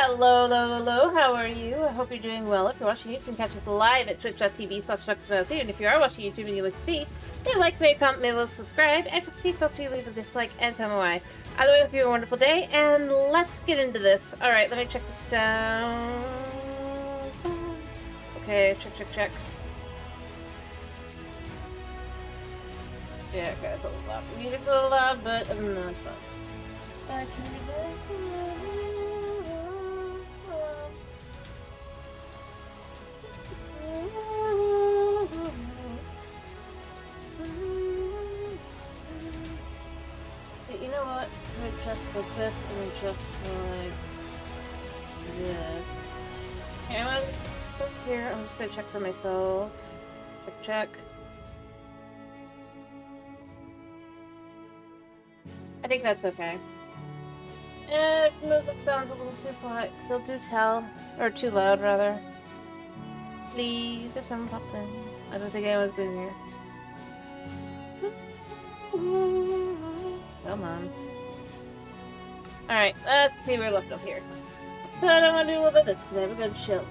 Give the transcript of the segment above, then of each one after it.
Hello, hello, hello, how are you? I hope you're doing well. If you're watching YouTube, catch us live at twitch.tv/DucksFantasy. And if you are watching YouTube and you like to see, leave a like, make a comment, maybe subscribe, and if you feel free to leave a dislike and tell me why. Either way, hope you have a wonderful day, and let's get into this. Alright, let me check the sound. Okay, check. Yeah, okay, it's a little loud. The music's a little loud, but other than that, it's fun. You know what? I'm gonna just like this and then just like this. Okay, I'm gonna start here. I'm just gonna check for myself. Check. I think that's okay. If the music sounds a little too quiet, still do tell. Or too loud, rather. Please, if someone pops in. I don't think anyone's been here. Come on. Alright, let's see where we're left up here. But I want to do a little bit of this today. We're going to chill.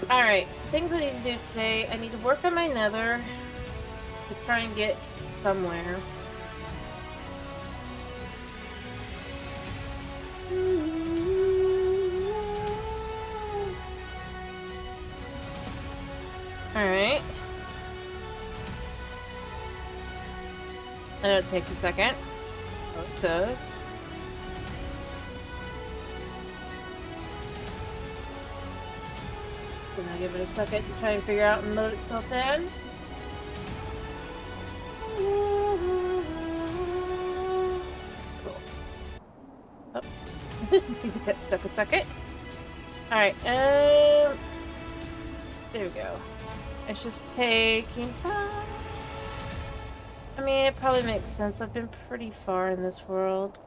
Alright, so things I need to do today. I need to work on my nether to try and get somewhere. Alright. I know it takes a second. Oh, it says. Gonna give it a second to try and figure out and load itself in. Cool. Oh. Need to get stuck a second. Alright, there we go. It's just taking time. I mean, it probably makes sense. I've been pretty far in this world.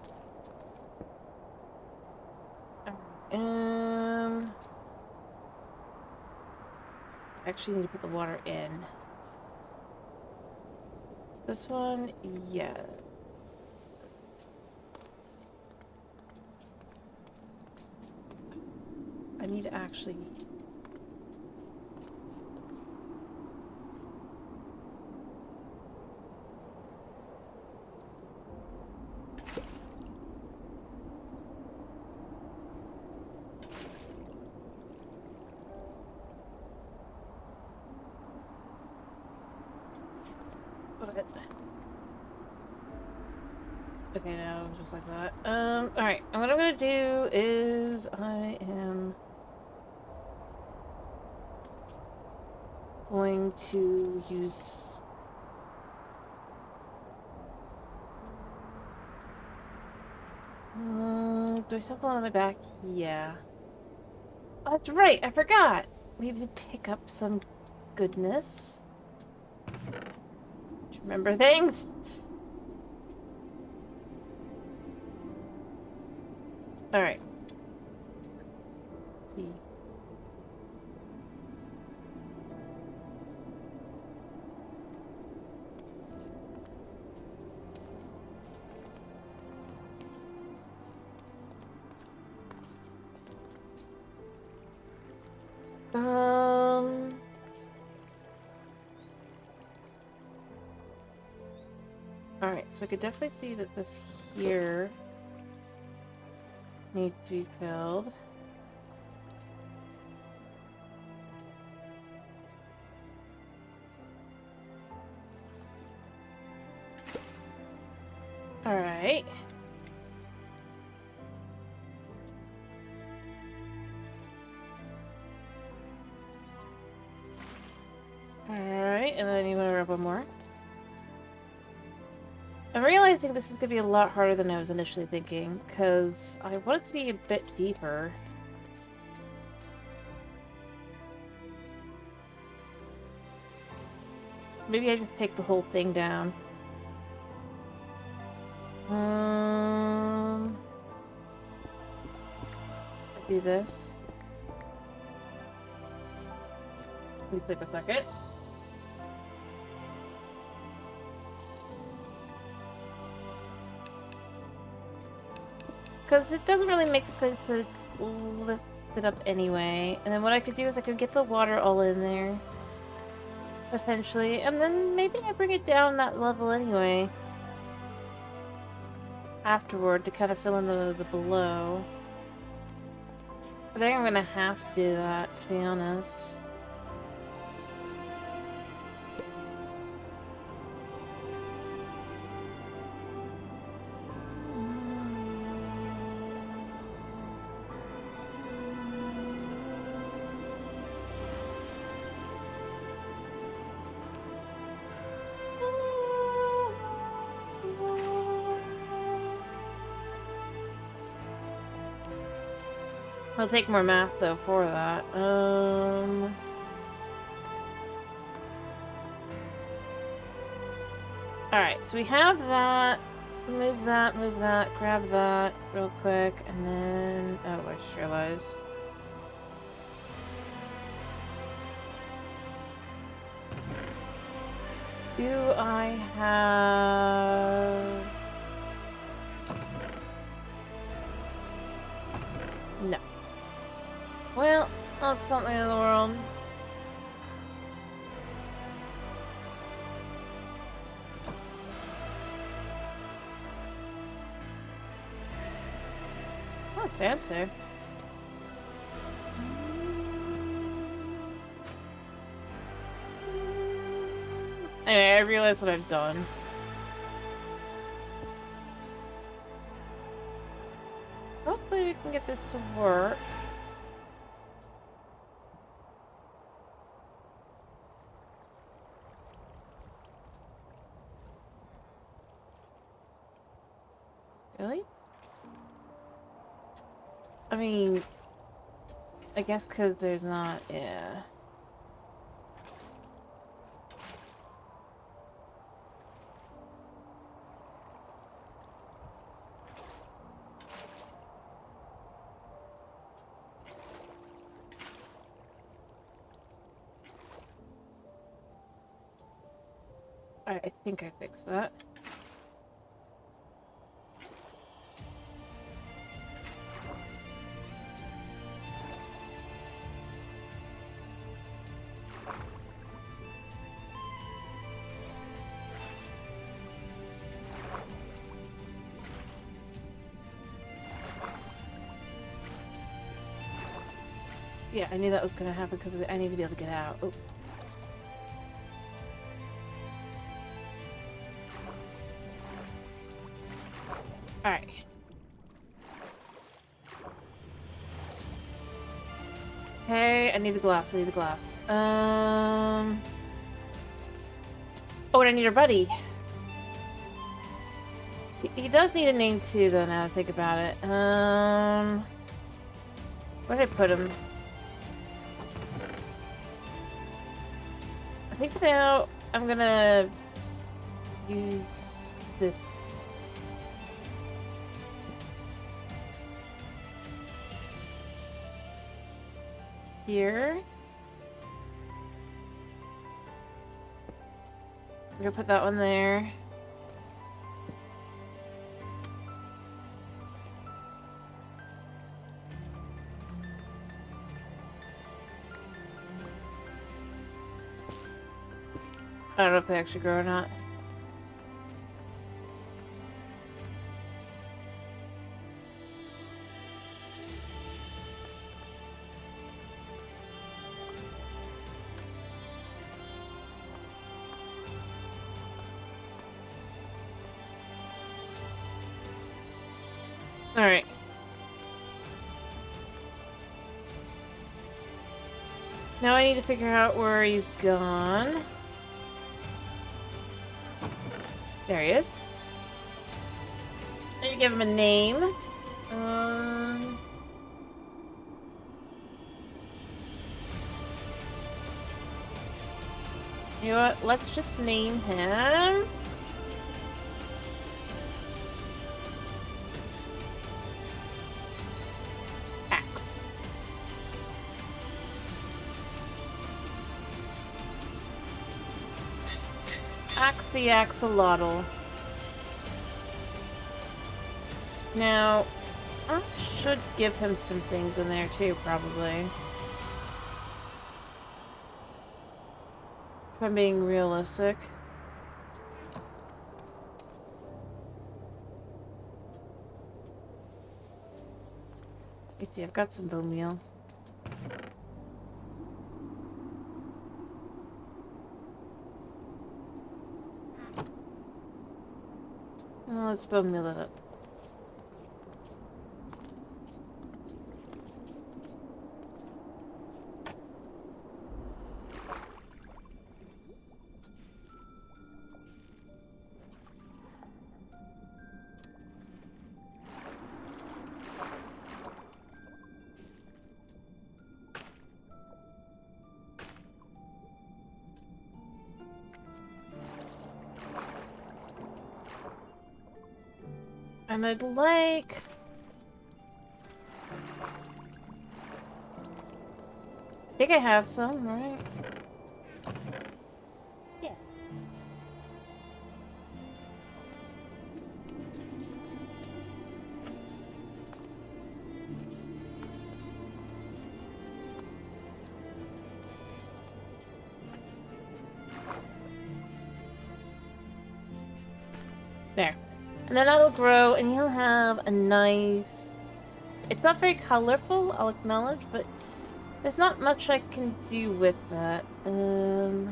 Actually need to put the water in. This one, yeah. I need to actually... Okay, no, just like that. Alright, and what I'm gonna do is I am going to use do I still have one on my back? Yeah. Oh, that's right, I forgot! We have to pick up some goodness. Remember things? Alright. Alright, so I could definitely see that this here needs to be filled. Alright. Alright, and then you want to rub one more. I'm realizing this is going to be a lot harder than I was initially thinking, because I want it to be a bit deeper. Maybe I just take the whole thing down. do this. Please take a second. Because it doesn't really make sense that it's lifted up anyway. And then what I could do is I could get the water all in there. Potentially. And then maybe I bring it down that level anyway. Afterward to kind of fill in the below. I think I'm gonna have to do that, to be honest. I'll take more math though for that. Alright, so we have that. Move that, grab that real quick, and then... Oh, I just realized. Do I have... No. Well, that's something in the world. Oh, fancy. Anyway, I realize what I've done. Hopefully we can get this to work. Really? I mean, I guess because there's not, yeah. Alright, I think I fixed that. Yeah, I knew that was gonna happen because I need to be able to get out. Oh. Alright. Okay, I need the glass, I need the glass. Oh, and I need our buddy. He does need a name too, though, now that I think about it. Where did I put him? I think now I'm gonna use this. Here. I'm gonna put that one there. I don't know if they actually grow or not. Alright. Now I need to figure out where he's gone. There he is. I need to give him a name. You know what? Let's just name him. Axe. axe the axolotl. Now, I should give him some things in there too, probably. If I'm being realistic. You see, I've got some bone meal. Well, let's bone meal it up. And I'd like... I think I have some, right? Yeah. There. And then that'll grow, and you'll have a nice... It's not very colorful, I'll acknowledge, but there's not much I can do with that. It'll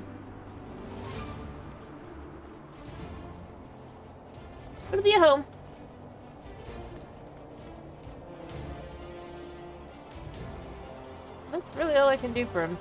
be a home. That's really all I can do for him.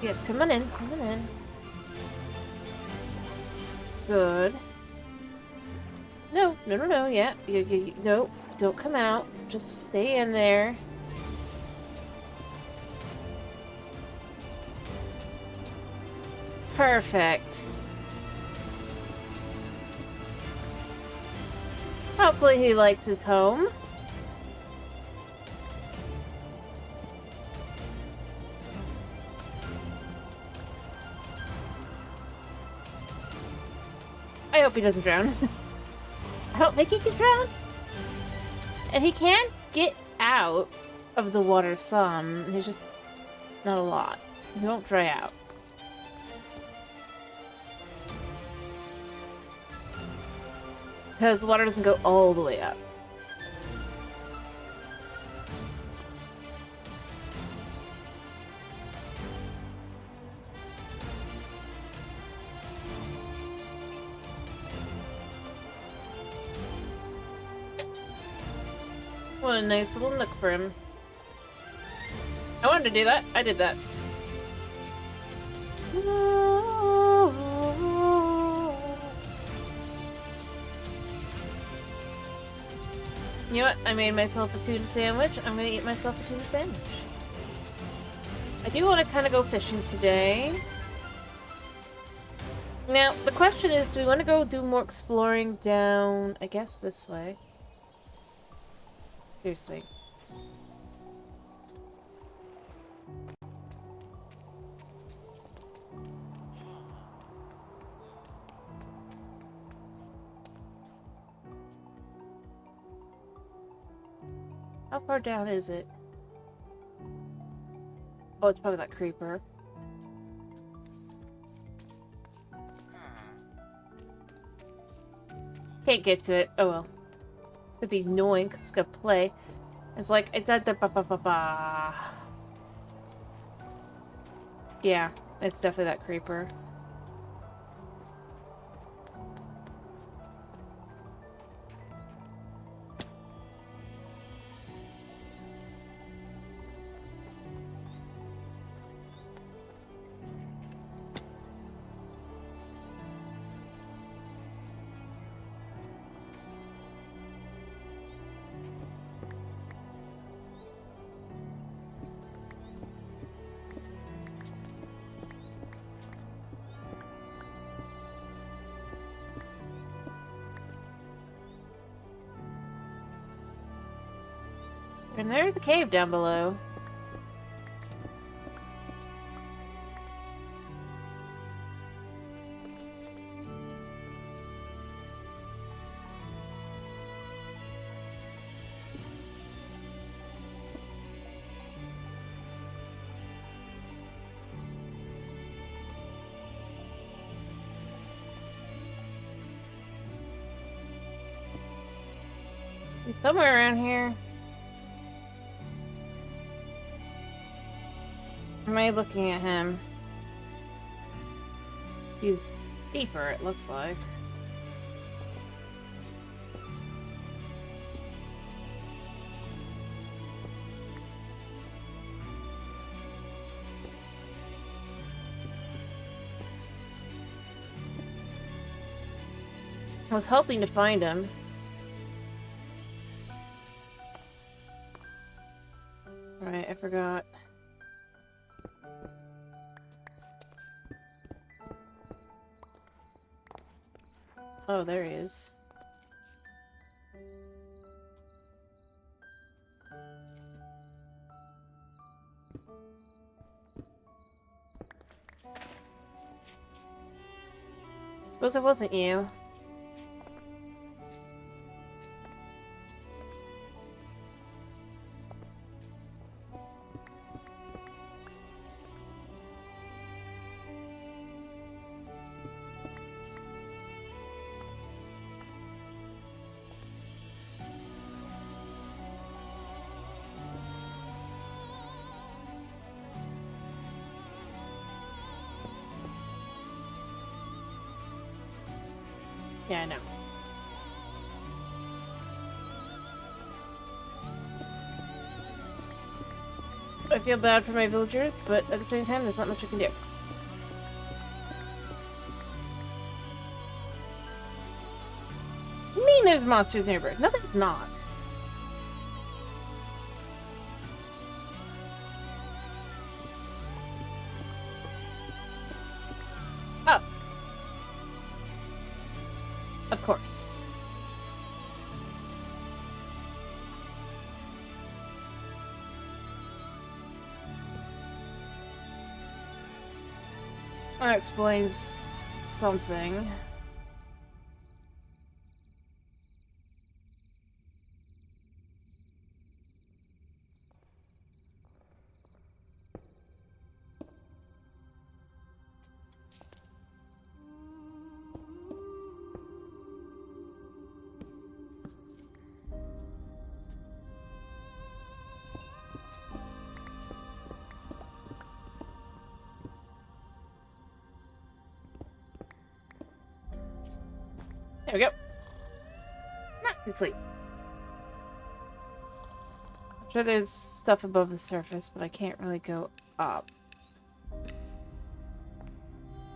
Yes, come on in, come on in. Good. No, no, no, no, yeah. No, don't come out. Just stay in there. Perfect. Hopefully he likes his home. I hope he doesn't drown. I don't think he can drown. And he can get out of the water some. He's just not a lot. He won't dry out. Because the water doesn't go all the way up. What a nice little nook for him. I wanted to do that. I did that. You know what? I made myself a tuna sandwich. I'm gonna eat myself a tuna sandwich. I do want to kind of go fishing today. Now, the question is, do we want to go do more exploring down, I guess, this way? Seriously. How far down is it? Oh, it's probably that creeper. Can't get to it. Oh well. It'd be annoying because it's gonna play. It's like it's at the ba. Yeah, it's definitely that creeper. And there's a cave down below. He's somewhere around here. Am I looking at him? He's deeper, it looks like. I was hoping to find him. Right, I forgot. Oh, there he is. Suppose it wasn't you. Yeah, I know. I feel bad for my villagers, but at the same time, there's not much I can do. What do you mean there's monsters nearby? No, there's not. Oh. Of course. That explains something. There we go. Not complete. I'm sure there's stuff above the surface, but I can't really go up.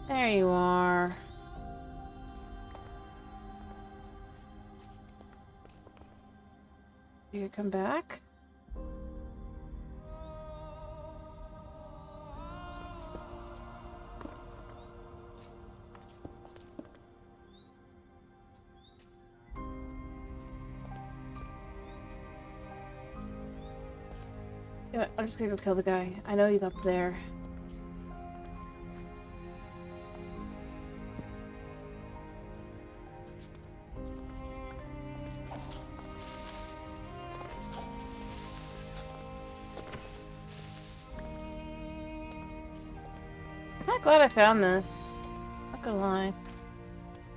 There you are. You come back? Yeah, I'm just gonna go kill the guy. I know he's up there. I'm not glad I found this. Not gonna lie.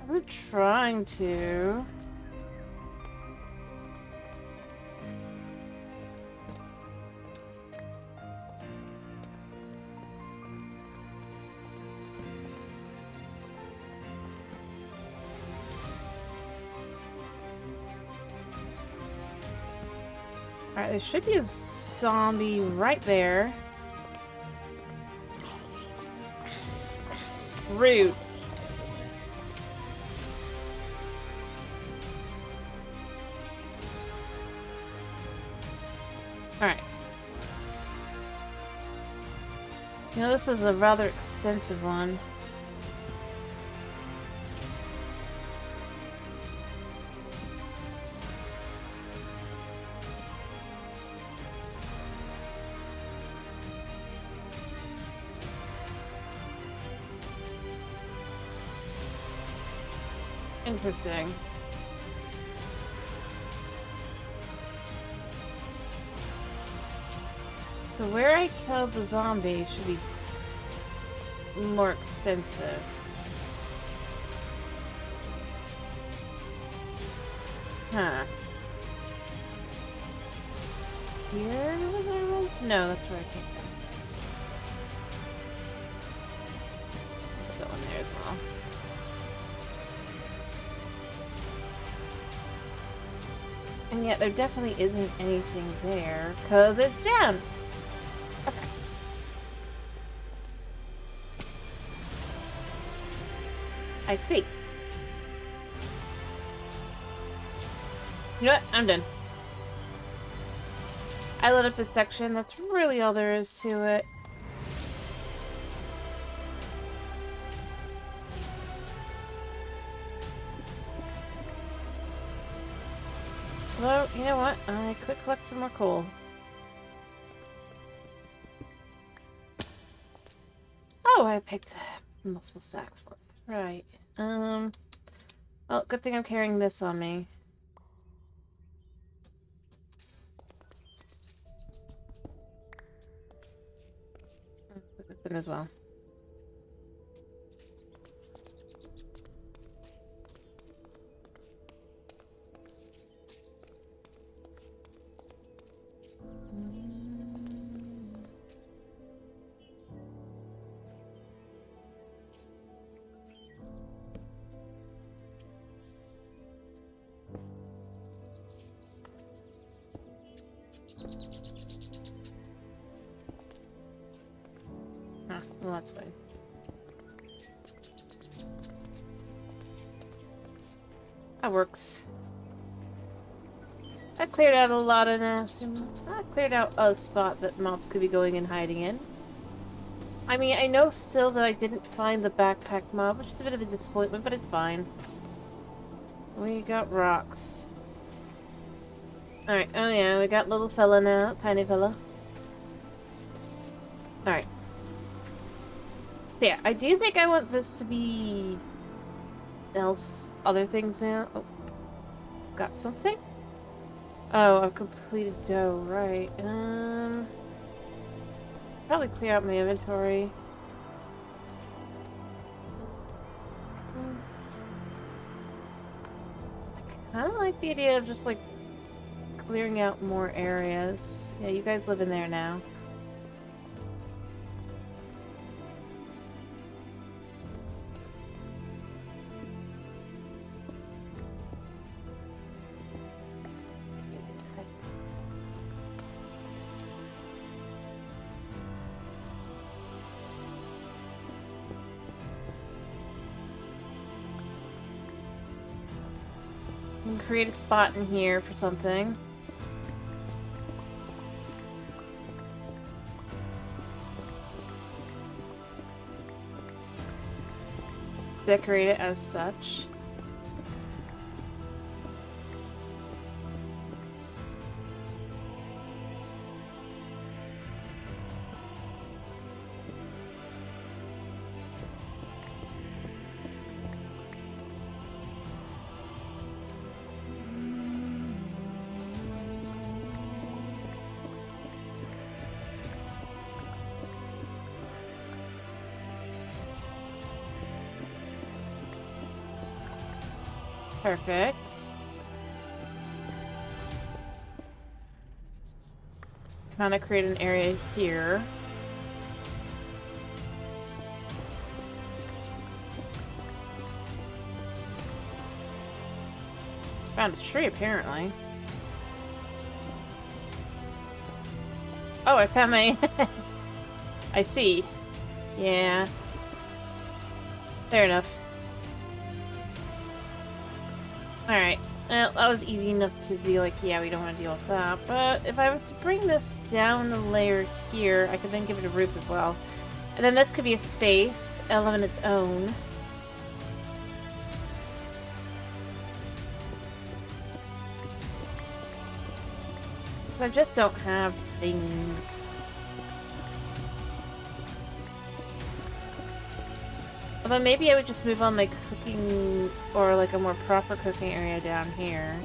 I was trying to. Alright, there should be a zombie right there. Rude. Alright. You know, this is a rather extensive one. Interesting. So where I killed the zombie should be more extensive. Huh. Here was I was? No, that's where I came from. Put that one there as well. And yet there definitely isn't anything there, because it's down! Okay. I see. You know what? I'm done. I lit up this section. That's really all there is to it. Well, you know what? I could collect some more coal. Oh, I picked multiple stacks worth. Right. Well, good thing I'm carrying this on me. Put this in as well. Well, that's fine. That works. I cleared out a lot of nasty mobs. I cleared out a spot that mobs could be going and hiding in. I mean, I know still that I didn't find the backpack mob, which is a bit of a disappointment, but it's fine. We got rocks. Alright, oh yeah, we got little fella now, tiny fella. Alright. So yeah, I do think I want this to be other things now. Oh, got something? Oh, I've completed dough, right. Probably clear out my inventory. I kinda like the idea of just like clearing out more areas. Yeah, you guys live in there now. Create a spot in here for something. Decorate it as such. Perfect. Kind of create an area here. Found a tree, apparently. Oh, I found my... I see. Yeah. Fair enough. Alright. Well, that was easy enough to be like, yeah, we don't want to deal with that. But if I was to bring this down a layer here, I could then give it a roof as well. And then this could be a space, all on its own. I just don't have things. Although maybe I would just move on my cooking, or like a more proper cooking area down here.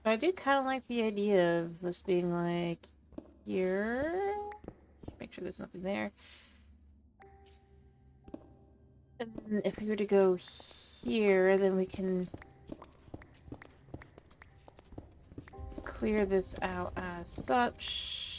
I do kind of like the idea of this being like here. Make sure there's nothing there. And then if we were to go here, then we can clear this out as such.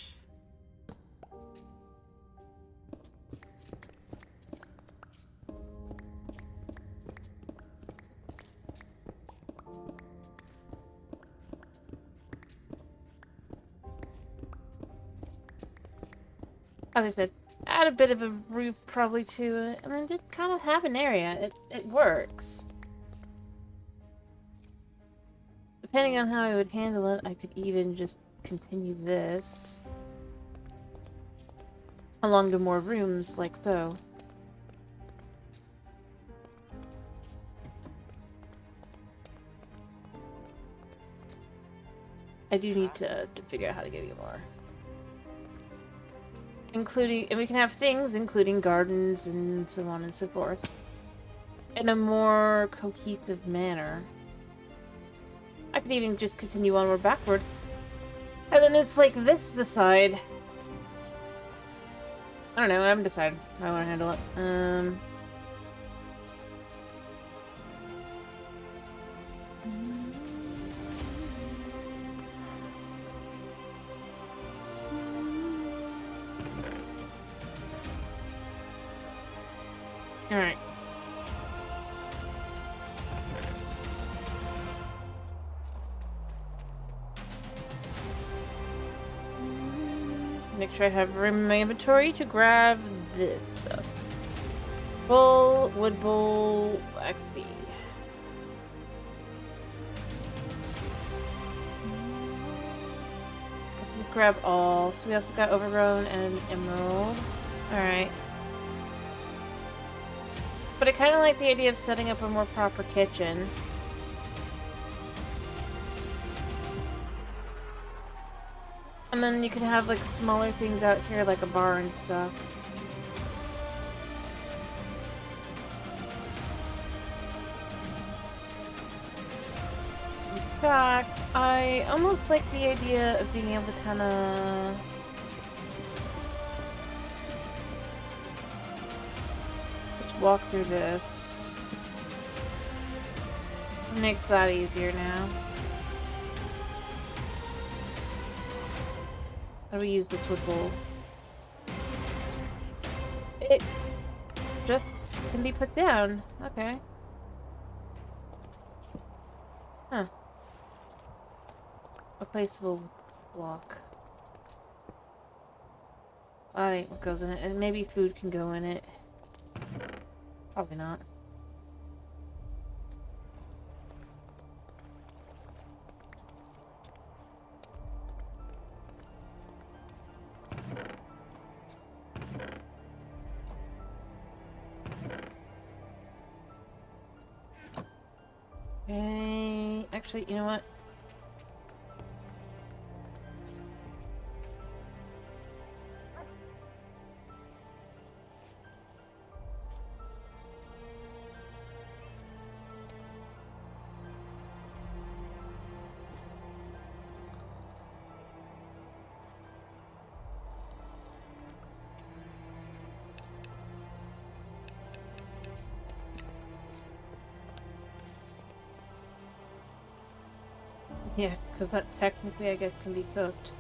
As I said, add a bit of a roof probably to it, and then just kind of have an area. It works. Depending on how I would handle it, I could even just continue this along to more rooms, like so. I do need to figure out how to get you more. Including, and we can have things, including gardens and so on and so forth, in a more cohesive manner. I could even just continue onward backward. And then it's like this, the side. I don't know, I haven't decided how I want to handle it. Alright. Make sure I have room in my inventory to grab this stuff. Bowl, wood bowl, XP. Just grab all. So we also got overgrown and emerald. Alright. But I kind of like the idea of setting up a more proper kitchen. And then you can have like smaller things out here, like a bar and stuff. In fact, I almost like the idea of being able to kind of... just walk through this. It makes that easier now. How do we use this wood bowl? It just can be put down. Okay. Huh. A placeable block. That ain't what goes in it. And maybe food can go in it. Probably not. Okay, actually, you know what? Yeah, because that technically, I guess, can be cooked.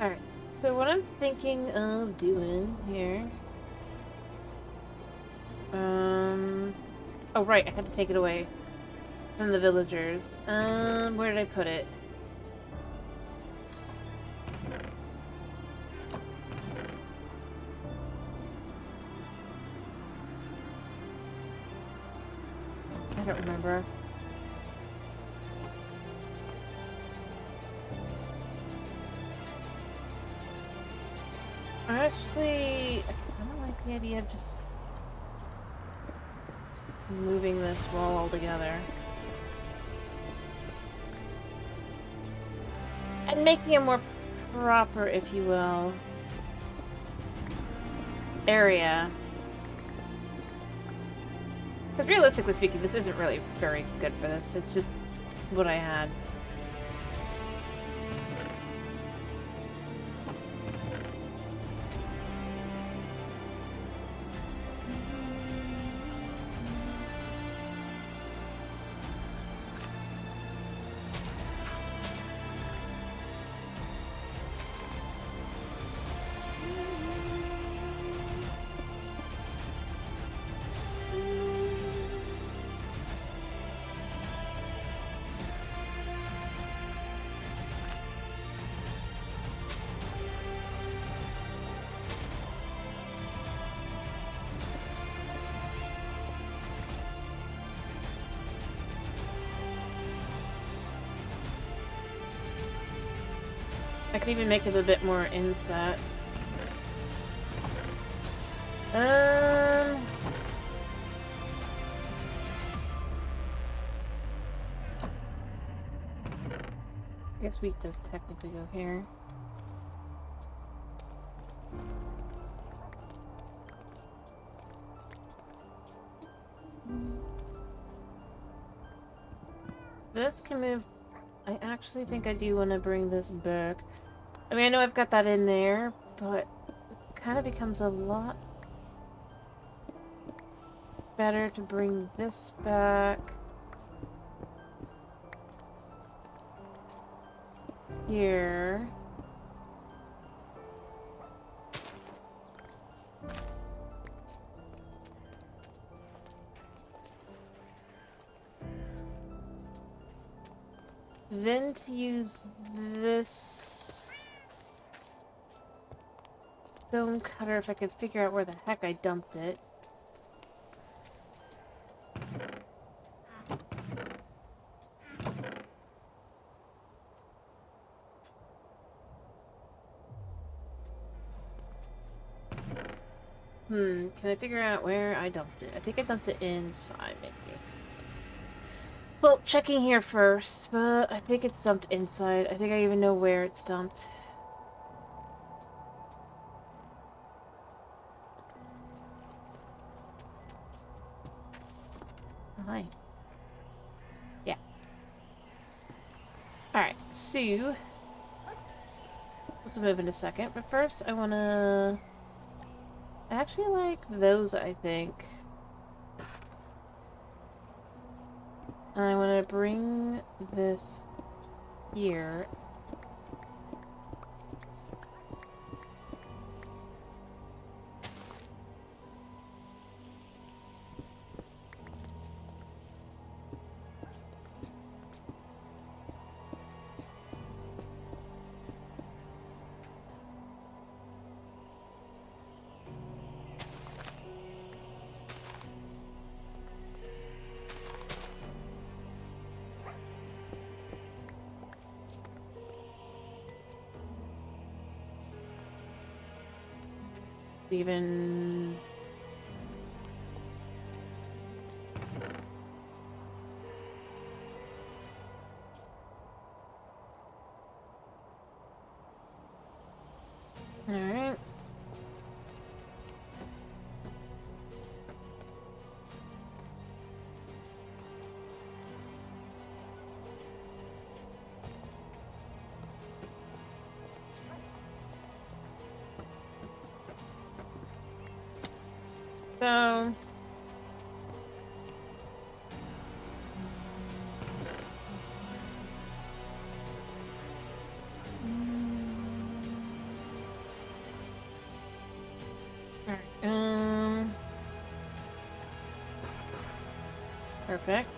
Alright, so what I'm thinking of doing here... Oh, right, I had to take it away from the villagers. Where did I put it? I don't remember. Actually, I kind of like the idea of just moving this wall altogether. And making a more proper, if you will, area. Because realistically speaking, this isn't really very good for this. It's just what I had. I could even make it a bit more inset. I guess we just technically go here. This can move. I actually think I do want to bring this back. I mean, I know I've got that in there, but it kind of becomes a lot better to bring this back here. Then to use this stone cutter if I could figure out where the heck I dumped it. Can I figure out where I dumped it? I think I dumped it inside, maybe. Well, checking here first, but I think it's dumped inside. I think I even know where it's dumped. Hi. Yeah. Alright, so... let's move in a second, but first I wanna... I actually like those, I think. I want to bring this here. Even... Alright. So... Alright, perfect.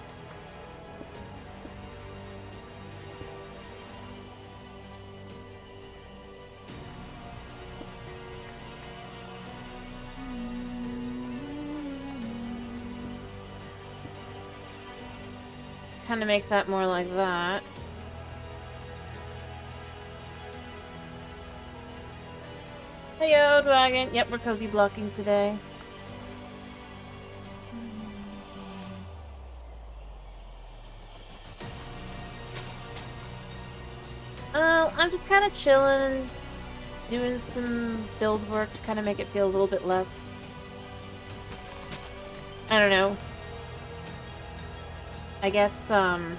Kind of make that more like that. Heyo, dragon. Yep, we're cozy blocking today. I'm just kind of chilling, doing some build work to kind of make it feel a little bit less... I don't know. I guess, trying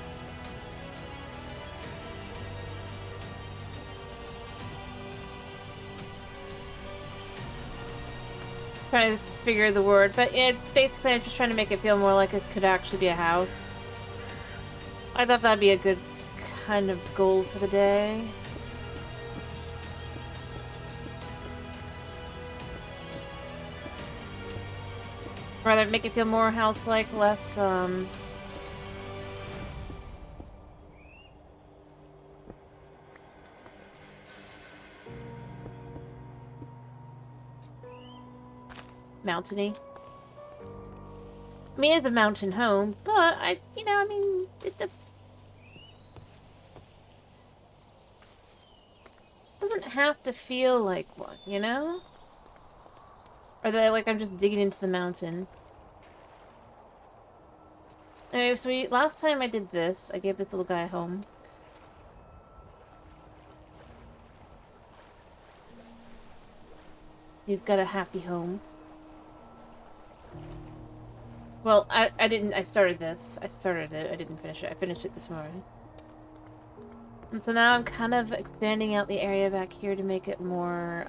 to figure the word, but it's basically I'm just trying to make it feel more like it could actually be a house. I thought that'd be a good kind of goal for the day. Rather make it feel more house-like, less, mountainy. I mean, it's a mountain home, but I mean, it doesn't have to feel like one, you know? Or that, like, I'm just digging into the mountain. Anyway, so last time I did this, I gave this little guy a home. He's got a happy home. Well, I didn't, I started this. I started it, I didn't finish it. I finished it this morning. And so now I'm kind of expanding out the area back here to make it more,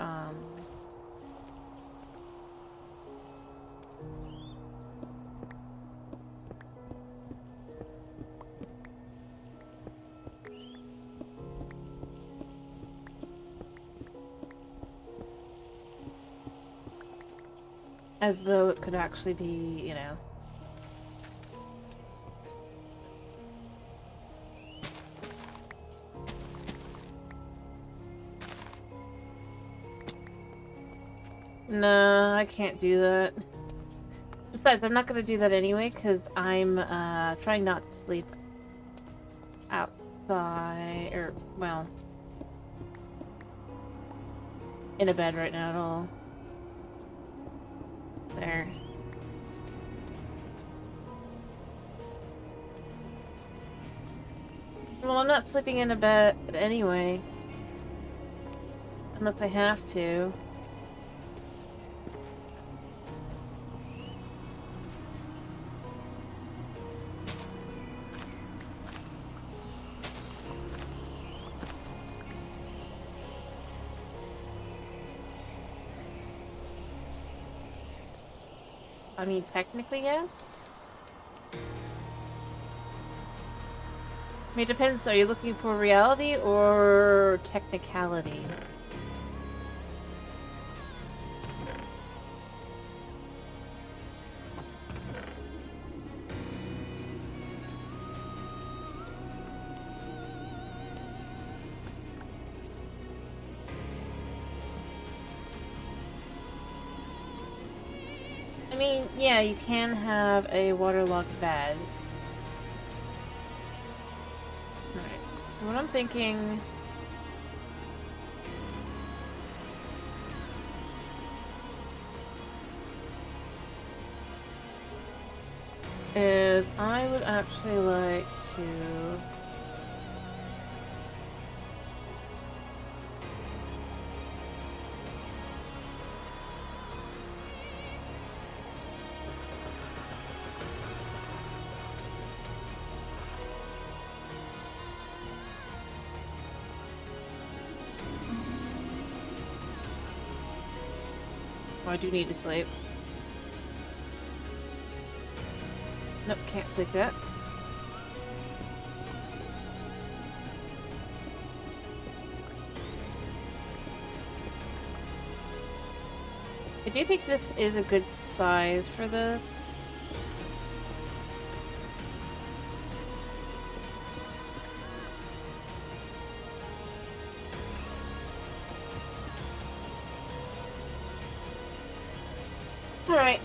as though it could actually be, you know... No, I can't do that. Besides, I'm not gonna do that anyway, because I'm, trying not to sleep outside, or, well, in a bed right now at all. There. Well, I'm not sleeping in a bed anyway. Unless I have to. I mean, technically, yes. I mean, it depends. Are you looking for reality or technicality? I mean, yeah, you can have a waterlogged bed. Alright, so what I'm thinking... is I would actually like to... Oh, I do need to sleep. Nope, can't sleep yet. I do think this is a good size for this. Alright.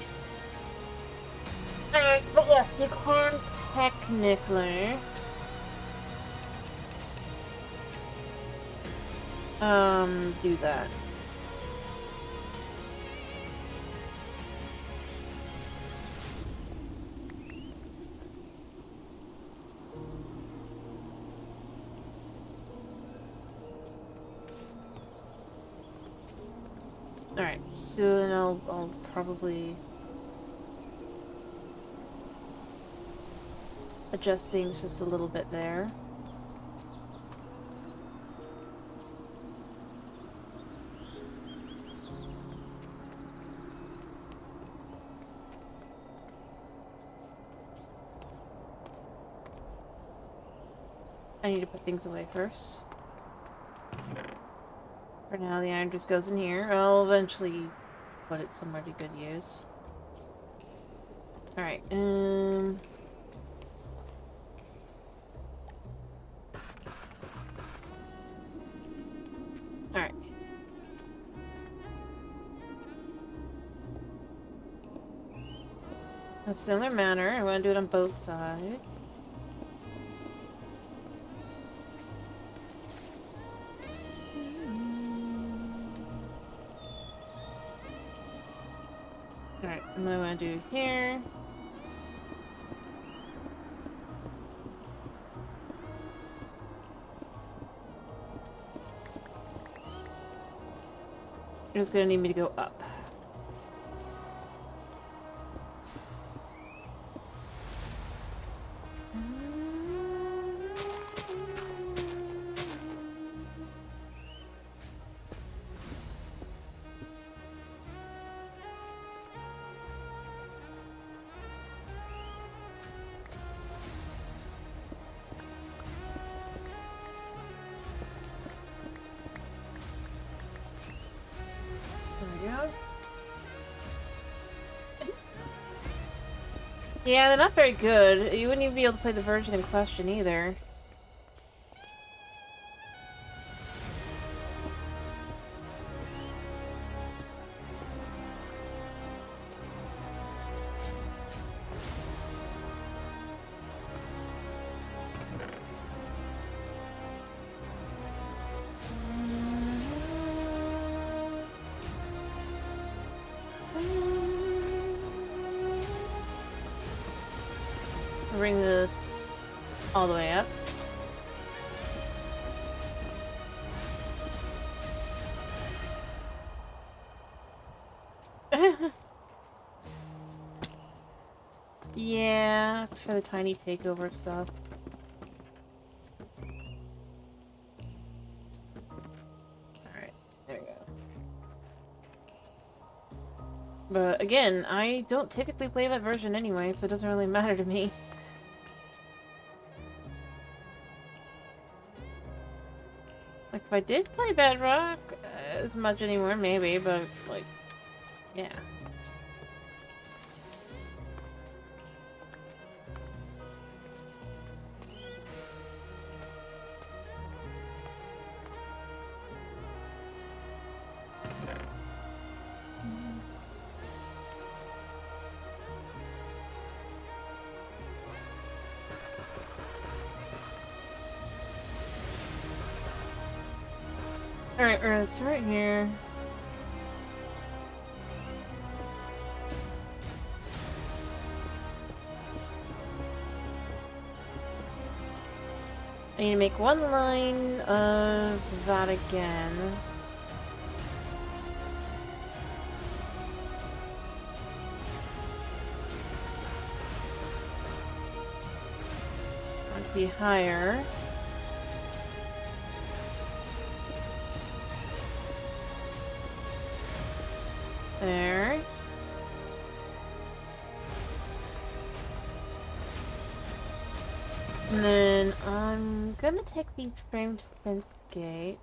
Alright, but yes, you can technically... do that. Alright, so then I'll probably adjust things just a little bit there. I need to put things away first. For now, the iron just goes in here. I'll eventually put it somewhere to good use. Alright, Alright. A similar manner. I want to do it on both sides. Alright, and then I want to do here. It's gonna need me to go up. Yeah, they're not very good. You wouldn't even be able to play the version in question either. Bring this all the way up. Yeah, it's for the tiny takeover stuff. Alright, there we go. But again, I don't typically play that version anyway, so it doesn't really matter to me. Like, if I did play Bedrock as much anymore, maybe, but, like, yeah. Alright, it's right here. I need to make one line of that again. Want to be higher. There. And then I'm gonna take these framed fence gates.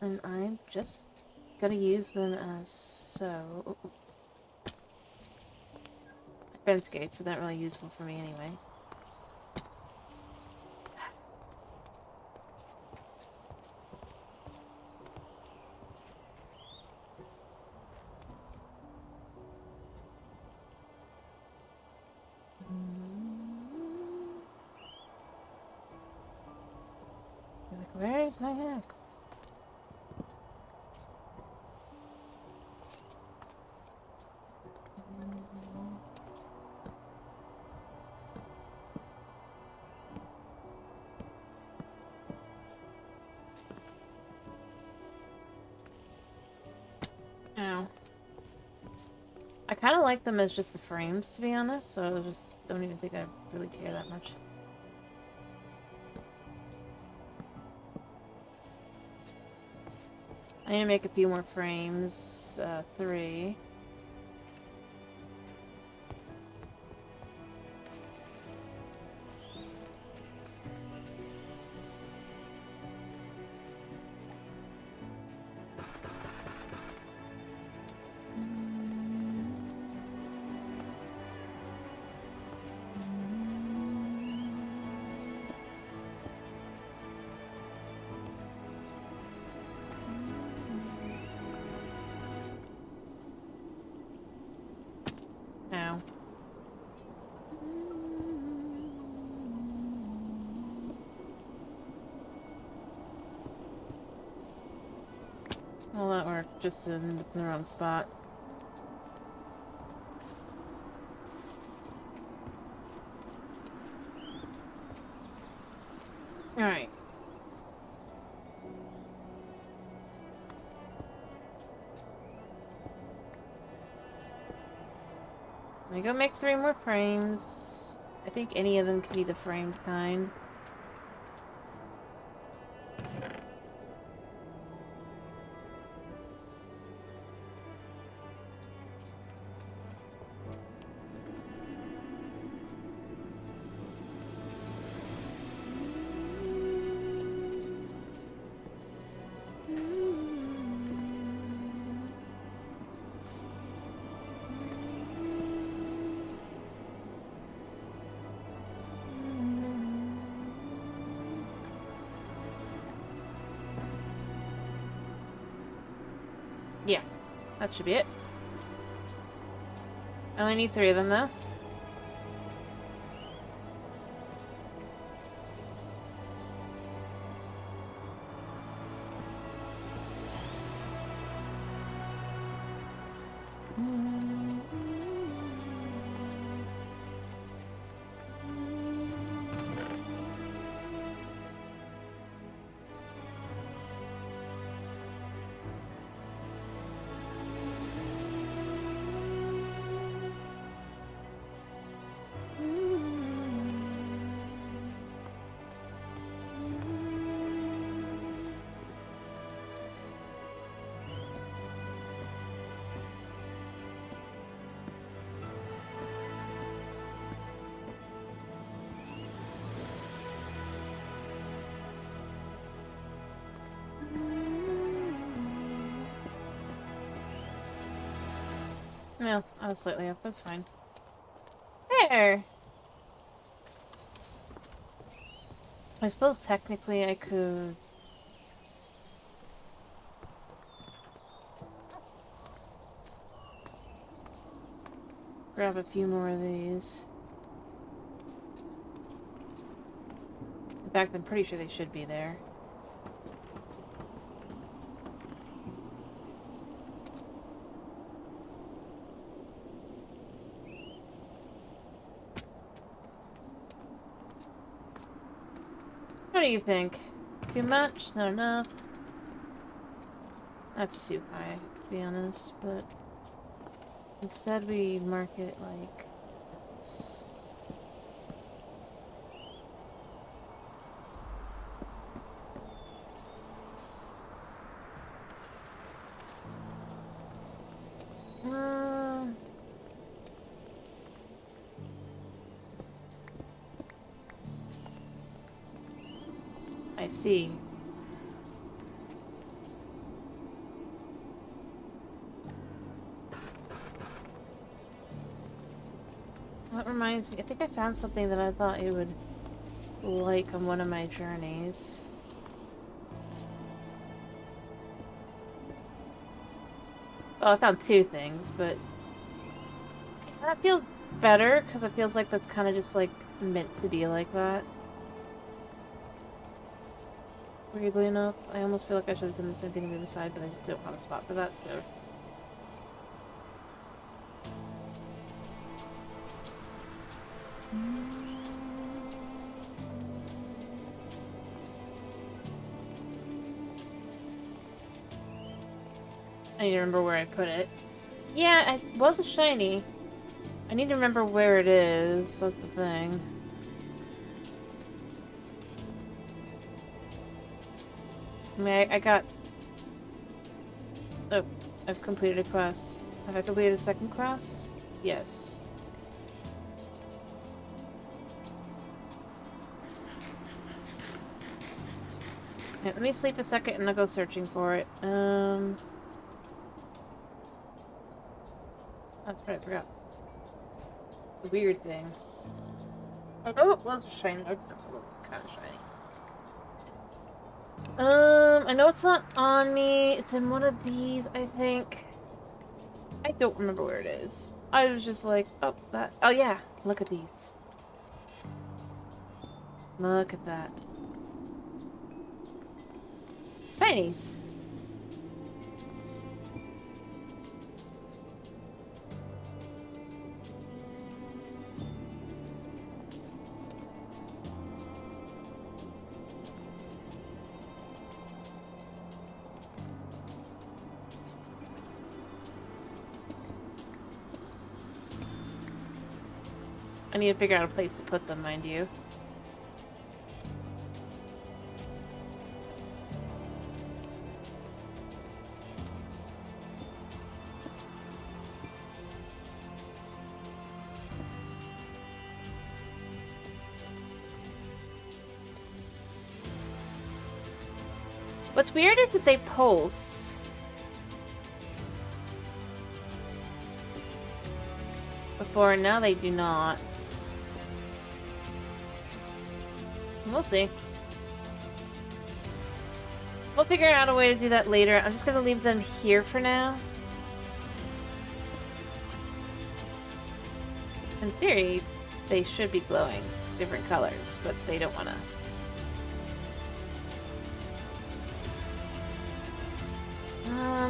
And I'm just gonna use them as so. Fence gates are not really useful for me anyway. Like, where's my axe? kind of like them as just the frames, to be honest, so I just don't even think I really care that much. I need to make a few more frames. 3. Now. Well, that worked, just in the wrong spot. Alright. Let me go make 3 more frames. I think any of them can be the framed kind. Yeah, that should be it. I only need 3 of them, though. No, I was slightly off. That's fine. There! I suppose technically I could... grab a few more of these. In fact, I'm pretty sure they should be there. What do you think? Too much? Not enough? That's too high, to be honest, but... instead we mark it like... this. I see. That reminds me, I think I found something that I thought you would like on one of my journeys. Well, I found 2 things, but that feels better, because it feels like that's kind of just, like, meant to be like that. Weirdly enough, I almost feel like I should have done the same thing on the other side, but I just don't have a spot for that, so... I need to remember where I put it. Yeah, it was a shiny. I need to remember where it is. That's the thing. I mean, I got... Oh, I've completed a quest. Have I completed the second quest? Yes. Okay, let me sleep a second and I'll go searching for it. That's right, I forgot. The weird thing. Oh, well, it's shiny. Kind of shiny. I know it's not on me. It's in one of these, I think. I don't remember where it is. I was just like, oh, that. Oh, yeah. Look at these. Look at that. Shinies. I need to figure out a place to put them, mind you. What's weird is that they pulse. Before, now they do not. We'll see. We'll figure out a way to do that later. I'm just gonna leave them here for now. In theory, they should be glowing different colors, but they don't wanna.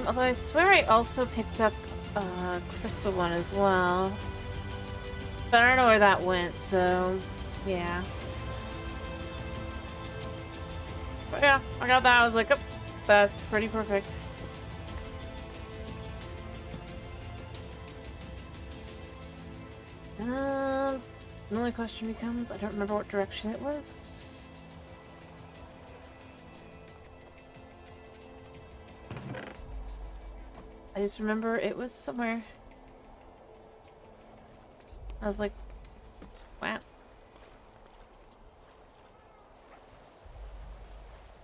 Although I swear I also picked up a crystal one as well. But I don't know where that went, so yeah. But yeah, I got that. I was like, oh, that's pretty perfect. The only question becomes, I don't remember what direction it was. I just remember it was somewhere. I was like, wow.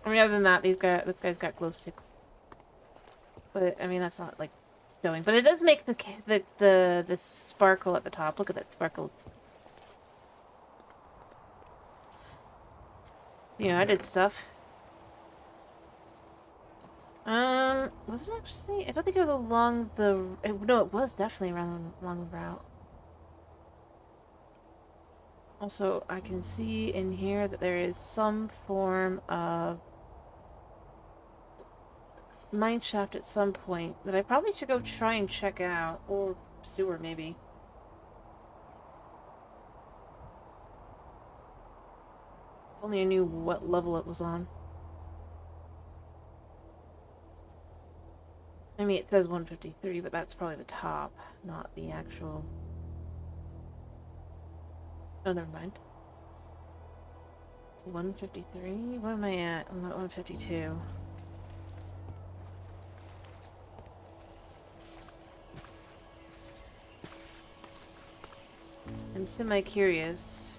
I mean, other than that, this guy's got glow sticks. But I mean, that's not like showing. But it does make the sparkle at the top. Look at that sparkle. You know, I did stuff. Was it actually? I don't think it was along the. No, it was definitely along the route. Also, I can see in here that there is some form of mine shaft at some point that I probably should go try and check out, or sewer maybe. If only I knew what level it was on. I mean, it says 153, but that's probably the top, not the actual... Oh, never mind. It's 153? What am I at? I'm at 152. I'm semi-curious.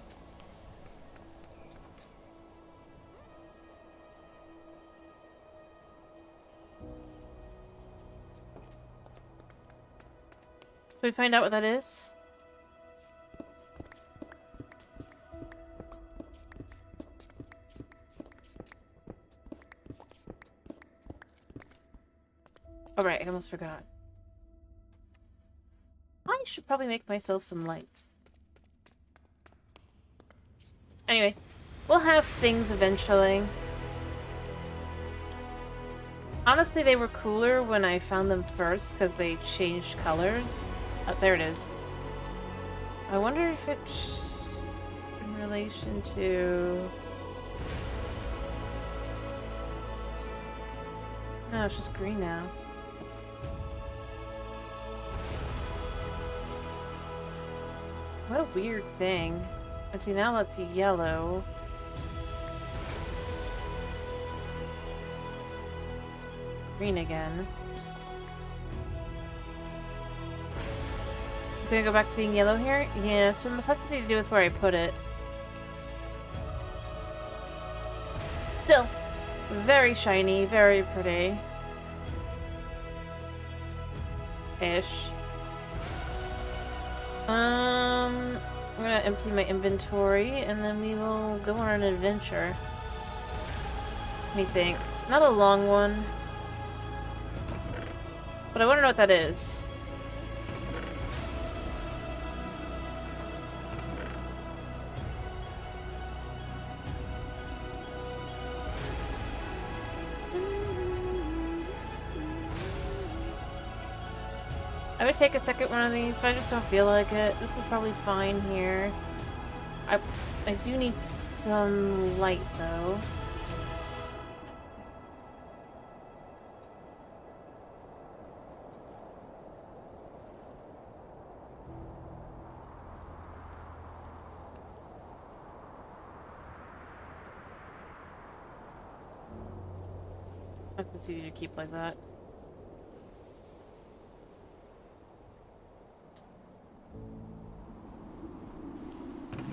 Should we find out what that is? Oh, right, I almost forgot. I should probably make myself some lights. Anyway, we'll have things eventually. Honestly, they were cooler when I found them first because they changed colors. Oh, there it is. I wonder if it's in relation to... No, it's just green now. What a weird thing. Let's see, now that's yellow. Green again. Gonna go back to being yellow here? Yeah, so it must have to do with where I put it. Still, very shiny, very pretty. Ish. I'm gonna empty my inventory and then we will go on an adventure. Methinks. Not a long one. But I wanna know what that is. I would take a second one of these, but I just don't feel like it. This is probably fine here. I do need some light, though. It's easy to keep like that.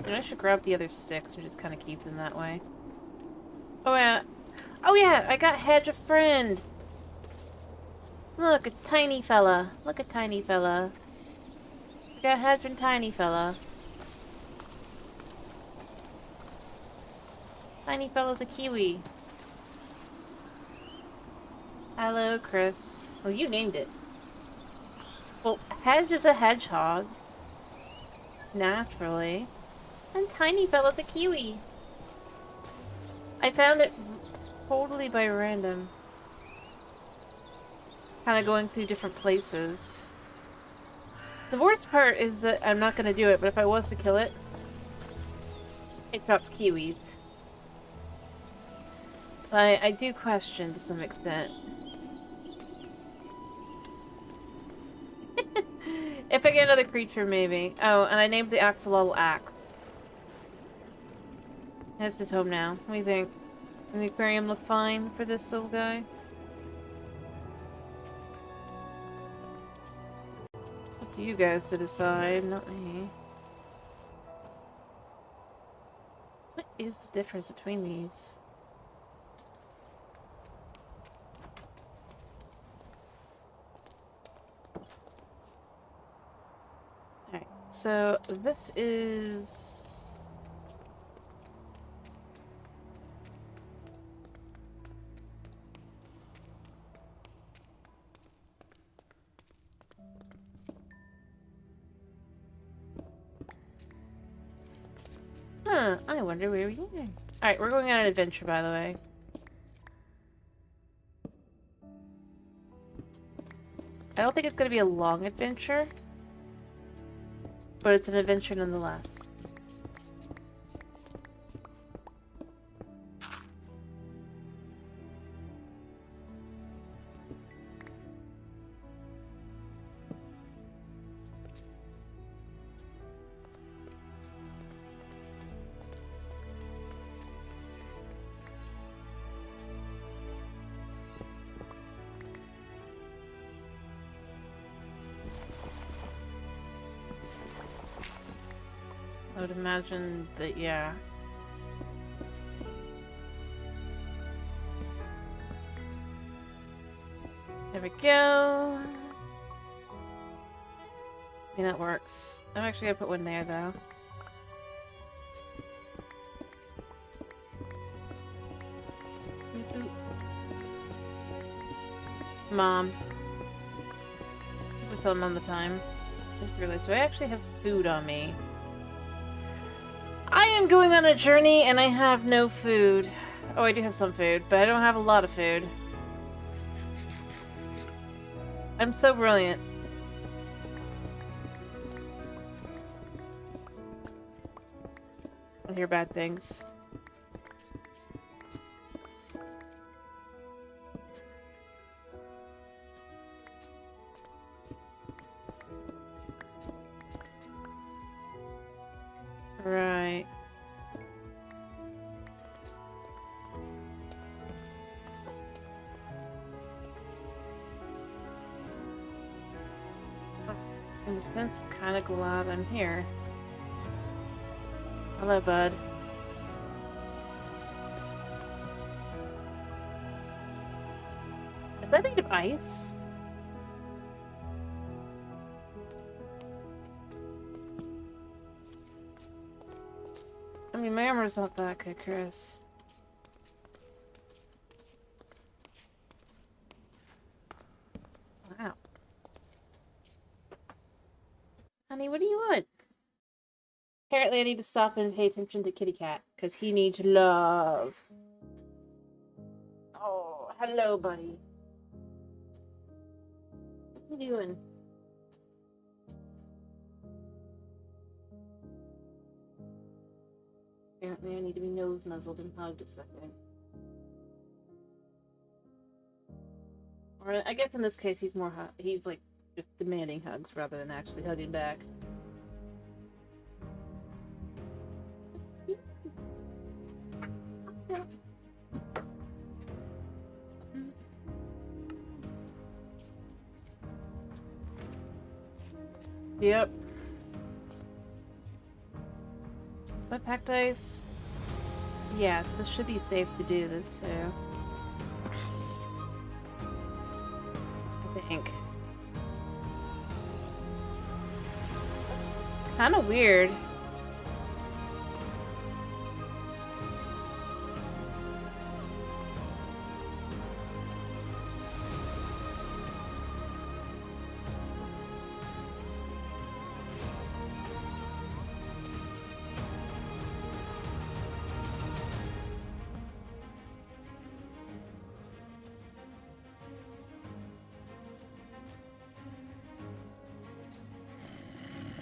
And I should grab the other sticks and just kind of keep them that way. Oh yeah. Oh yeah, I got Hedge a friend. Look, it's Tiny Fella. Look at Tiny Fella. I got Hedge and Tiny Fella. Tiny Fella's a kiwi. Hello, Chris. Well, you named it. Well, Hedge is a hedgehog. Naturally. And Tiny Fella's a kiwi. I found it totally by random. Kind of going through different places. The worst part is that I'm not going to do it, but if I was to kill it, it drops kiwis. I do question to some extent. If I get another creature, maybe. Oh, and I named the axolotl Axe. That's his home now. What do you think? Does the aquarium look fine for this little guy? Up to you guys to decide, not me. What is the difference between these? Alright, so this is... Huh, I wonder where we're going. Alright, we're going on an adventure, by the way. I don't think it's going to be a long adventure, but it's an adventure nonetheless. I would imagine that, yeah. There we go. I mean, that works. I'm actually gonna put one there, though. Mom. We tell Mom the time. I just realized, do I actually have food on me? I am going on a journey and I have no food. Oh, I do have some food, but I don't have a lot of food. I'm so brilliant. I hear bad things. in a sense, kind of glad I'm here. Hello, bud. Is that made of ice? I mean, my armor's not that good, Chris. Wow. Honey, what do you want? Apparently I need to stop and pay attention to Kitty Cat, because he needs love. Oh, hello, buddy. What are you doing? Apparently I need to be nose nuzzled and hugged a second. Or I guess in this case he's more he's like just demanding hugs rather than actually hugging back. Yep. But packed ice? Yeah, so this should be safe to do this too. I think. Kinda weird.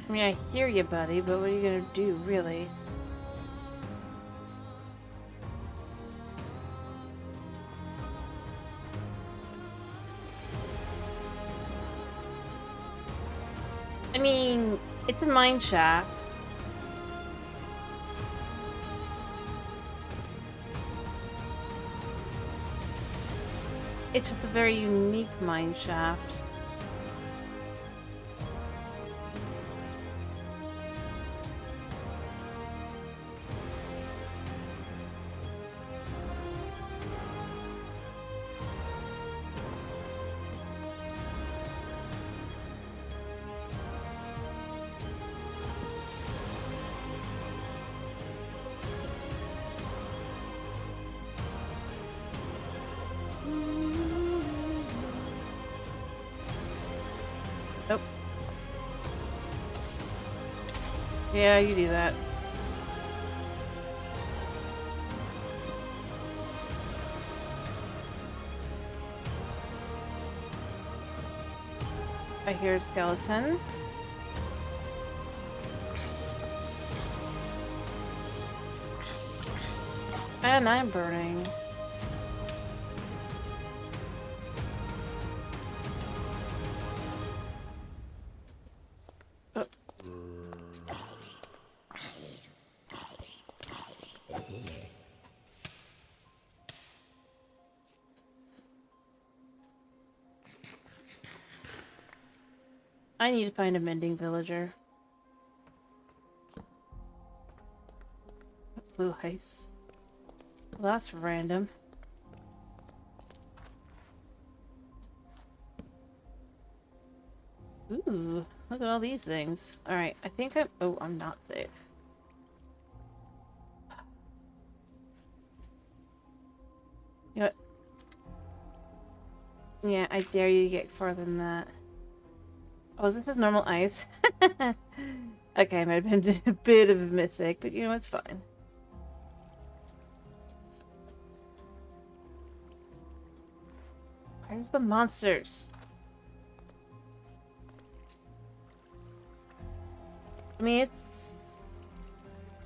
I mean, I hear you, buddy, but what are you gonna do, really? I mean, it's a mine shaft. It's just a very unique mine shaft. Nope. Yeah, you do that. I hear a skeleton. And I'm burning. Oh. I need to find a mending villager. Blue ice. Well, that's random. Ooh, look at all these things. Alright, I think I'm... Oh, I'm not safe. You know what? Yeah, I dare you to get farther than that. Oh, is this just normal ice? Okay, might have been a bit of a mistake, but you know, it's fine. Where's the monsters? I mean, it's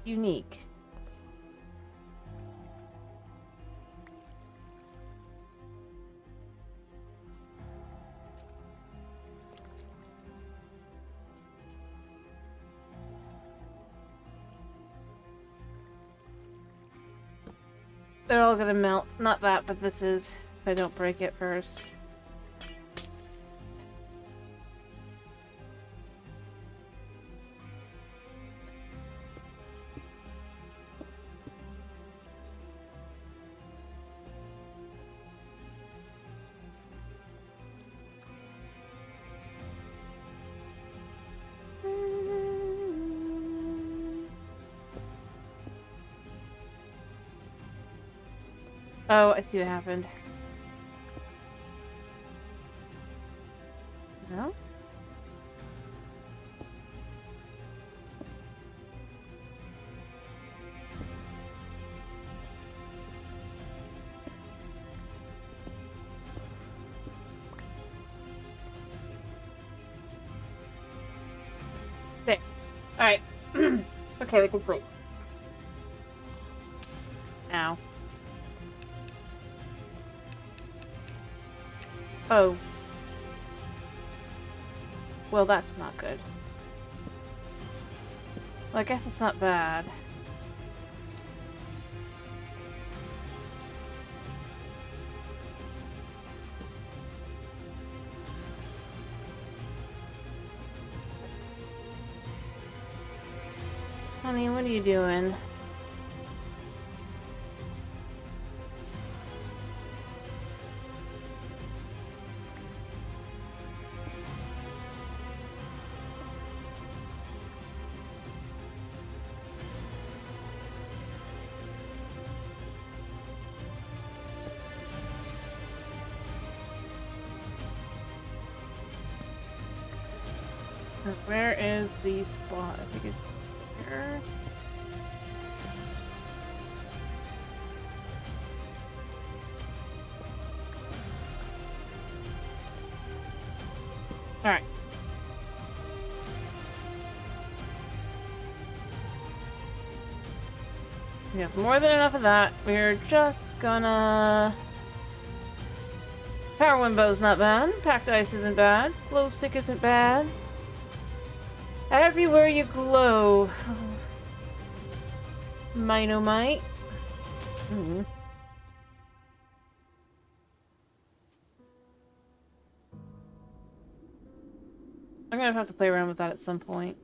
unique. They're all gonna melt. Not that, but this is. If I don't break it first. Oh, I see what happened. No? There. Alright. Okay, we can sleep. Ow. Oh. Well, that's not good. Well, I guess it's not bad. Honey, what are you doing? Where is the spot? I think it's here. Alright. We have more than enough of that. We're just gonna... Power Wind Bow's not bad. Packed Ice isn't bad. Glow Stick isn't bad. Everywhere you glow. Mite oh mite. Mm-hmm. I'm gonna have to play around with that at some point.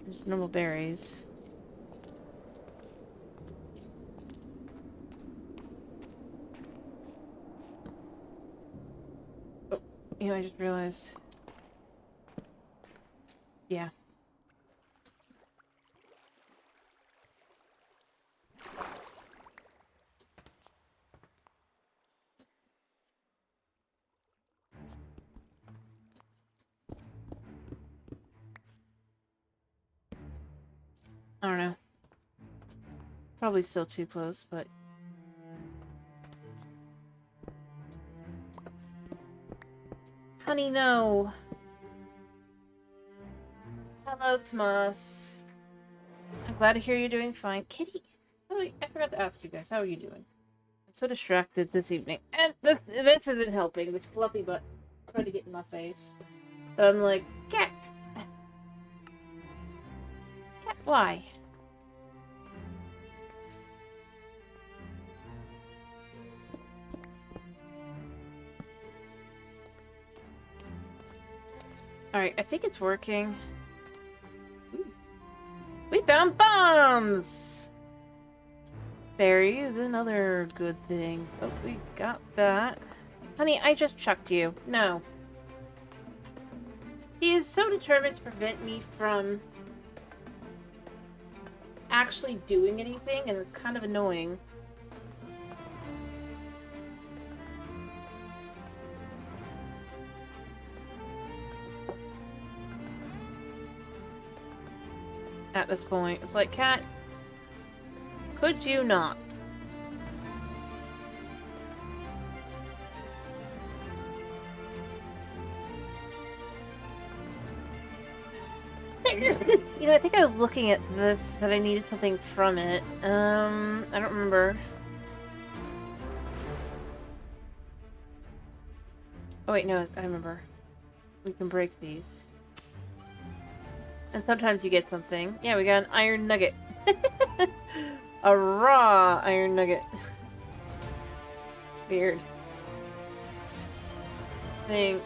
Just normal berries. Oh, you know, I just realized. Yeah. I don't know. Probably still too close, but... Honey, no! Hello, Tomas. I'm glad to hear you're doing fine. Kitty! Oh, I forgot to ask you guys, how are you doing? I'm so distracted this evening. And this isn't helping. This fluffy butt tried to get in my face. But I'm like, cat! Cat, why? Alright, I think it's working. Ooh. We found bombs! Berries and other good things. Oh, we got that. Honey, I just chucked you. No. He is so determined to prevent me from actually doing anything, and it's kind of annoying. At this point, it's like, cat, could you not? You know, I think I was looking at this, that I needed something from it. I don't remember. Oh wait, no, I remember. We can break these. And sometimes you get something. Yeah, we got an iron nugget. A raw iron nugget. Weird. Thanks.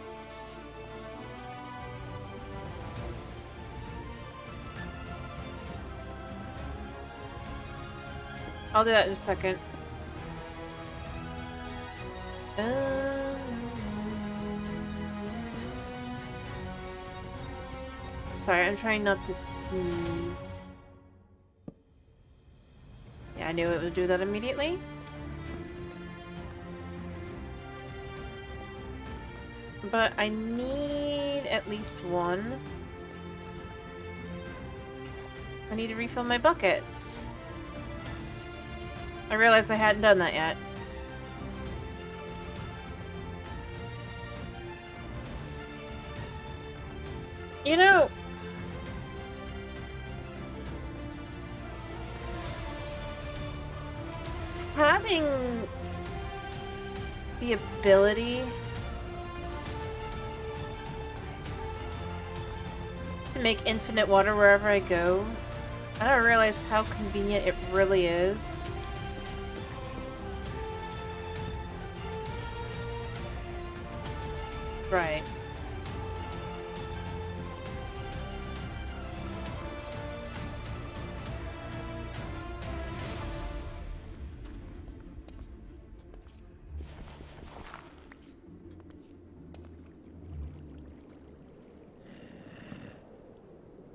I'll do that in a second. Sorry, I'm trying not to sneeze. I knew it would do that immediately. But I need at least one. I need to refill my buckets. I realized I hadn't done that yet. You know, having the ability to make infinite water wherever I go, I don't realize how convenient it really is. Right.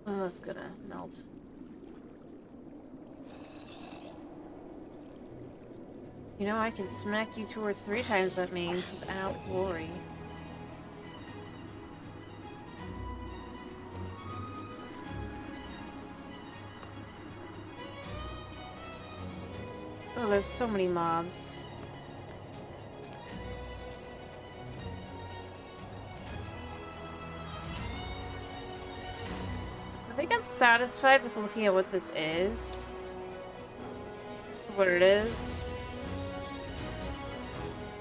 Oh, that's gonna melt. You know, I can smack you 2 or 3 times that means without worry. Oh, there's so many mobs. I think I'm satisfied with looking at what this is. What it is.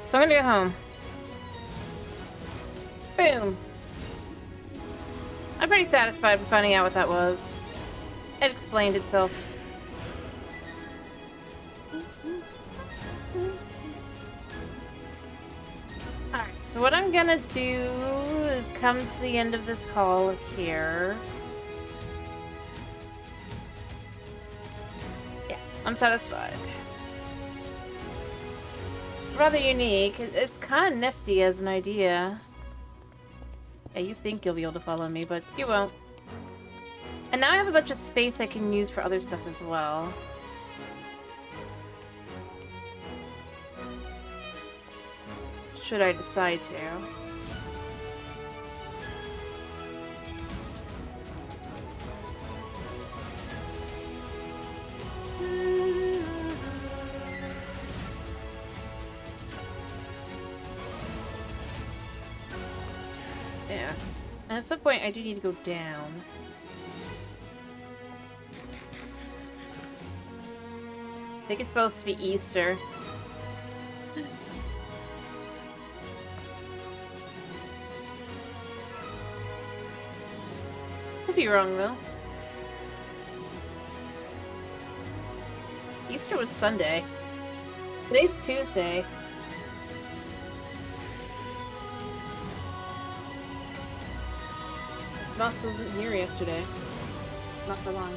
So I'm gonna go home. Boom. I'm pretty satisfied with finding out what that was. It explained itself. Alright, so what I'm gonna do is come to the end of this hall here. Yeah, I'm satisfied. Rather unique. It's kind of nifty as an idea. Yeah, you think you'll be able to follow me, but you won't. And now I have a bunch of space I can use for other stuff as well. Should I decide to. Yeah. And at some point, I do need to go down. I think it's supposed to be Easter. Could be wrong, though. Easter was Sunday. Today's Tuesday. Boss wasn't here yesterday. Not for long.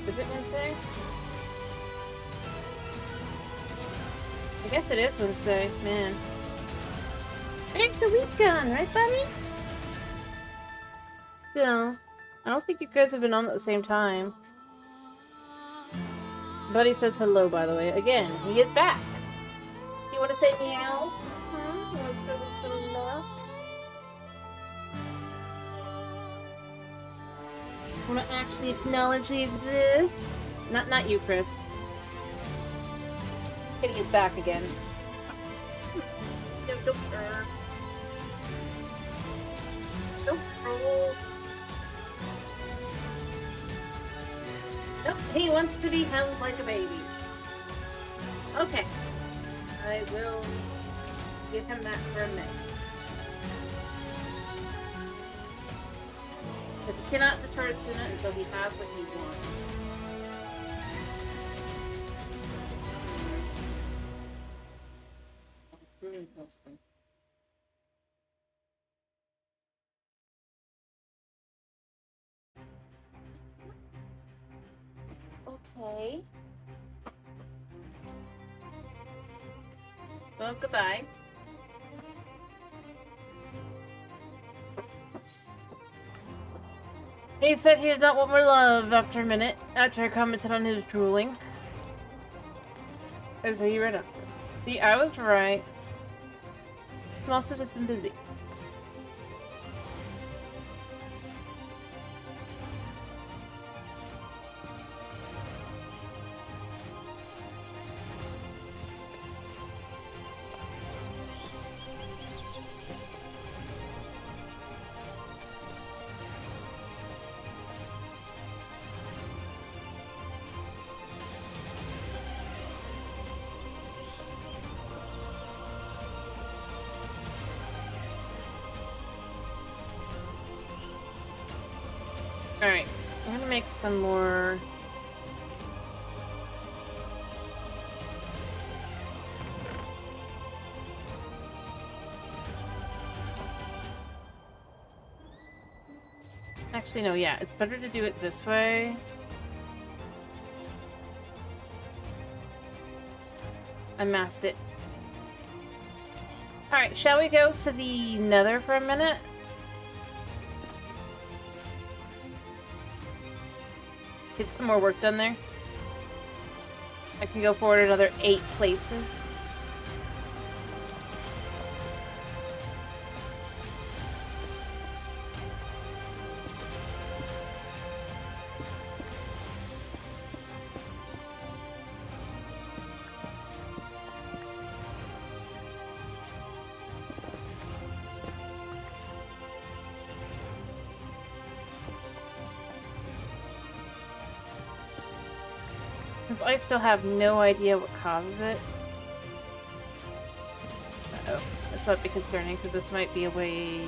Is it Wednesday? I guess it is Wednesday, man. It's the week gone, right, buddy? Still, I don't think you guys have been on at the same time. Buddy says hello, by the way. Again, he is back. You want to say meow? Huh? You want to show us some love? Want to actually acknowledge he exists? Not you, Chris. Kitty is back again. Don't roll. Nope, he wants to be held like a baby. Okay. I will give him that for a minute. But he cannot return sooner until he has what he wants. Okay. Well, goodbye. He said he did not want more love after a minute, after I commented on his drooling. Oh, so you read up. See, I was right. I've also just been busy. Alright, I'm gonna make some more... Actually, no, yeah, it's better to do it this way. I mapped it. Alright, shall we go to the Nether for a minute? Get some more work done there. I can go forward another 8 places. Since I still have no idea what causes it. Uh-oh. This might be concerning, because this might be a way...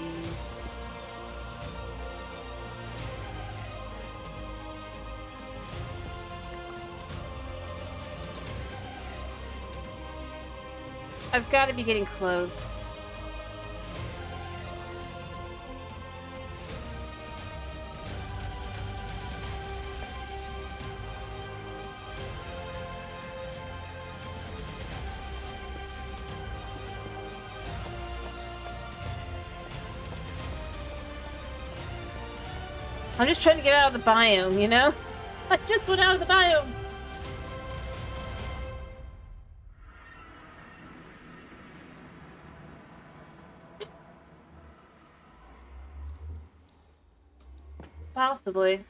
I've got to be getting close. I'm just trying to get out of the biome, you know? I just went out of the biome! Possibly.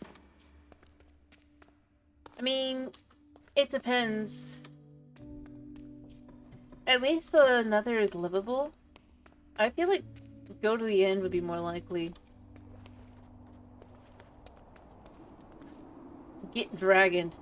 I mean, it depends. At least the Nether is livable. I feel like go to the end would be more likely. Get dragoned.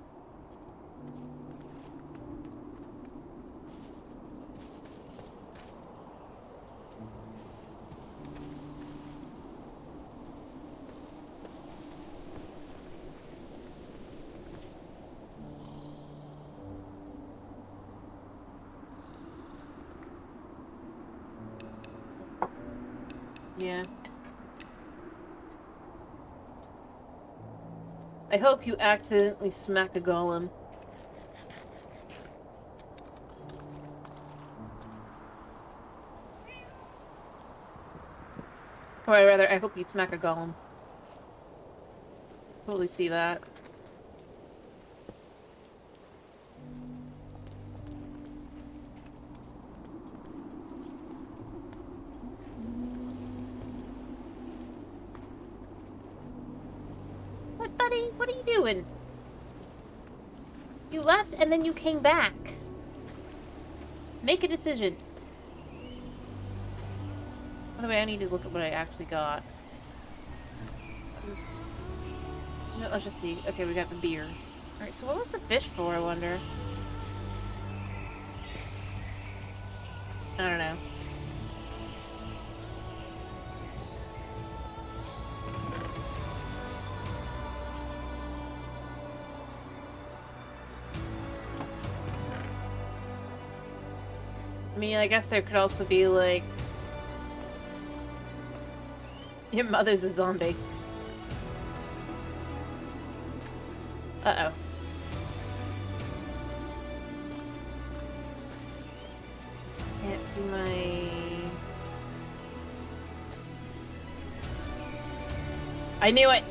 Yeah. I hope you accidentally smack a golem. Or rather, I hope you smack a golem. Totally see that. What, buddy? What are you doing? You left and then you came back. Make a decision. By the way, I need to look at what I actually got. No, let's just see. Okay, we got the beer. Alright, so what was the fish for, I wonder? I don't know. I mean, I guess there could also be, like... Your mother's a zombie. Uh-oh. Can't see my... I knew it!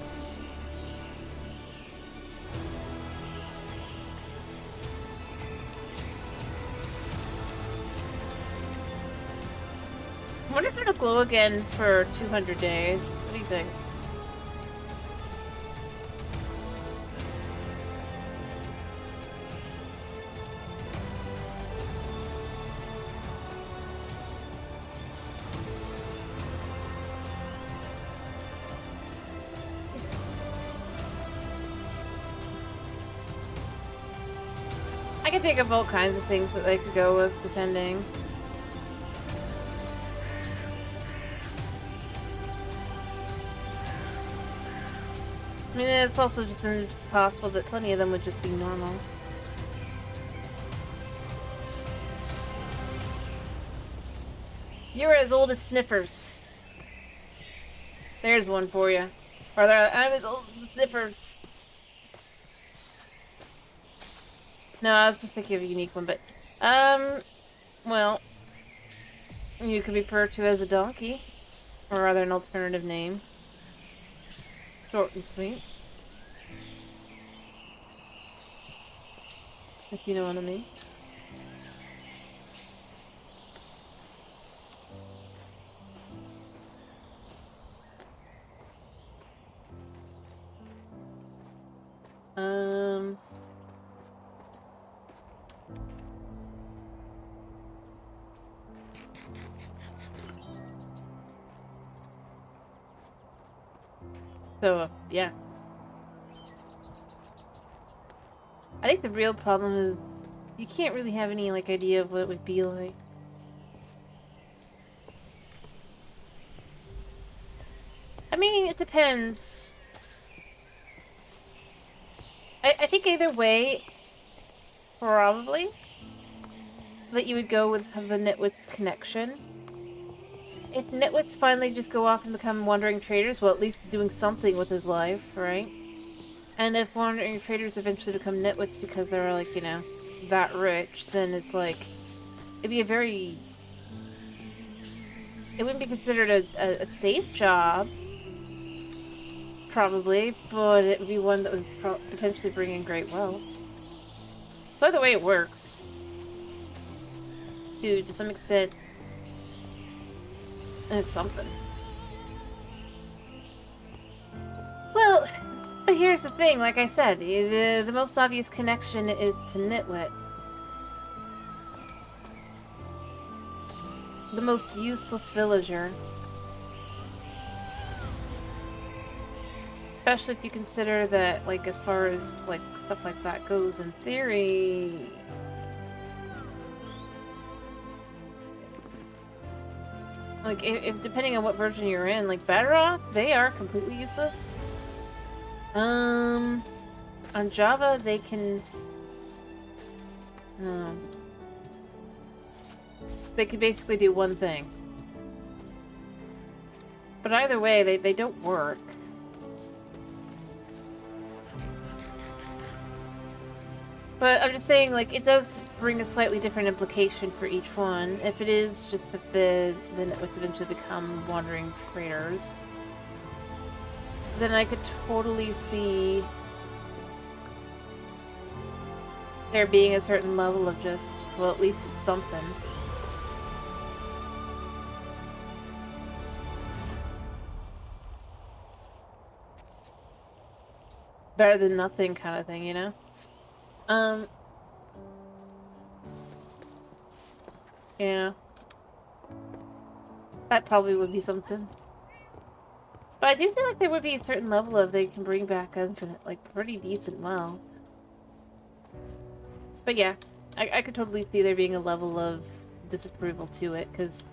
wonder if it'll glow again for 200 days. What do you think? I can think of all kinds of things that they could go with, depending. I mean, it's also just possible that plenty of them would just be normal. You're as old as Sniffers. There's one for you. Or I'm as old as Sniffers. No, I was just thinking of a unique one, but, well, you could be referred to as a donkey, or rather an alternative name. Short and sweet. If you know what I mean. So, yeah. I think the real problem is you can't really have any, like, idea of what it would be like. I mean, it depends. I think either way, probably, that you would go with the Nitwits connection. If Nitwits finally just go off and become wandering traders, well, at least doing something with his life, right? And if wandering traders eventually become Nitwits because they're, like, you know, that rich, then it's like, it'd be a very... It wouldn't be considered a safe job, probably, but it would be one that would potentially bring in great wealth. So either way it works. Dude, to some extent, it's something. Well, but here's the thing, like I said, the most obvious connection is to Nitwits. The most useless villager. Especially if you consider that, like, as far as, like, stuff like that goes, in theory... Like, if depending on what version you're in, like, Bedrock, they are completely useless. On Java, they can... They can basically do one thing. But either way, they don't work. But I'm just saying, like, it does bring a slightly different implication for each one. If it is just that the Nitwits eventually become wandering traders, then I could totally see there being a certain level of just, well, at least it's something. Better than nothing kind of thing, you know? Yeah. That probably would be something. But I do feel like there would be a certain level of they can bring back infinite, like, pretty decent wealth. But yeah, I could totally see there being a level of disapproval to it, because,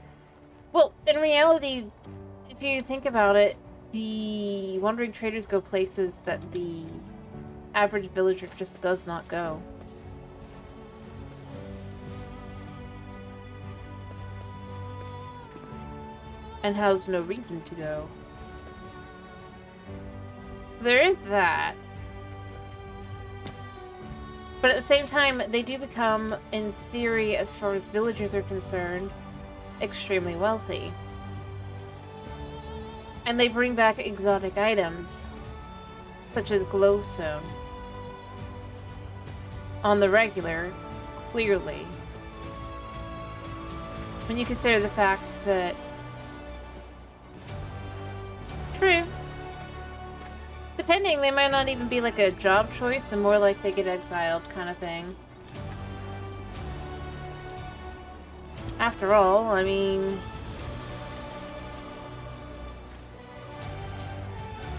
well, in reality, if you think about it, the wandering traders go places that the average villager just does not go. And has no reason to go. There is that. But at the same time, they do become, in theory, as far as villagers are concerned, extremely wealthy. And they bring back exotic items, such as glowstone, on the regular, clearly. When you consider the fact that True. Depending, they might not even be like a job choice and more like they get exiled kind of thing. After all, I mean...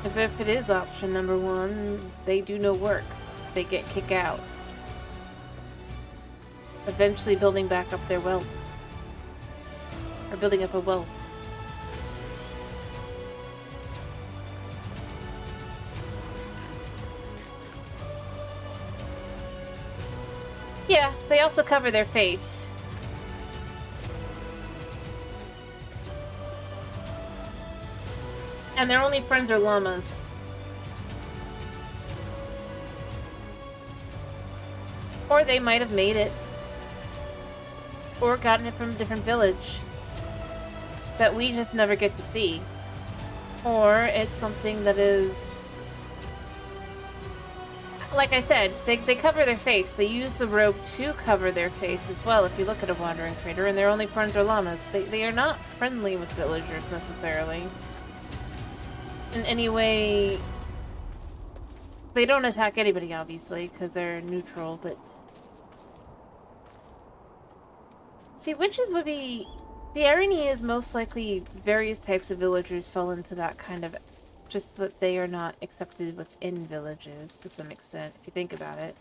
If it is option number one, they do no work. They get kicked out. Eventually building back up their wealth. Or building up a wealth. Yeah, they also cover their face. And their only friends are llamas. Or they might have made it. Or gotten it from a different village. That we just never get to see. Or it's something that is... Like I said, they cover their face. They use the robe to cover their face as well if you look at a wandering trader, and their only friends are llamas. They are not friendly with villagers, necessarily. In any way... They don't attack anybody, obviously, because they're neutral, but... See, witches would be... The irony is most likely various types of villagers fall into that kind of... Just that they are not accepted within villages, to some extent, if you think about it.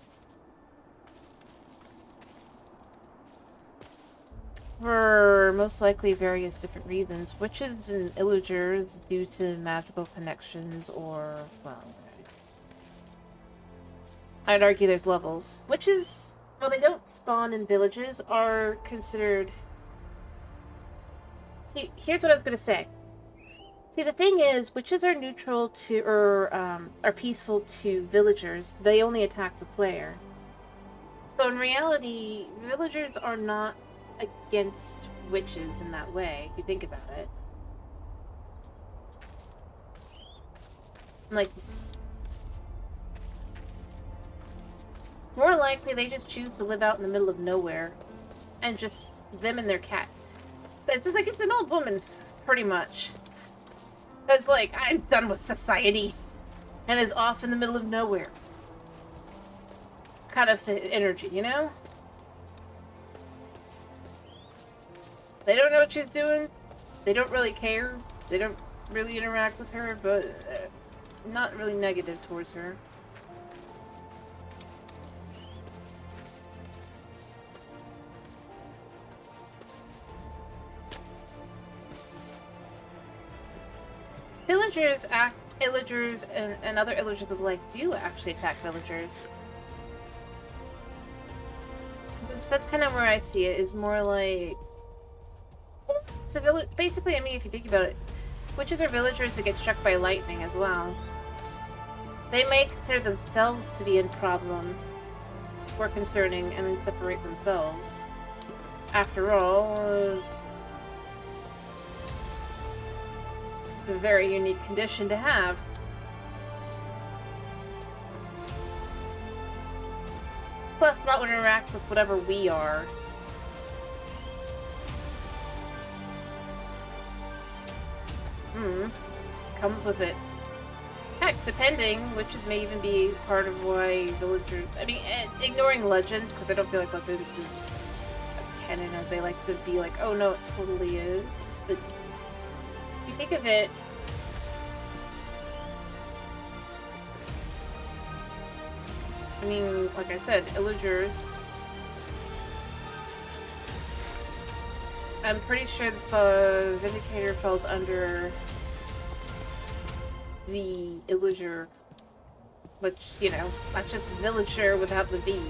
For most likely various different reasons. Witches and illagers due to magical connections or, well... I'd argue there's levels. Witches, while they don't spawn in villages, are considered... See, here's what I was going to say. See, the thing is, witches are neutral to, or are peaceful to villagers. They only attack the player. So in reality, villagers are not against witches in that way, if you think about it. Like, more likely they just choose to live out in the middle of nowhere. And just them and their cat. It's like, it's an old woman, pretty much. It's like, I'm done with society. And is off in the middle of nowhere. Kind of energy, you know? They don't know what she's doing. They don't really care. They don't really interact with her, but not really negative towards her. Illagers and other illagers of the like do actually attack villagers. That's kind of where I see it, is more like... It's a village... Basically, I mean, if you think about it, witches are villagers that get struck by lightning as well. They may consider themselves to be in problem or concerning and then separate themselves. After all... a very unique condition to have. Plus, not want to interact with whatever we are. Comes with it. Heck, depending, witches may even be part of why villagers... I mean, ignoring legends, because I don't feel like legends is as canon as they like to be like, oh no, it totally is. But if you think of it, I mean, like I said, illagers, I'm pretty sure the Vindicator falls under the illager, which, you know, that's just villager without the V.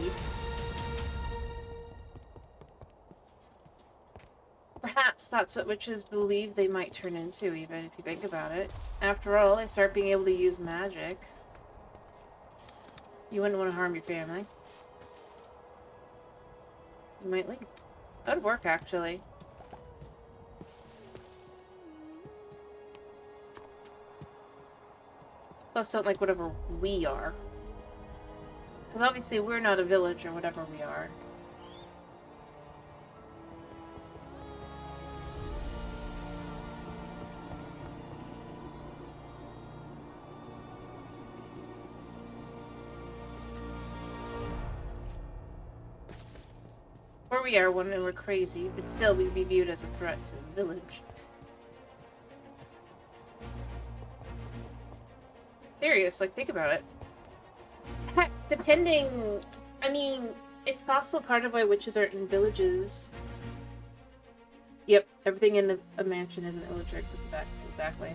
Perhaps that's what witches believe they might turn into, even if you think about it. After all, they start being able to use magic. You wouldn't want to harm your family. You might leave. That would work, actually. Plus, don't like whatever we are. Because obviously we're not a village or whatever we are. Or we are one and we're crazy, but still we'd be viewed as a threat to the village. Serious, like, think about it. Heck, depending... I mean, it's possible part of why witches are in villages. Yep, everything in a mansion is an electric. Exactly.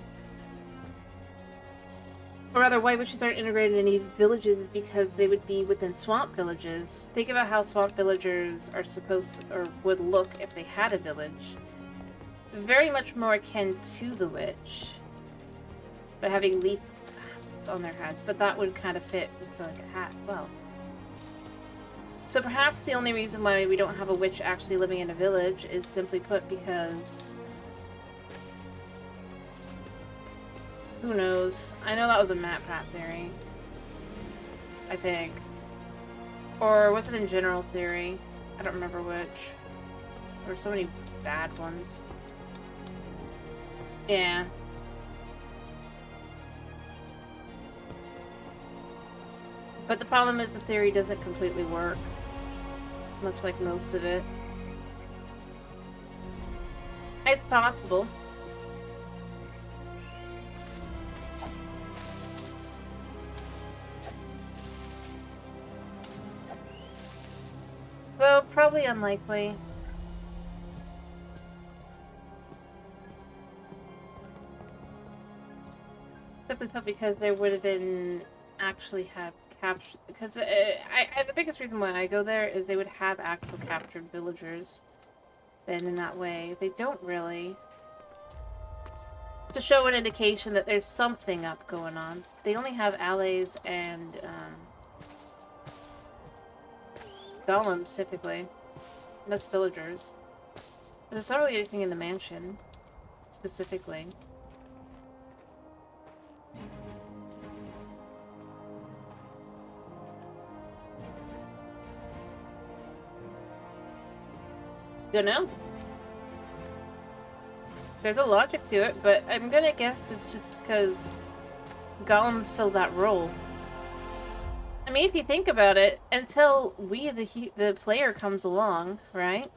Or rather, why witches aren't integrated in any villages is because they would be within swamp villages. Think about how swamp villagers are supposed to, or would look if they had a village. Very much more akin to the witch. But having leaf on their heads, but that would kind of fit with like a hat as well. So perhaps the only reason why we don't have a witch actually living in a village is simply put because... Who knows? I know that was a Matt Pat theory. I think. Or was it in general theory? I don't remember which. There were so many bad ones. Yeah. But the problem is the theory doesn't completely work. Much like most of it. It's possible. Though, probably unlikely. Simply put, because there would have been actually have captured. Because the biggest reason why I go there is they would have actual captured villagers. Then in that way, they don't really. To show an indication that there's something up going on. They only have allies and golems typically. And that's villagers. But it's not really anything in the mansion specifically. Don't know. There's a logic to it, but I'm gonna guess it's just because golems fill that role. I mean, if you think about it, until we, the player, comes along, right?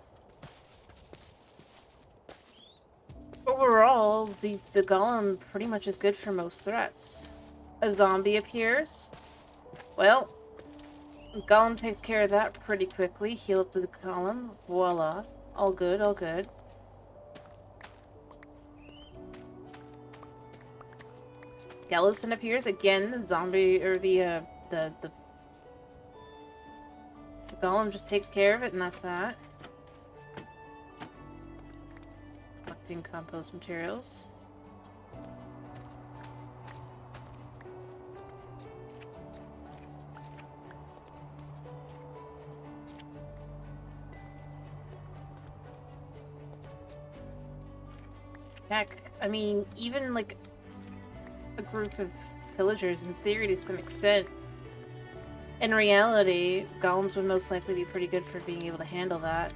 Overall, the golem pretty much is good for most threats. A zombie appears. Well, golem takes care of that pretty quickly. Heal up the golem. Voila. All good, all good. Skeleton appears again. The zombie or the golem just takes care of it, and that's that. Collecting compost materials. Heck, I mean, even like a group of pillagers, in theory, to some extent, in reality, golems would most likely be pretty good for being able to handle that.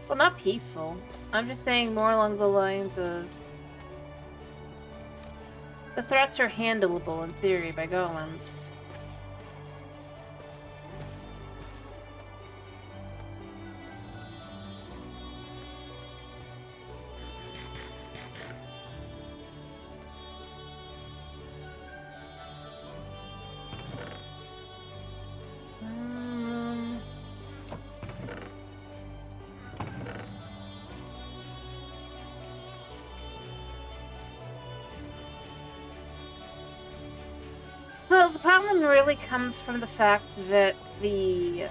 Well, not peaceful. I'm just saying more along the lines of the threats are handleable in theory by golems. Well, the problem really comes from the fact that the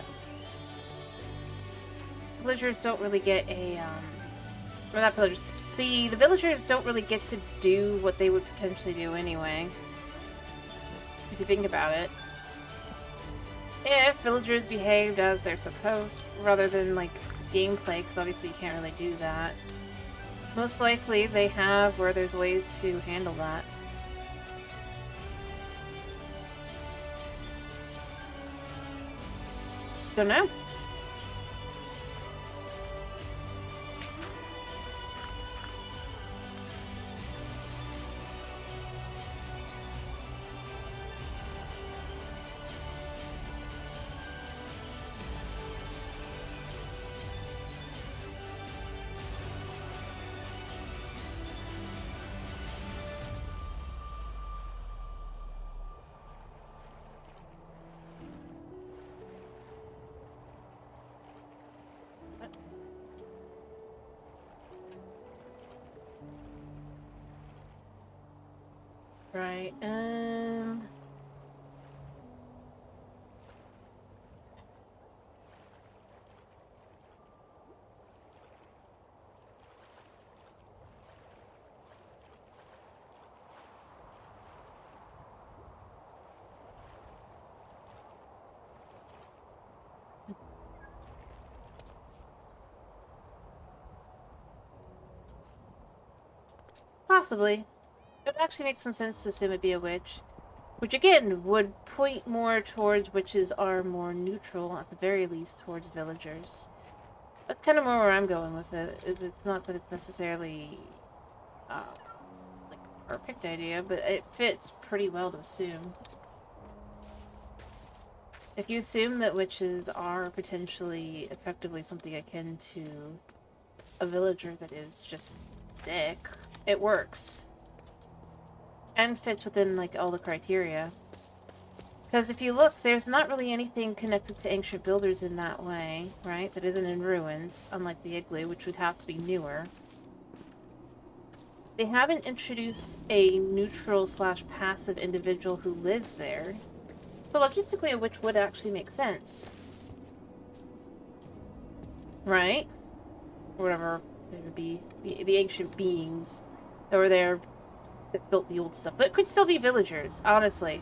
villagers don't really get a, or not villagers, the villagers don't really get to do what they would potentially do anyway. If you think about it. If villagers behaved as they're supposed, rather than, like, gameplay, because obviously you can't really do that. Most likely they have where there's ways to handle that. Don't know. Right, possibly. It actually makes some sense to assume it'd be a witch. Which again would point more towards witches are more neutral, at the very least, towards villagers. That's kind of more where I'm going with it. It's not that it's necessarily like a perfect idea, but it fits pretty well to assume. If you assume that witches are potentially effectively something akin to a villager that is just sick, it works. And fits within like all the criteria. Because if you look, there's not really anything connected to ancient builders in that way, right? That isn't in ruins, unlike the igloo, which would have to be newer. They haven't introduced a neutral slash passive individual who lives there. So logistically, a witch would actually make sense. Right? Or whatever it would be. The ancient beings that were there that built the old stuff. That could still be villagers, honestly.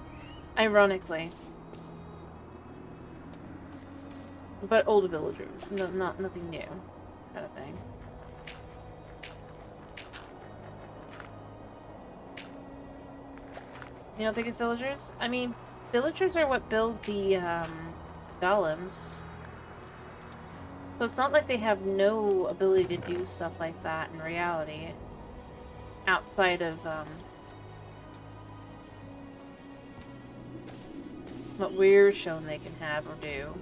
Ironically. But old villagers. No, nothing new. Kind of thing. You don't think it's villagers? I mean, villagers are what build the, golems. So it's not like they have no ability to do stuff like that in reality. Outside of, what we're shown they can have or do.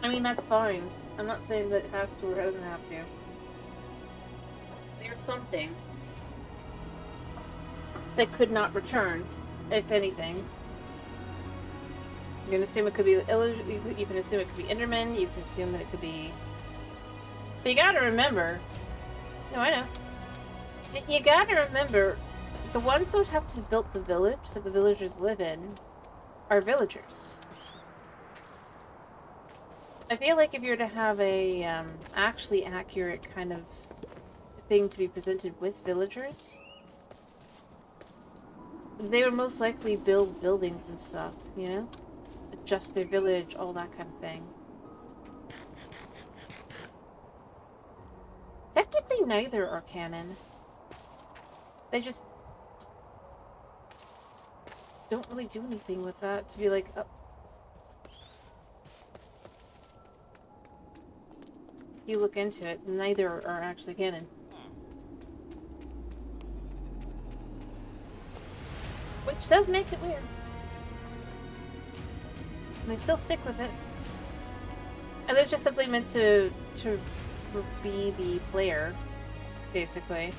I mean, that's fine. I'm not saying that it has to or doesn't have to. There's something that could not return, if anything. You can assume it could be you can assume it could be Enderman, you can assume that it could be... But you gotta remember... No, I know. You gotta remember, the ones that would have to build the village that the villagers live in are villagers. I feel like if you were to have a actually accurate kind of thing to be presented with villagers, they would most likely build buildings and stuff, you know? Adjust their village, all that kind of thing. Technically, neither are canon. They just don't really do anything with that to be like, oh. You look into it, neither are actually canon. Which does make it weird. And they still stick with it. And it's just simply meant to be the player, basically.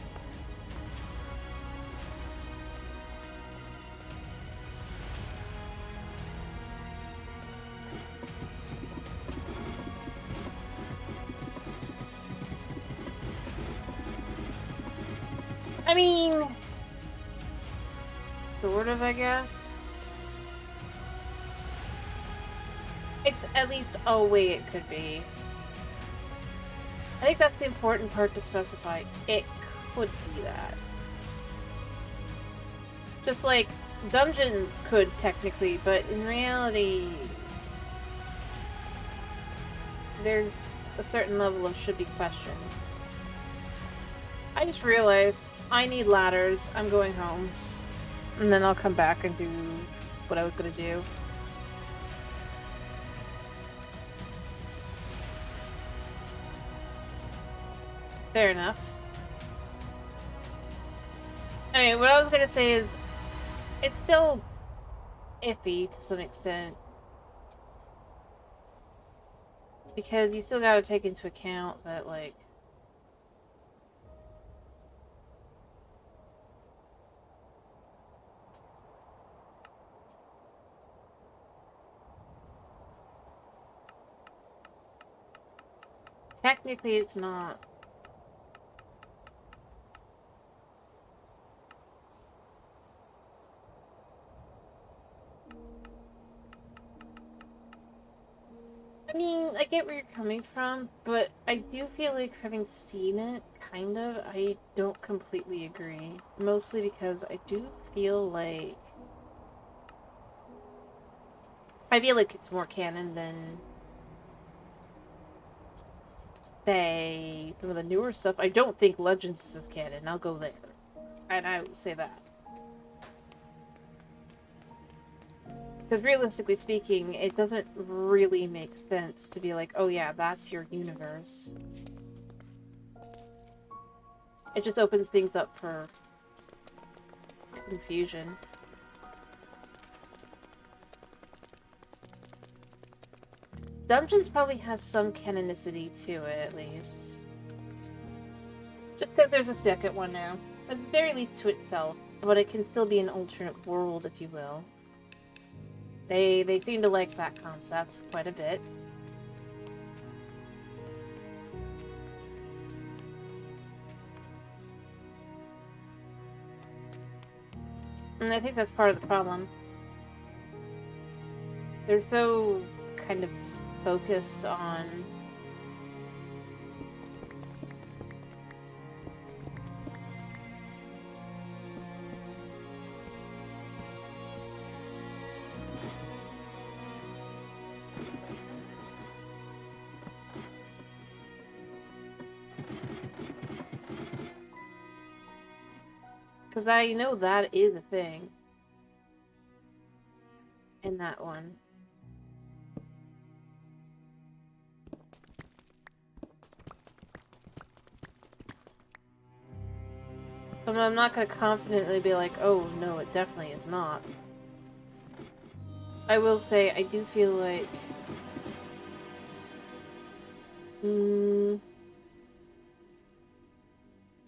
I mean, sort of, I guess. It's at least a way it could be. I think that's the important part to specify. It could be that. Just like dungeons could technically, but in reality, there's a certain level of should be questioned. I just realized I need ladders. I'm going home. And then I'll come back and do what I was gonna do. Fair enough. Anyway, what I was gonna say is, it's still iffy to some extent. Because you still gotta take into account that, like, Technically, it's not. I mean, I get where you're coming from, but I do feel like having seen it, kind of, I don't completely agree. Mostly because I do feel like... I feel like it's more canon than, say, some of the newer stuff. I don't think Legends is canon. I'll go there. And I would say that. Because realistically speaking, it doesn't really make sense to be like, oh yeah, that's your universe. It just opens things up for confusion. Dungeons probably has some canonicity to it, at least. Just because there's a second one now. At the very least to itself. But it can still be an alternate world, if you will. They seem to like that concept quite a bit. And I think that's part of the problem. They're so kind of focused on... Because I know that is a thing. In that one. So I'm not going to confidently be like, oh no, it definitely is not. I will say, I do feel like...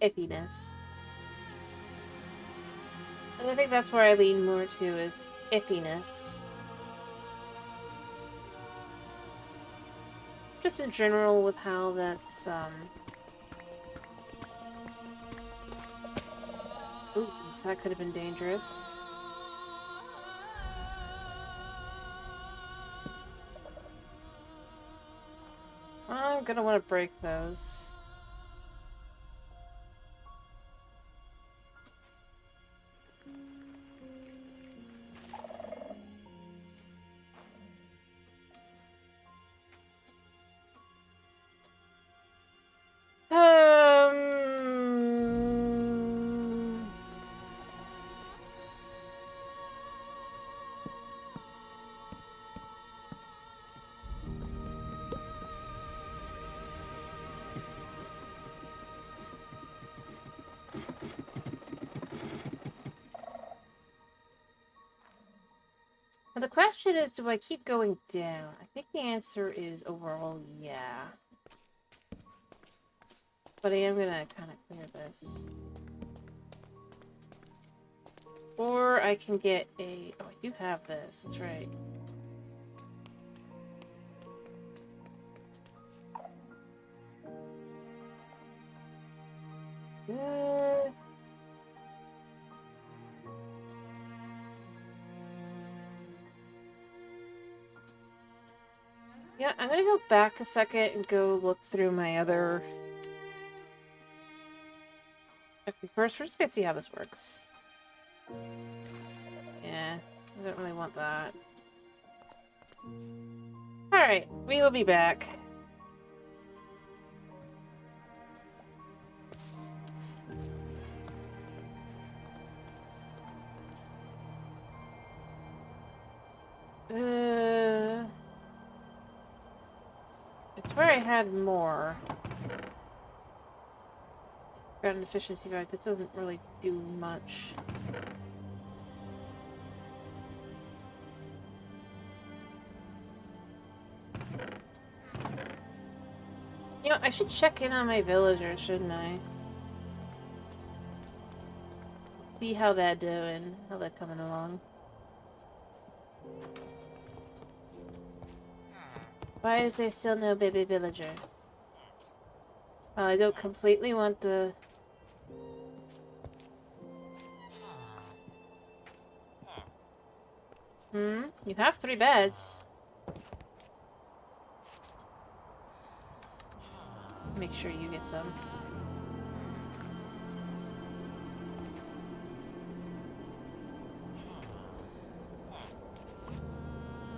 iffiness. And I think that's where I lean more to, is iffiness. Just in general with how that's, Ooh, that could have been dangerous. I'm gonna want to break those. Now the question is, do I keep going down? I think the answer is overall, yeah. But I am gonna kind of clear this. Or I can get a... Oh, I do have this. That's right. Good. Yeah, I'm gonna go back a second and go look through my other... Okay, first we're just gonna see how this works. Yeah, I don't really want that. Alright, we will be back. It's where I had more. Got an efficiency back. This doesn't really do much. You know, I should check in on my villagers, shouldn't I? See how they're doing, how they're coming along. Why is there still no baby villager? I don't completely want the... You have 3 beds. Make sure you get some.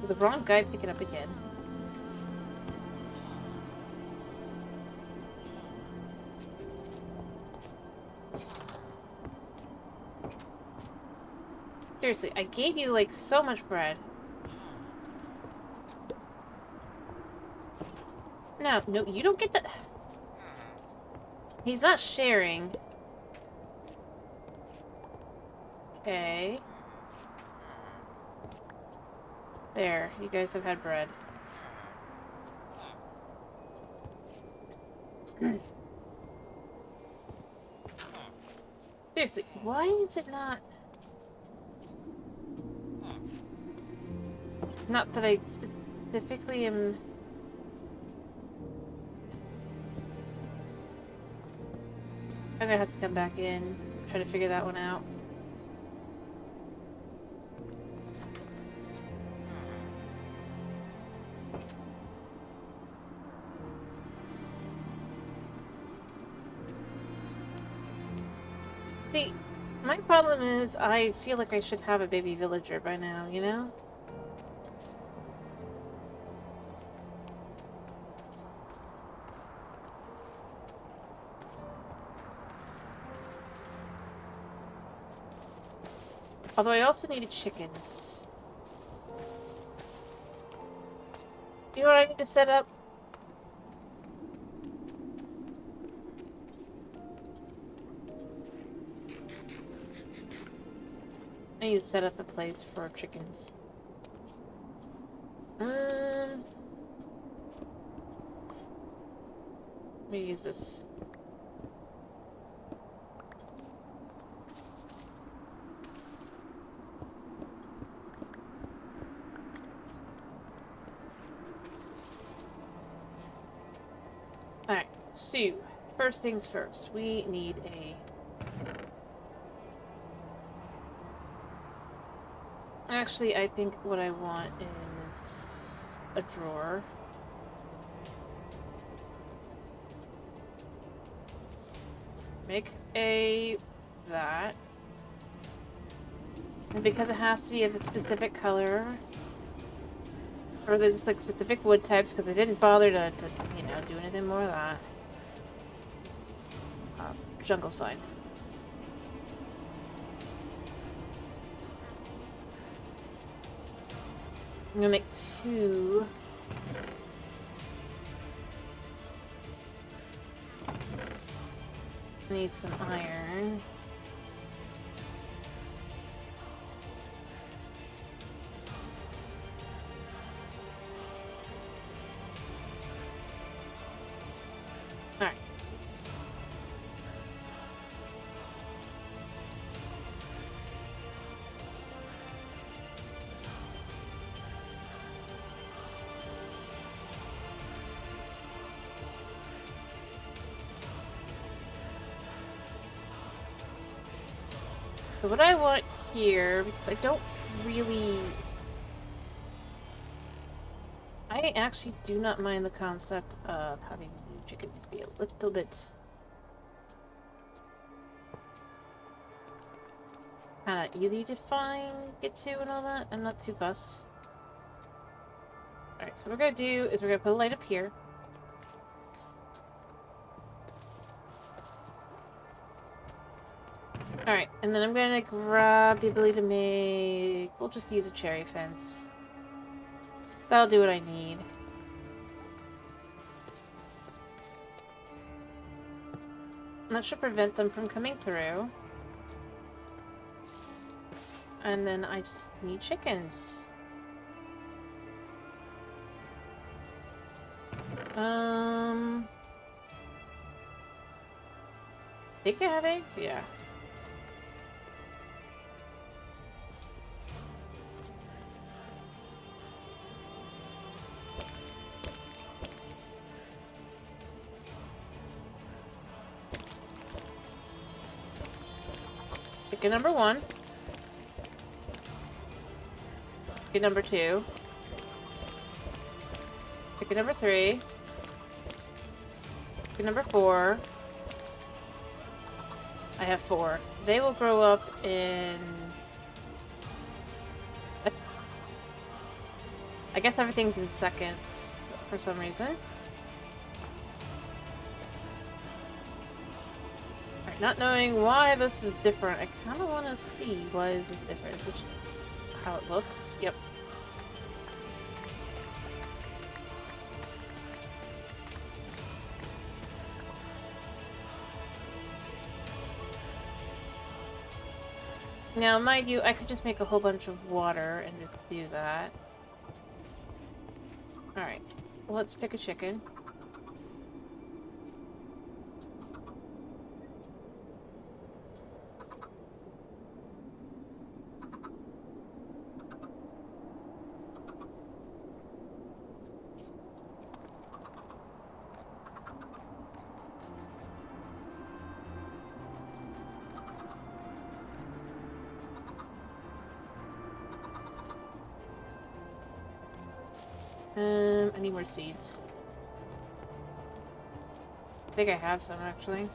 The wrong guy pick it up again. Seriously, I gave you, like, so much bread. No, no, you don't get to... He's not sharing. Okay. There, you guys have had bread. Seriously, why is it not... Not that I specifically am... I'm gonna have to come back in, try to figure that one out. See, my problem is I feel like I should have a baby villager by now, you know? Although I also needed chickens. You know what I need to set up? I need to set up a place for chickens. Let me use this. Alright, so, first things first, we need a... Actually, I think what I want is a drawer. Make a... that. And because it has to be of a specific color, or there's like specific wood types, because I didn't bother to, you know, do anything more of that. Jungle's fine. I'm gonna make 2. Need some iron. Alright. So what I want here, because I don't really... I actually do not mind the concept of having chickens be a little bit... kind of easy to find, get to, and all that. I'm not too fussed. Alright, so what we're gonna do is we're gonna put a light up here. Alright, and then I'm gonna grab the ability to make... We'll just use a cherry fence. That'll do what I need. And that should prevent them from coming through. And then I just need chickens. Think I have eggs? Yeah. Chicken number 1. Chicken number 2. Chicken number 3. Chicken number 4. I have 4. They will grow up in... What? I guess everything's in seconds for some reason. Alright, not knowing why this is different, I kind of want to see why is this different. Is it just how it looks? Yep. Now, mind you, I could just make a whole bunch of water and just do that. Alright, let's pick a chicken. I need more seeds. I think I have some, actually.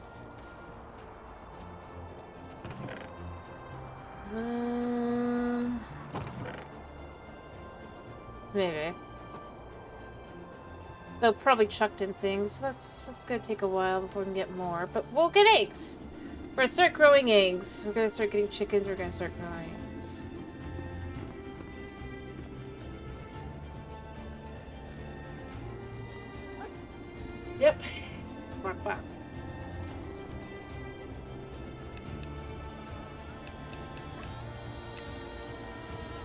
Maybe. They'll probably chucked in things. That's gonna take a while before we can get more, but we'll get eggs! We're gonna start growing eggs. We're gonna start getting chickens, we're gonna start growing eggs. Yep. Quack, quack.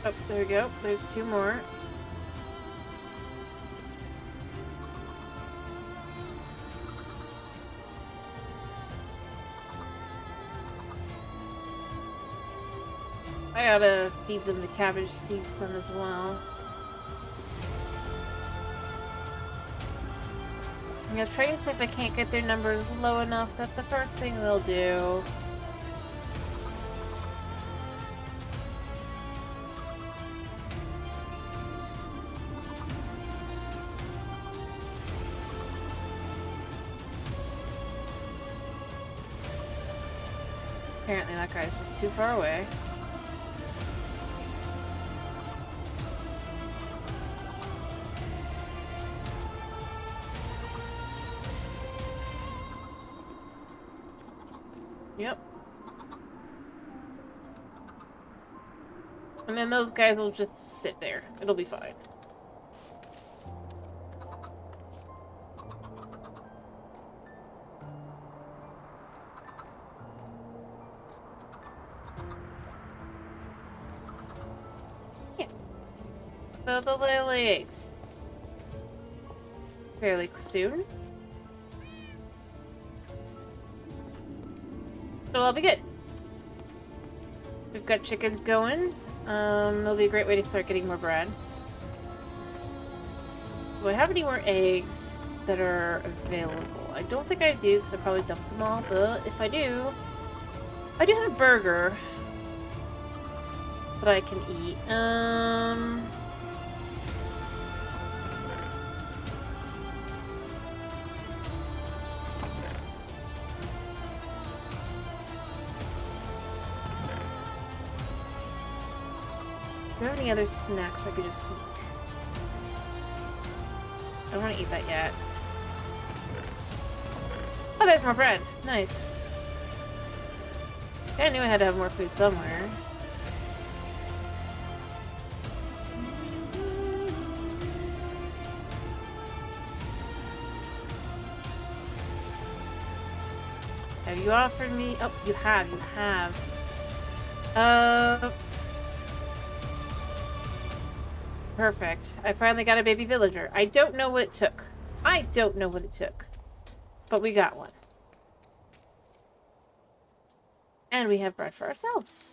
Oh, there we go. There's 2 more. I gotta feed them the cabbage seed some as well. I'm gonna try and see if I can't get their numbers low enough that the first thing they'll do. Apparently that guy's just too far away. Yep. And then those guys will just sit there. It'll be fine. Yeah. So they'll lay eggs. Fairly soon. It'll all be good. We've got chickens going. It'll be a great way to start getting more bread. Do I have any more eggs that are available? I don't think I do, because I probably dumped them all, but if I do have a burger that I can eat. Do I have any other snacks I could just eat? I don't want to eat that yet. Oh, there's more bread. Nice. Yeah, I knew I had to have more food somewhere. Have you offered me? Oh, you have. You have. Perfect. I finally got a baby villager. I don't know what it took. I don't know what it took. But we got one. And we have bread for ourselves.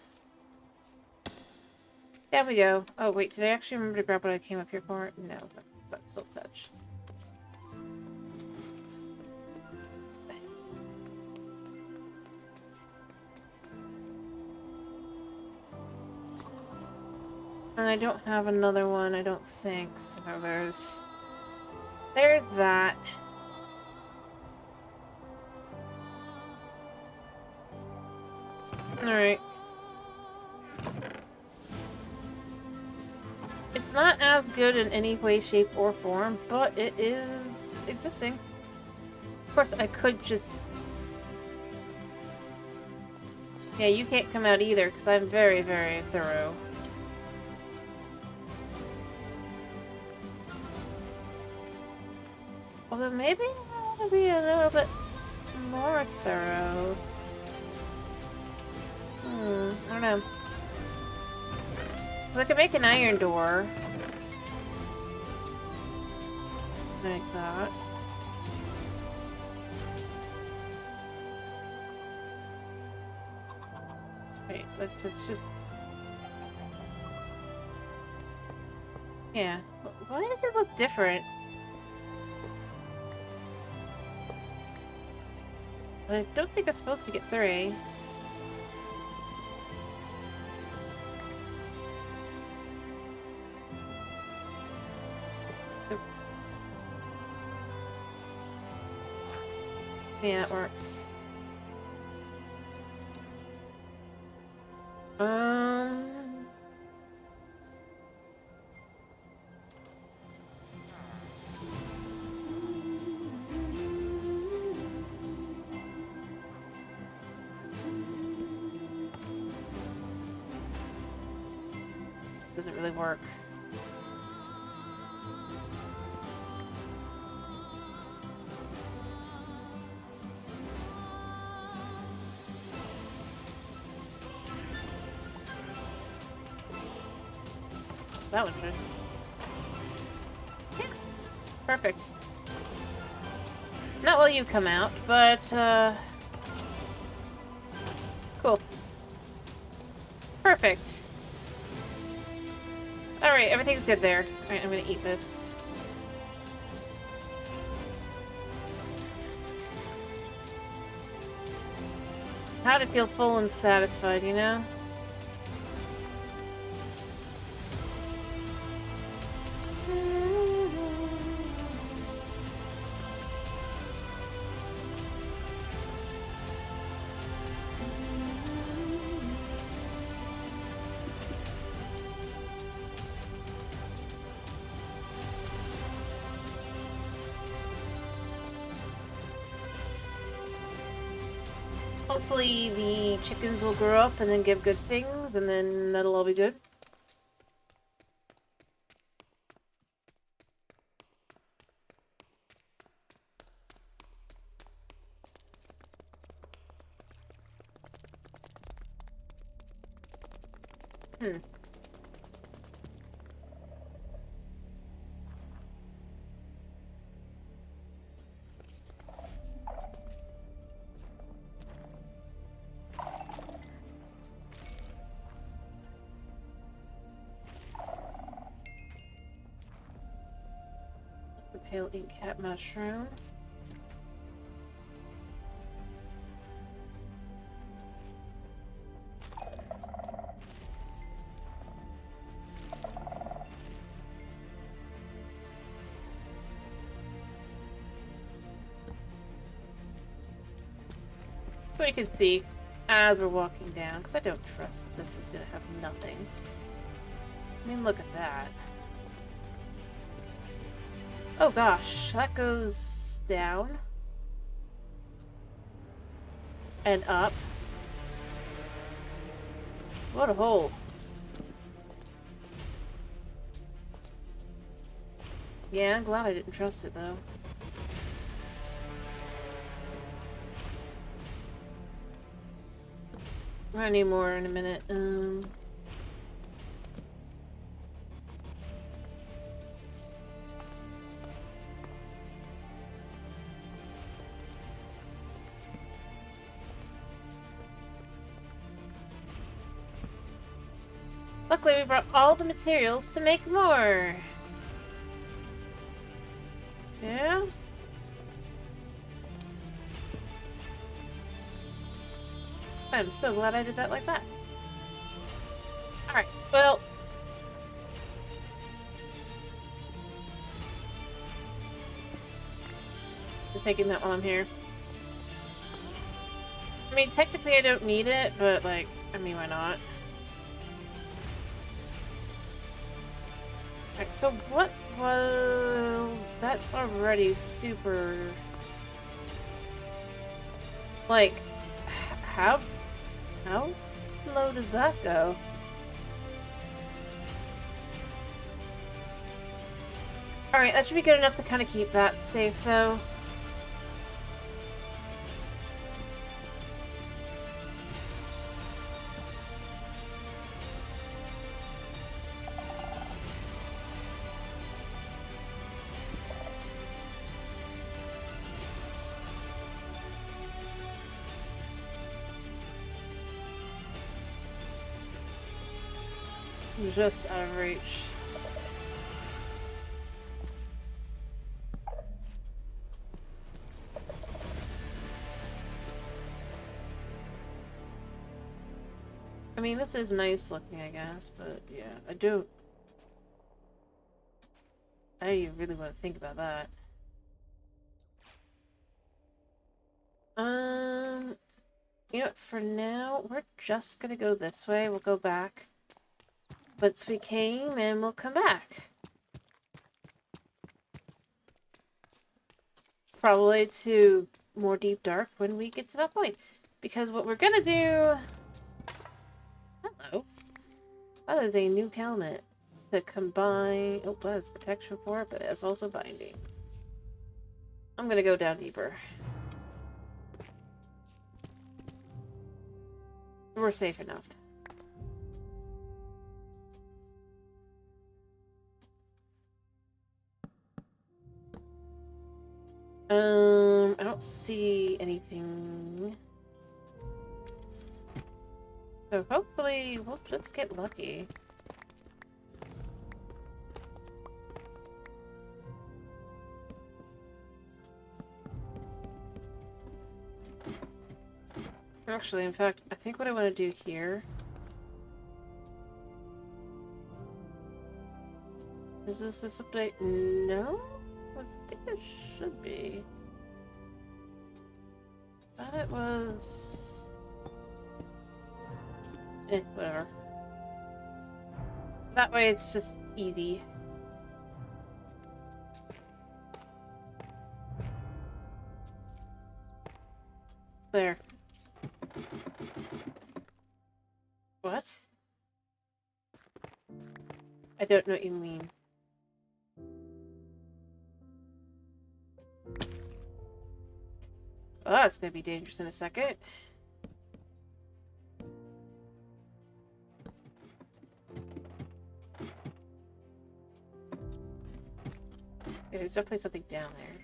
There we go. Oh, wait. Did I actually remember to grab what I came up here for? No. That's silk touch. And I don't have another one, I don't think. So there's that. Alright. It's not as good in any way, shape, or form, but it is existing. Of course, I could just... Yeah, you can't come out either, because I'm very, very thorough. Although maybe I want to be a little bit more thorough. I don't know. I could make an iron door. Like that. Wait, let's just... Yeah. Why does it look different? I don't think it's supposed to get 3. Yeah, it works. Doesn't really work. That one should. Yeah. Perfect. Not while you come out, but, cool. Perfect. Alright, everything's good there. Alright, I'm gonna eat this. How to feel full and satisfied, you know? Hopefully the chickens will grow up and then give good things, and then that'll all be good. The pale ink cat mushroom. So you can see as we're walking down, because I don't trust that this was going to have nothing. I mean, look at that. Oh gosh, that goes down. And up. What a hole. Yeah, I'm glad I didn't trust it though. I need more in a minute. Luckily, we brought all the materials to make more. Yeah? I'm so glad I did that like that. Alright, well, I'm taking that while I'm here. I mean, technically I don't need it, but, like, I mean, why not? Alright, so what was... That's already super... Like, how low does that go? Alright, that should be good enough to kind of keep that safe, though. Just out of reach. I mean, this is nice looking, I guess, but yeah, I really want to think about that. You know what, for now, we're just gonna go this way. We'll go back. But we came and we'll come back. Probably to more deep dark when we get to that point. Because what we're gonna do... Hello. That is a new helmet. To combine... Oh, that has protection for it, but it has also binding. I'm gonna go down deeper. We're safe enough. I don't see anything. So hopefully we'll just get lucky. Actually, in fact, I think what I want to do here... Is this update? No? I think it should be. Thought it was... whatever. That way it's just easy. There. What? I don't know what you mean. Oh, that's gonna be dangerous in a second. Yeah, there's definitely something down there.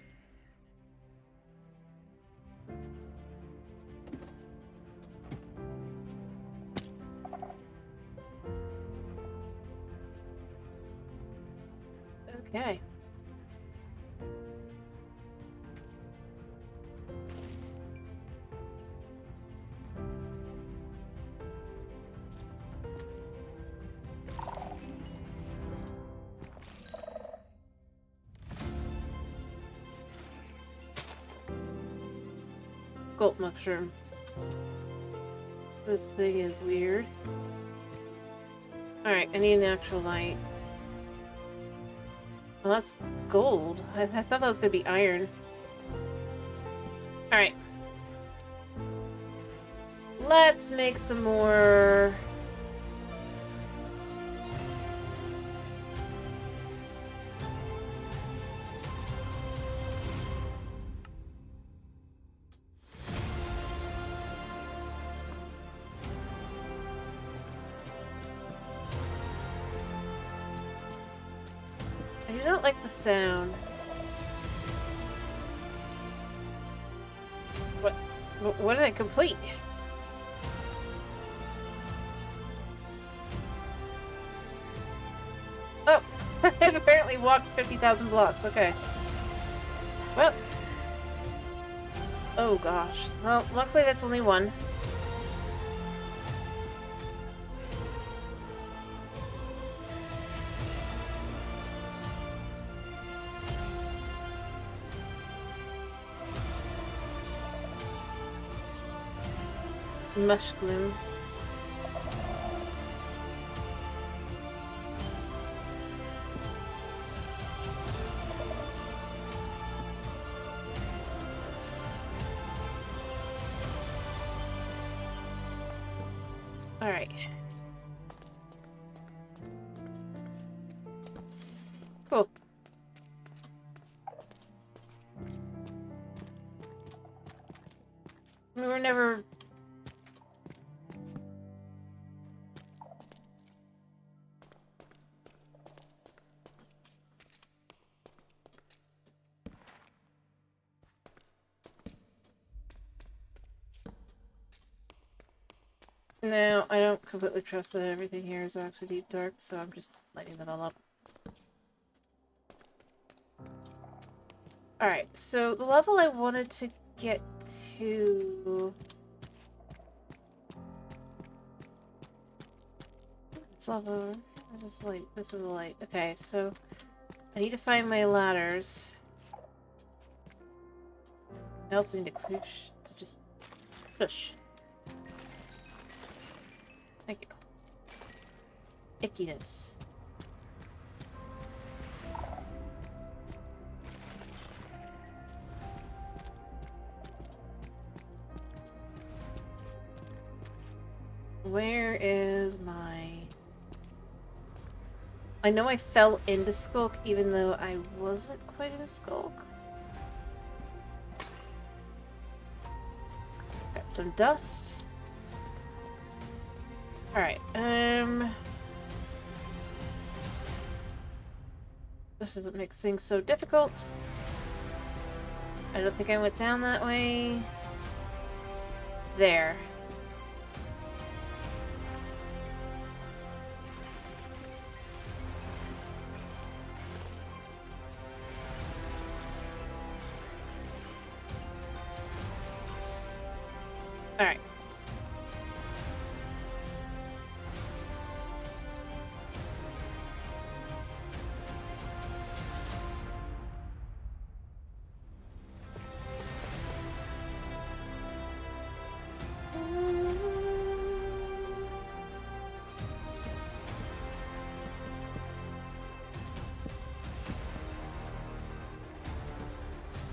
Okay. Gold mushroom. This thing is weird. Alright, I need an actual light. Well, that's gold. I thought that was gonna be iron. Alright. Let's make some more... I don't like the sound. What did I complete? Oh, I've apparently walked 50,000 blocks. Okay. Well. Oh gosh. Well, luckily that's only one. Mushroom. Alright. Cool. We were never... No, I don't completely trust that everything here is actually deep dark, so I'm just lighting that all up. Alright, so the level I wanted to get to... It's lava. This is light. This is the light. Okay, so I need to find my ladders. I also need to just push. Thank you. Ickiness. Where is my... I know I fell into Skulk even though I wasn't quite in Skulk. Got some dust. Alright, this is what makes things so difficult. I don't think I went down that way. There. Alright.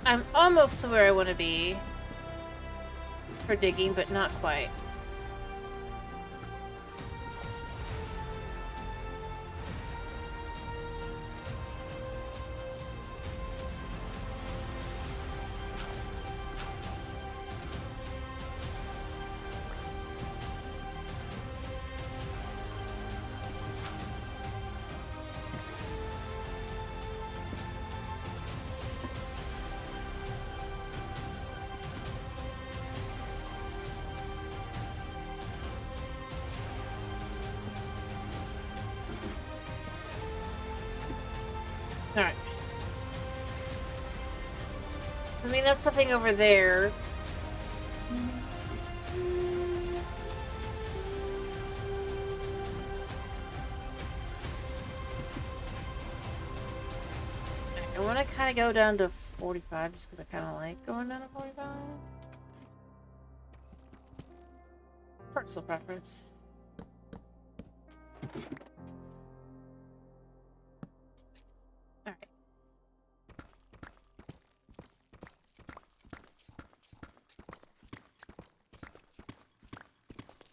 I'm almost to where I want to be for digging, but not quite. Alright. I mean, that's something over there. I want to kind of go down to 45 just because I kind of like going down to 45. Personal preference. Alright.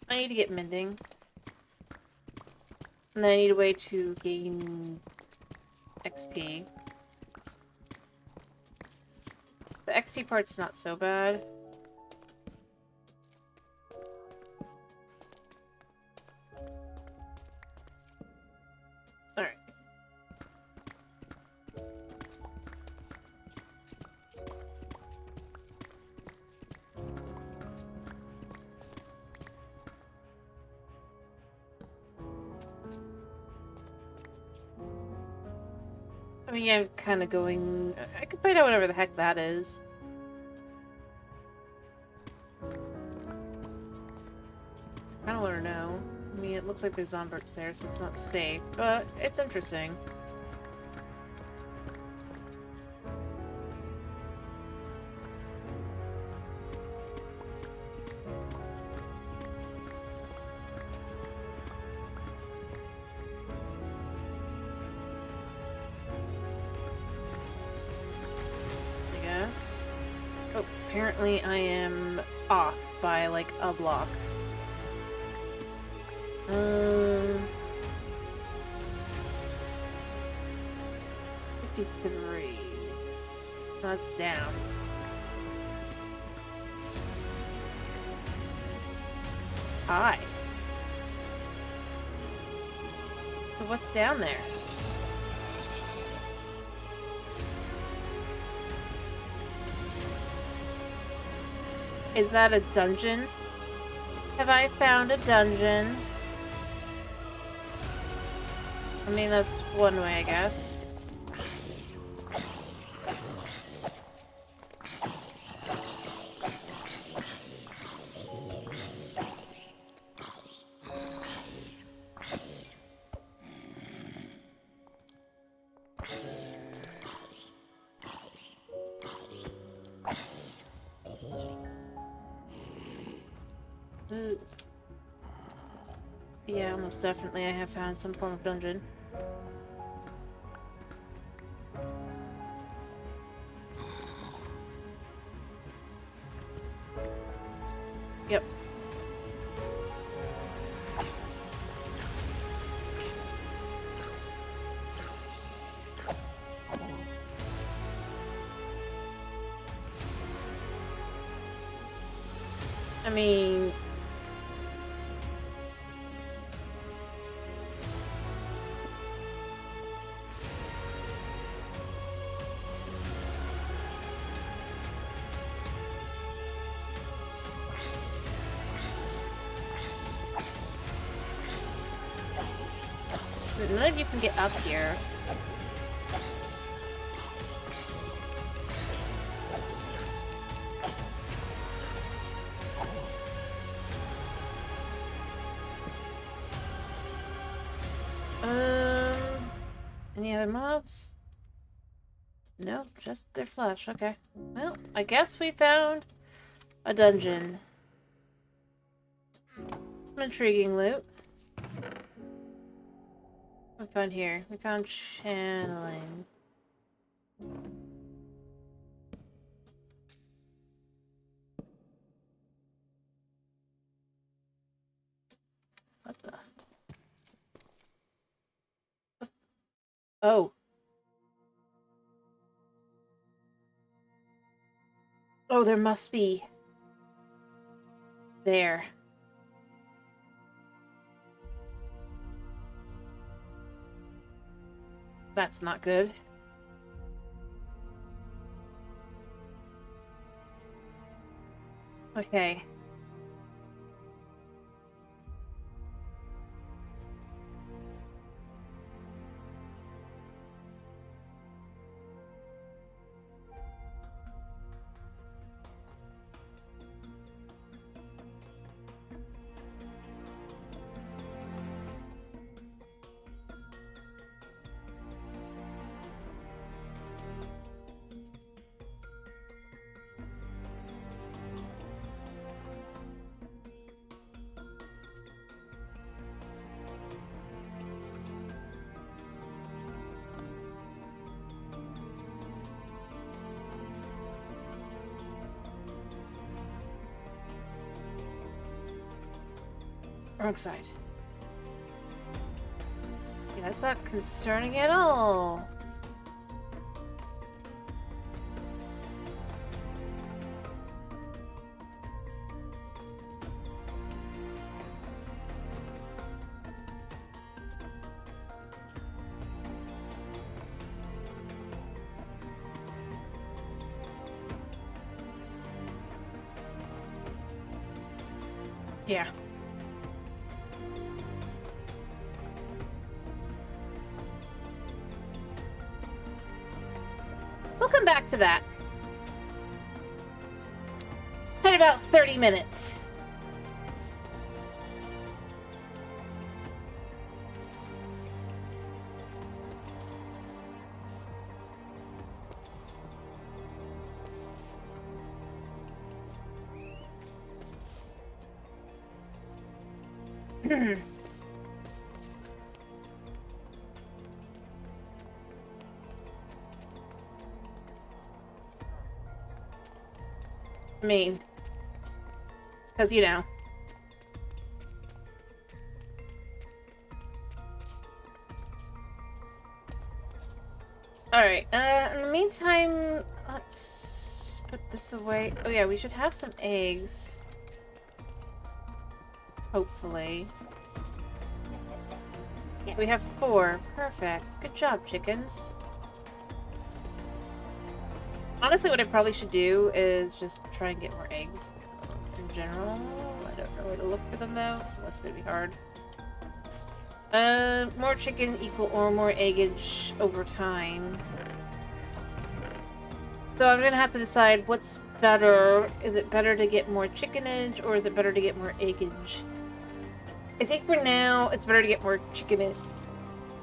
I need to get mending. And then I need a way to gain XP. The XP part's not so bad. Alright. I mean, I'm kind of going... I could find out whatever the heck that is. I don't want to know. I mean, it looks like there's zombies there, so it's not safe, but it's interesting. Oh, apparently I am off by, like, a block. 53. That's down. Hi. So what's down there? Is that a dungeon? Have I found a dungeon? I mean, that's one way, I guess. Yeah, almost definitely I have found some form of dungeon. Yep. I mean... none of you can get up here. Any other mobs? Nope, just their flesh. Okay. Well, I guess we found a dungeon. Some intriguing loot. What we found here? We found channeling. What the? Oh. Oh, there must be. There. That's not good. Okay. Wrong side. Yeah, that's not concerning at all. Yeah. We'll come back to that. In about 30 minutes. I mean, because, you know. Alright, in the meantime, let's just put this away. Oh yeah, we should have some eggs. Hopefully. Yeah, we have 4. Perfect. Good job, chickens. Honestly, what I probably should do is just try and get more eggs in general. I don't know where to look for them though, so that's gonna be hard. More chicken equal or more eggage over time. So I'm gonna have to decide what's better. Is it better to get more chickenage or is it better to get more eggage? I think for now it's better to get more chickenage.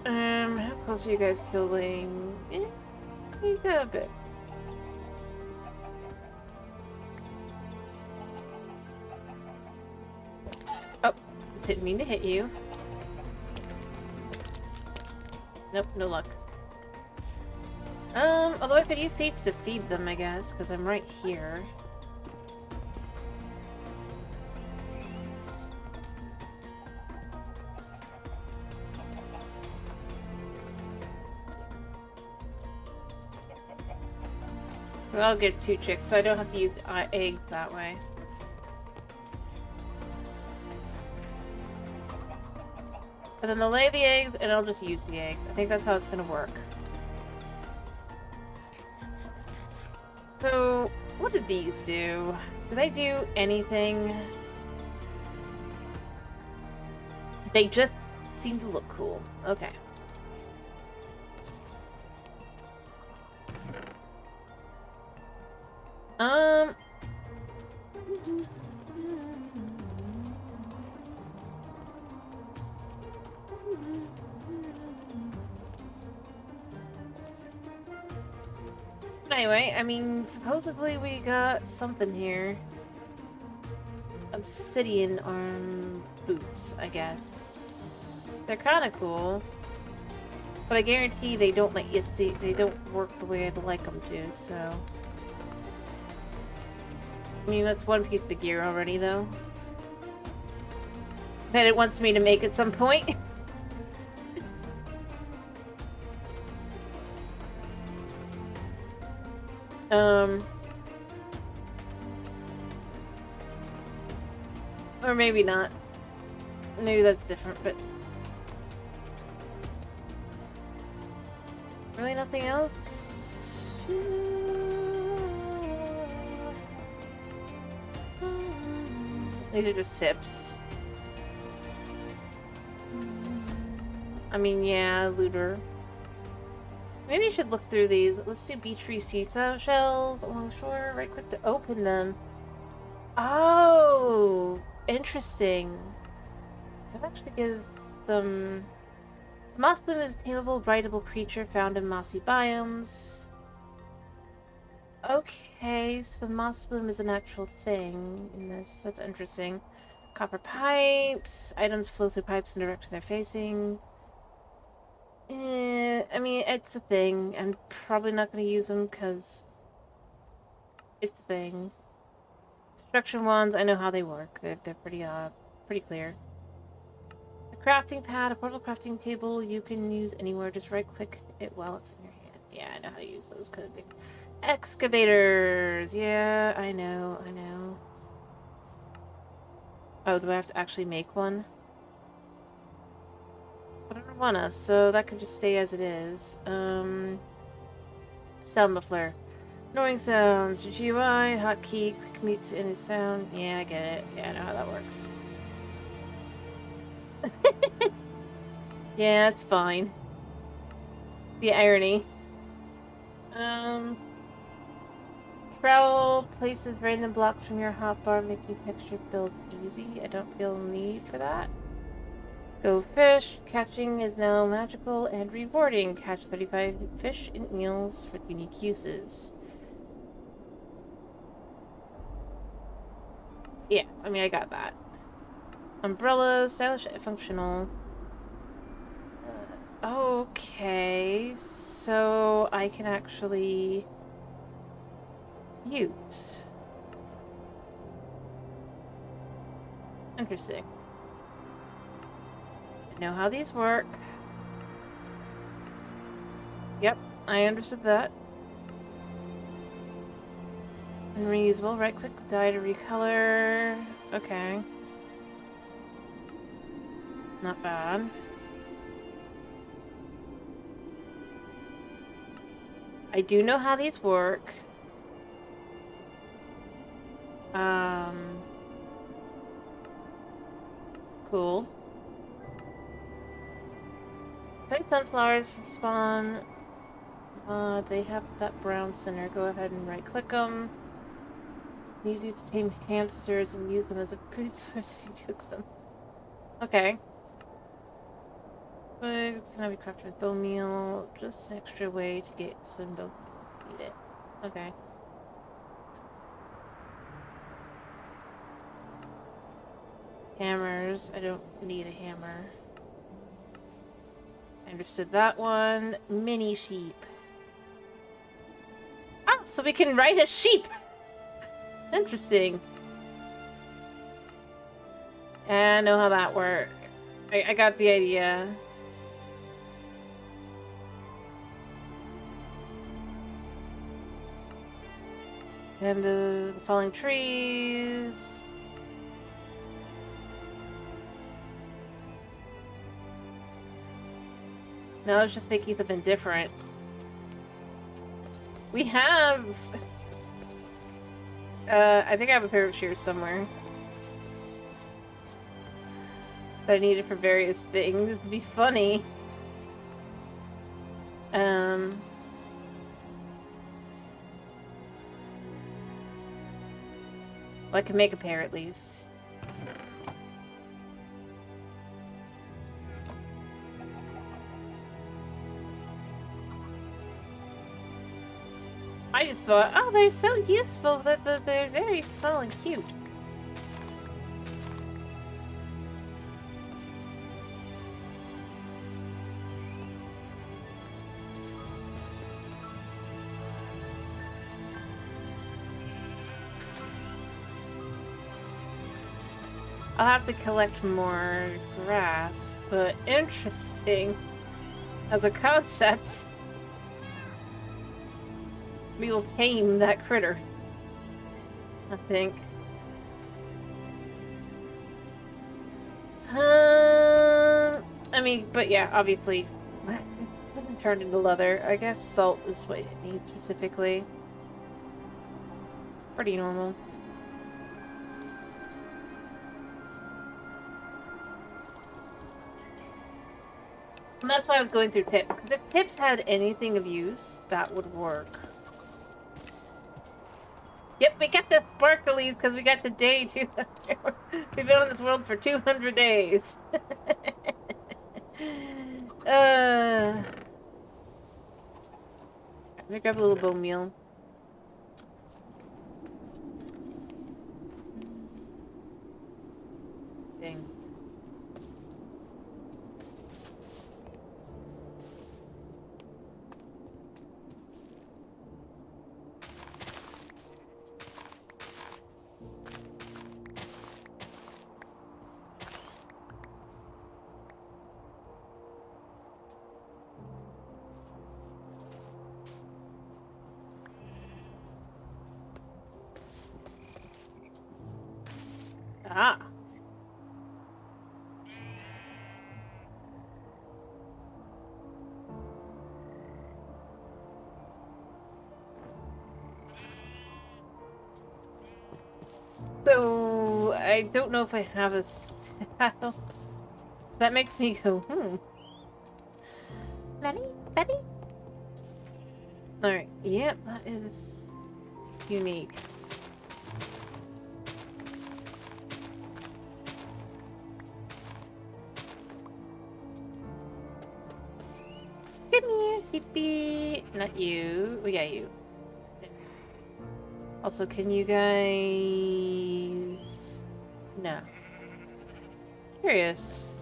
How close are you guys to laying? You got a bit. Oh, didn't mean to hit you. Nope, no luck. Although I could use seeds to feed them, I guess, because I'm right here. Well, I'll get 2 chicks, so I don't have to use the eggs that way. But then they'll lay the eggs, and I'll just use the eggs. I think that's how it's gonna work. So, what did these do? Do they do anything? They just seem to look cool. Okay. Anyway, I mean, supposedly we got something here. Obsidian arm boots, I guess. They're kind of cool. But I guarantee they don't let you see, they don't work the way I'd like them to, so. I mean, that's one piece of the gear already, though. That it wants me to make at some point. Or maybe not. Maybe that's different, but... Really nothing else? These are just tips. I mean, yeah, looter. Maybe I should look through these. Let's do beach free sea shells along shore. Right click to open them. Oh, interesting. That actually gives them... The moss bloom is a tameable, rideable creature found in mossy biomes. Okay, so the moss bloom is an actual thing in this. That's interesting. Copper pipes. Items flow through pipes in the direction they're facing. I mean, it's a thing. I'm probably not going to use them because it's a thing. Construction wands, I know how they work. They're pretty clear. A crafting pad, a portable crafting table you can use anywhere. Just right-click it while it's in your hand. Yeah, I know how to use those kind of things. Excavators! Yeah, I know. Oh, do I have to actually make one? I don't want to, so that could just stay as it is. Sound muffler. Annoying sounds. GUI, hotkey, quick mute to any sound. Yeah, I get it. Yeah, I know how that works. Yeah, it's fine. The irony. Trowel places random blocks from your hotbar, making texture builds easy. I don't feel a need for that. Go fish. Catching is now magical and rewarding. Catch 35 fish and eels for unique uses. Yeah, I mean, I got that. Umbrella, stylish, functional. Okay, so I can actually use. Interesting. I know how these work. Yep, I understood that. And reusable, right click, dye to recolor. Okay. Not bad. I do know how these work. Cool. Pick sunflowers for spawn. They have that brown center. Go ahead and right click them. Use these to tame hamsters and use them as a food source if you cook them. Okay. But it's gonna be crafted with bone meal. Just an extra way to get some bone meal to eat it. Okay. Hammers. I don't need a hammer. I understood that one. Mini sheep. Oh, so we can ride a sheep! Interesting. I know how that works. I got the idea. And the falling trees. No, it's just they keep them different. We have... I think I have a pair of shears somewhere. That I need it for various things. It'd be funny. Well, I can make a pair at least. I just thought, oh, they're so useful that they're very small and cute. I'll have to collect more grass, but interesting as a concept. We will tame that critter, I think. I mean, but yeah, obviously, turned into leather. I guess salt is what it needs specifically. Pretty normal. And that's why I was going through tips. Because if tips had anything of use, that would work. Yep, we got the sparklies because we got to day 200. We've been on this world for 200 days. I'm gonna grab a little bone meal. Dang. Ah. So, I don't know if I have a saddle. That makes me go, Betty? Betty? Alright, yep, that is unique. Come here, Sippy. Not you. We got you. Also, can you guys... No. Curious.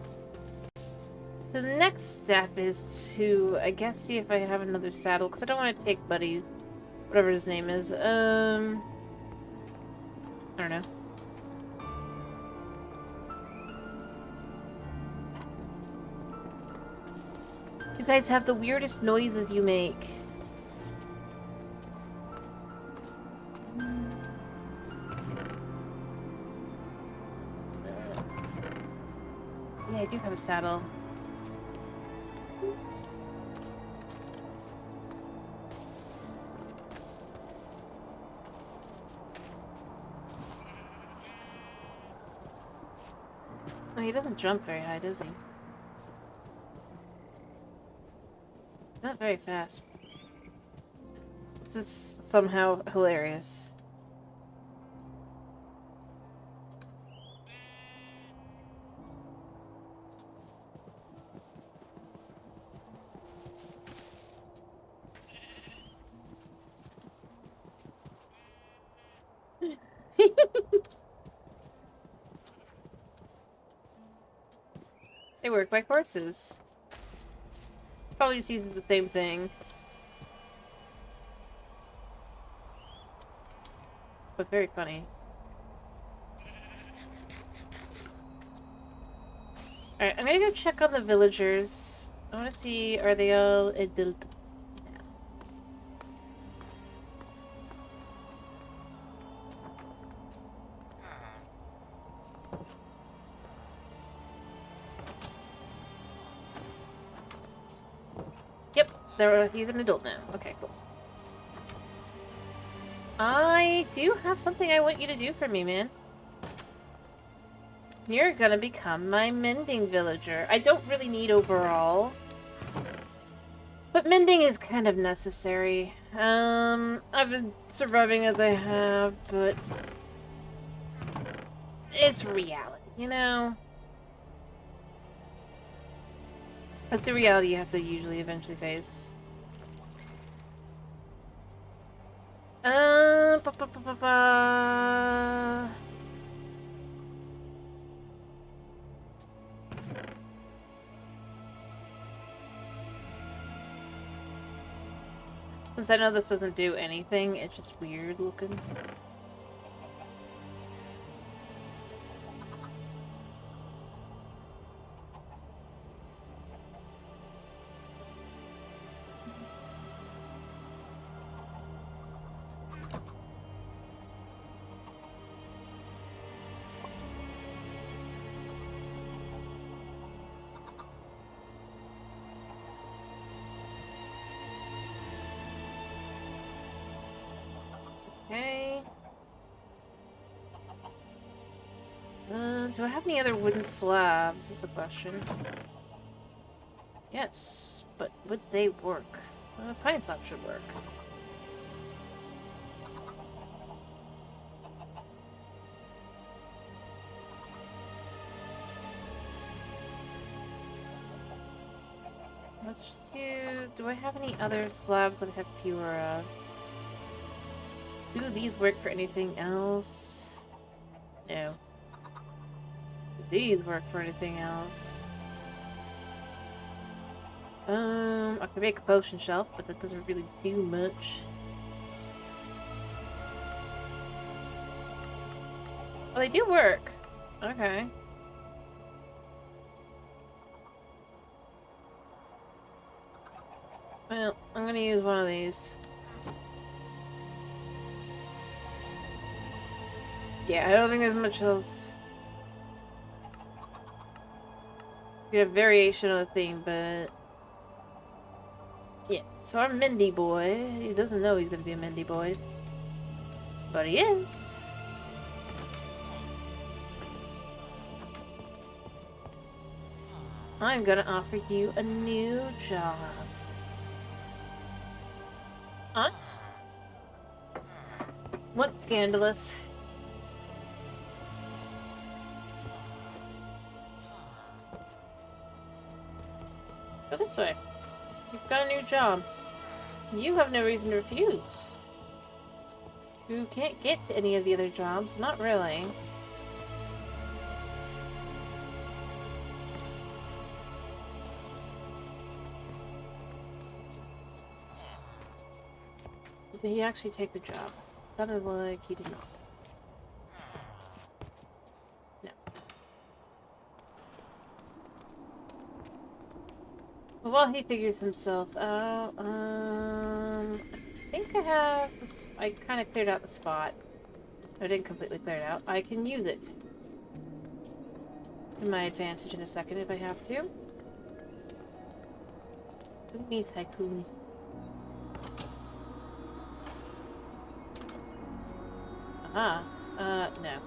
So the next step is to, I guess, see if I have another saddle, because I don't want to take Buddy's, whatever his name is. I don't know. guys have the weirdest noises you make. Yeah, I do have a saddle. Oh, he doesn't jump very high, does he? Not very fast. This is somehow hilarious. They work like horses. Probably just uses the same thing. But very funny. Alright, I'm gonna go check on the villagers. I wanna see, are they all adult? Yep, he's an adult now. Okay, cool. I do have something I want you to do for me, man. You're gonna become my mending villager. I don't really need overall. But mending is kind of necessary. I've been surviving as I have, but it's reality, you know? That's the reality you have to usually eventually face. Ba, ba, ba, ba, ba. Since I know this doesn't do anything, it's just weird looking. Okay. Do I have any other wooden slabs? Is a question. Yes, but would they work? Pine slab should work. Let's just do I have any other slabs that I have fewer of? Do these work for anything else? No. Do these work for anything else? I could make a potion shelf, but that doesn't really do much. Oh, they do work. Okay. Well, I'm gonna use one of these. Yeah, I don't think there's much else. You have variation on the theme, but... yeah, so our Mindy boy, he doesn't know he's gonna be a Mindy boy. But he is. I'm gonna offer you a new job. What? What's scandalous? Go this way. You've got a new job. You have no reason to refuse. You can't get to any of the other jobs. Not really. Did he actually take the job? Sounded like he did not. No. While he figures himself out, I think I have... I kind of cleared out the spot. I didn't completely clear it out. I can use it to my advantage in a second if I have to. What do you mean, Tycoon? Aha. No.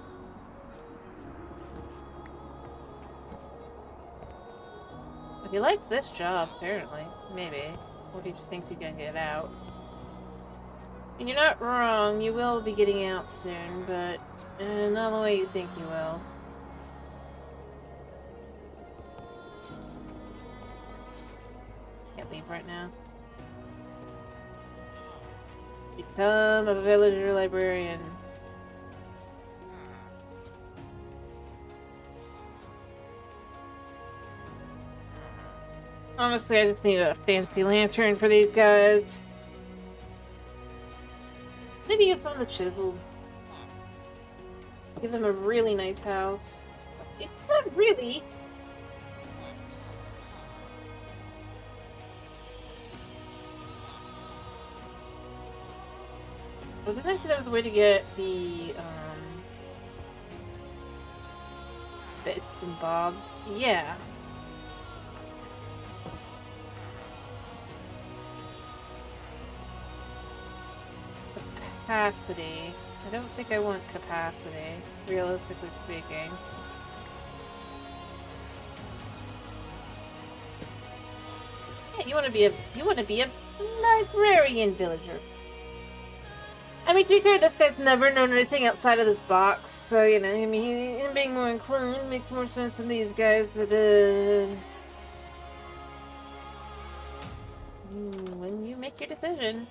But he likes this job, apparently. Maybe. Or he just thinks he can get out. And you're not wrong, you will be getting out soon, but not the way you think you will. Can't leave right now. Become a villager librarian. Honestly, I just need a fancy lantern for these guys. Maybe use some of the chisel. Give them a really nice house. It's not really. It was nice that there was a way to get the bits and bobs. Yeah. Capacity. I don't think I want capacity, realistically speaking. Yeah, you want to be a librarian villager. I mean, to be fair, this guy's never known anything outside of this box, so you know, I mean, him being more inclined makes more sense than these guys. But when you make your decision.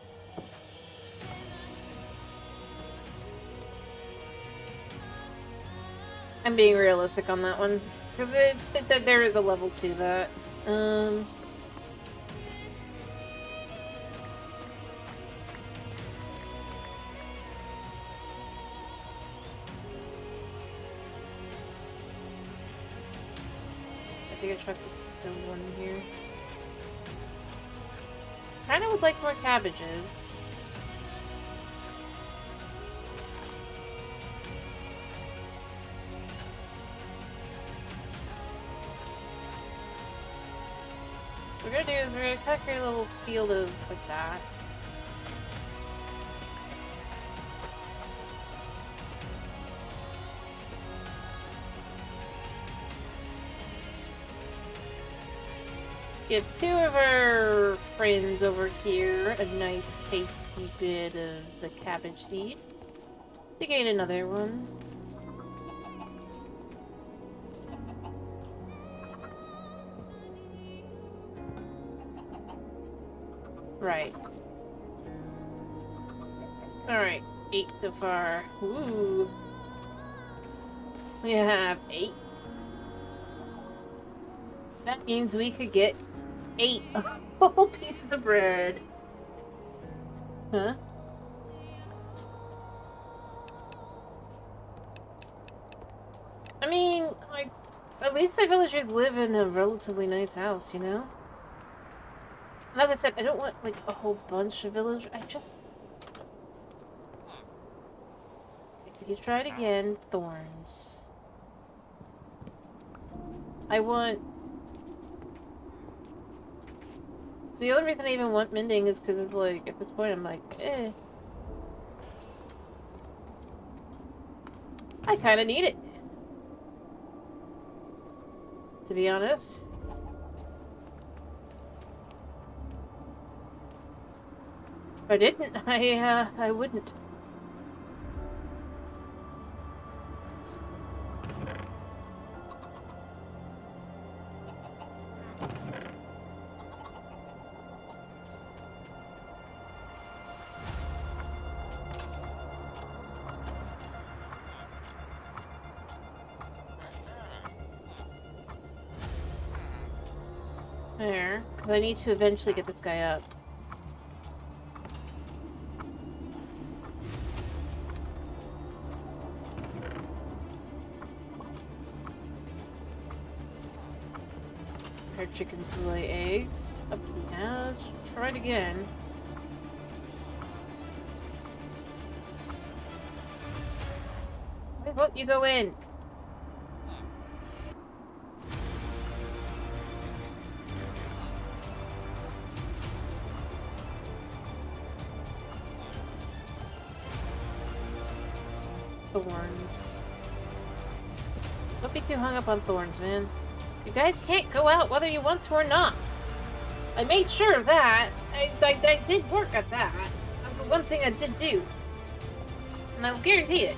I'm being realistic on that one. Because there is a level to that. I think I trust the stone one here. Kinda would like more cabbages. What we're gonna do is we're gonna attack your little field of like that. Give two of our friends over here a nice tasty bit of the cabbage seed. To gain another one. Right. Alright, 8 so far. Ooh. We have 8. That means we could get 8 whole pieces of bread. Huh? I mean, like, at least my villagers live in a relatively nice house, you know? And as I said, I don't want, like, a whole bunch of villagers. I just... Please try it again. Thorns. I want... The only reason I even want mending is because it's like, at this point I'm like, eh. I kinda need it. To be honest. If I didn't, I wouldn't. There, because I need to eventually get this guy up. Our chickens lay eggs. Up now, let's try it again. Why won't you go in? Thorns. Don't be too hung up on thorns, man. You guys can't go out whether you want to or not. I made sure of that. I did work at that. That's the one thing I did do. And I will guarantee it.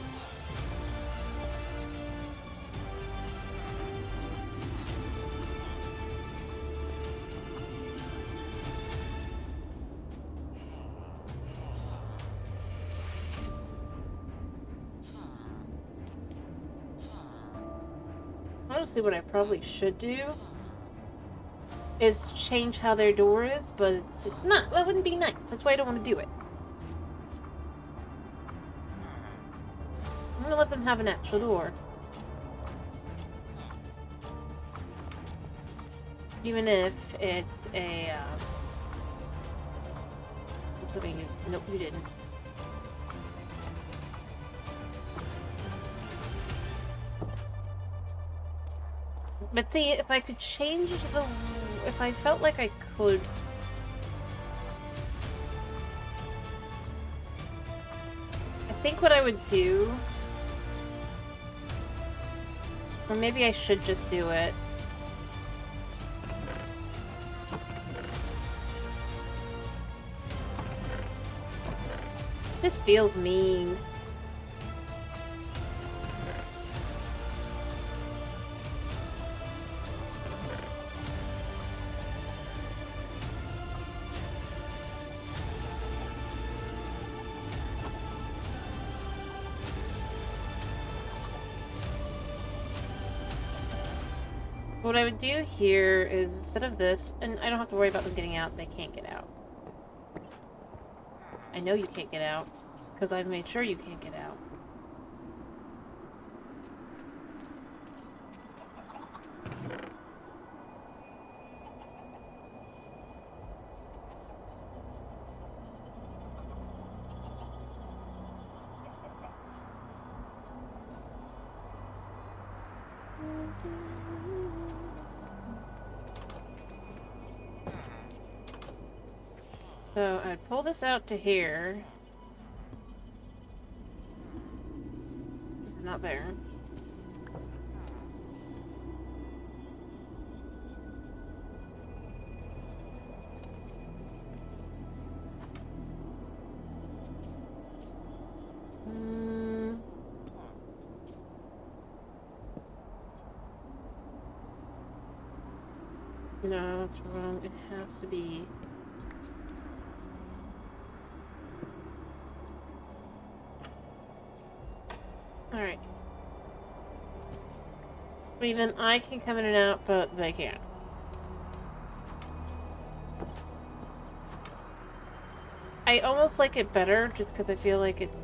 Honestly, what I probably should do is change how their door is, but it's not. That wouldn't be nice. That's why I don't want to do it. I'm gonna let them have an actual door. Even if it's a, something you... Nope, you didn't. But see, if I could change the... If I felt like I could... I think what I would do... Or maybe I should just do it. This feels mean. What I would do here is, instead of this, and I don't have to worry about them getting out, they can't get out. I know you can't get out, because I've made sure you can't get out. So I'd pull this out to here. Not there. No, that's wrong. It has to be... Alright. Even I can come in and out, but they can't. I almost like it better, just because I feel like it's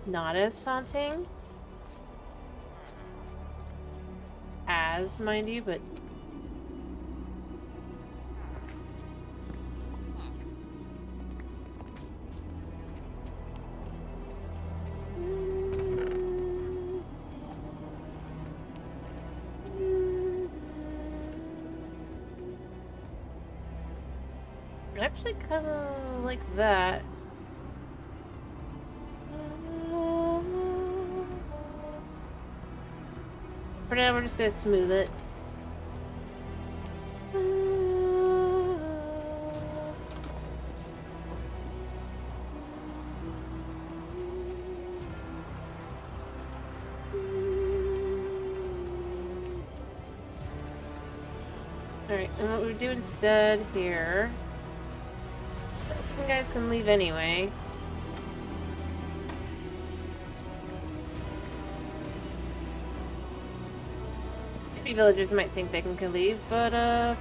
not as haunting. As, mind you, but... Actually kind of like that. For now, we're just gonna smooth it. Alright, and what we do instead here... You guys can leave anyway. Maybe villagers might think they can leave, but oh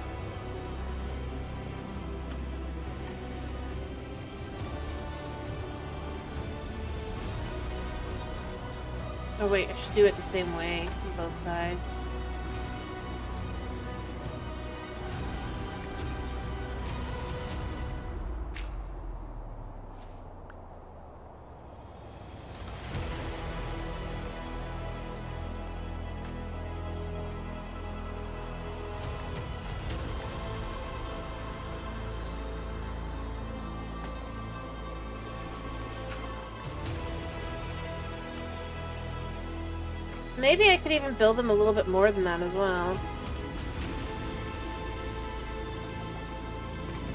wait, I should do it the same way on both sides. Maybe I could even build them a little bit more than that as well.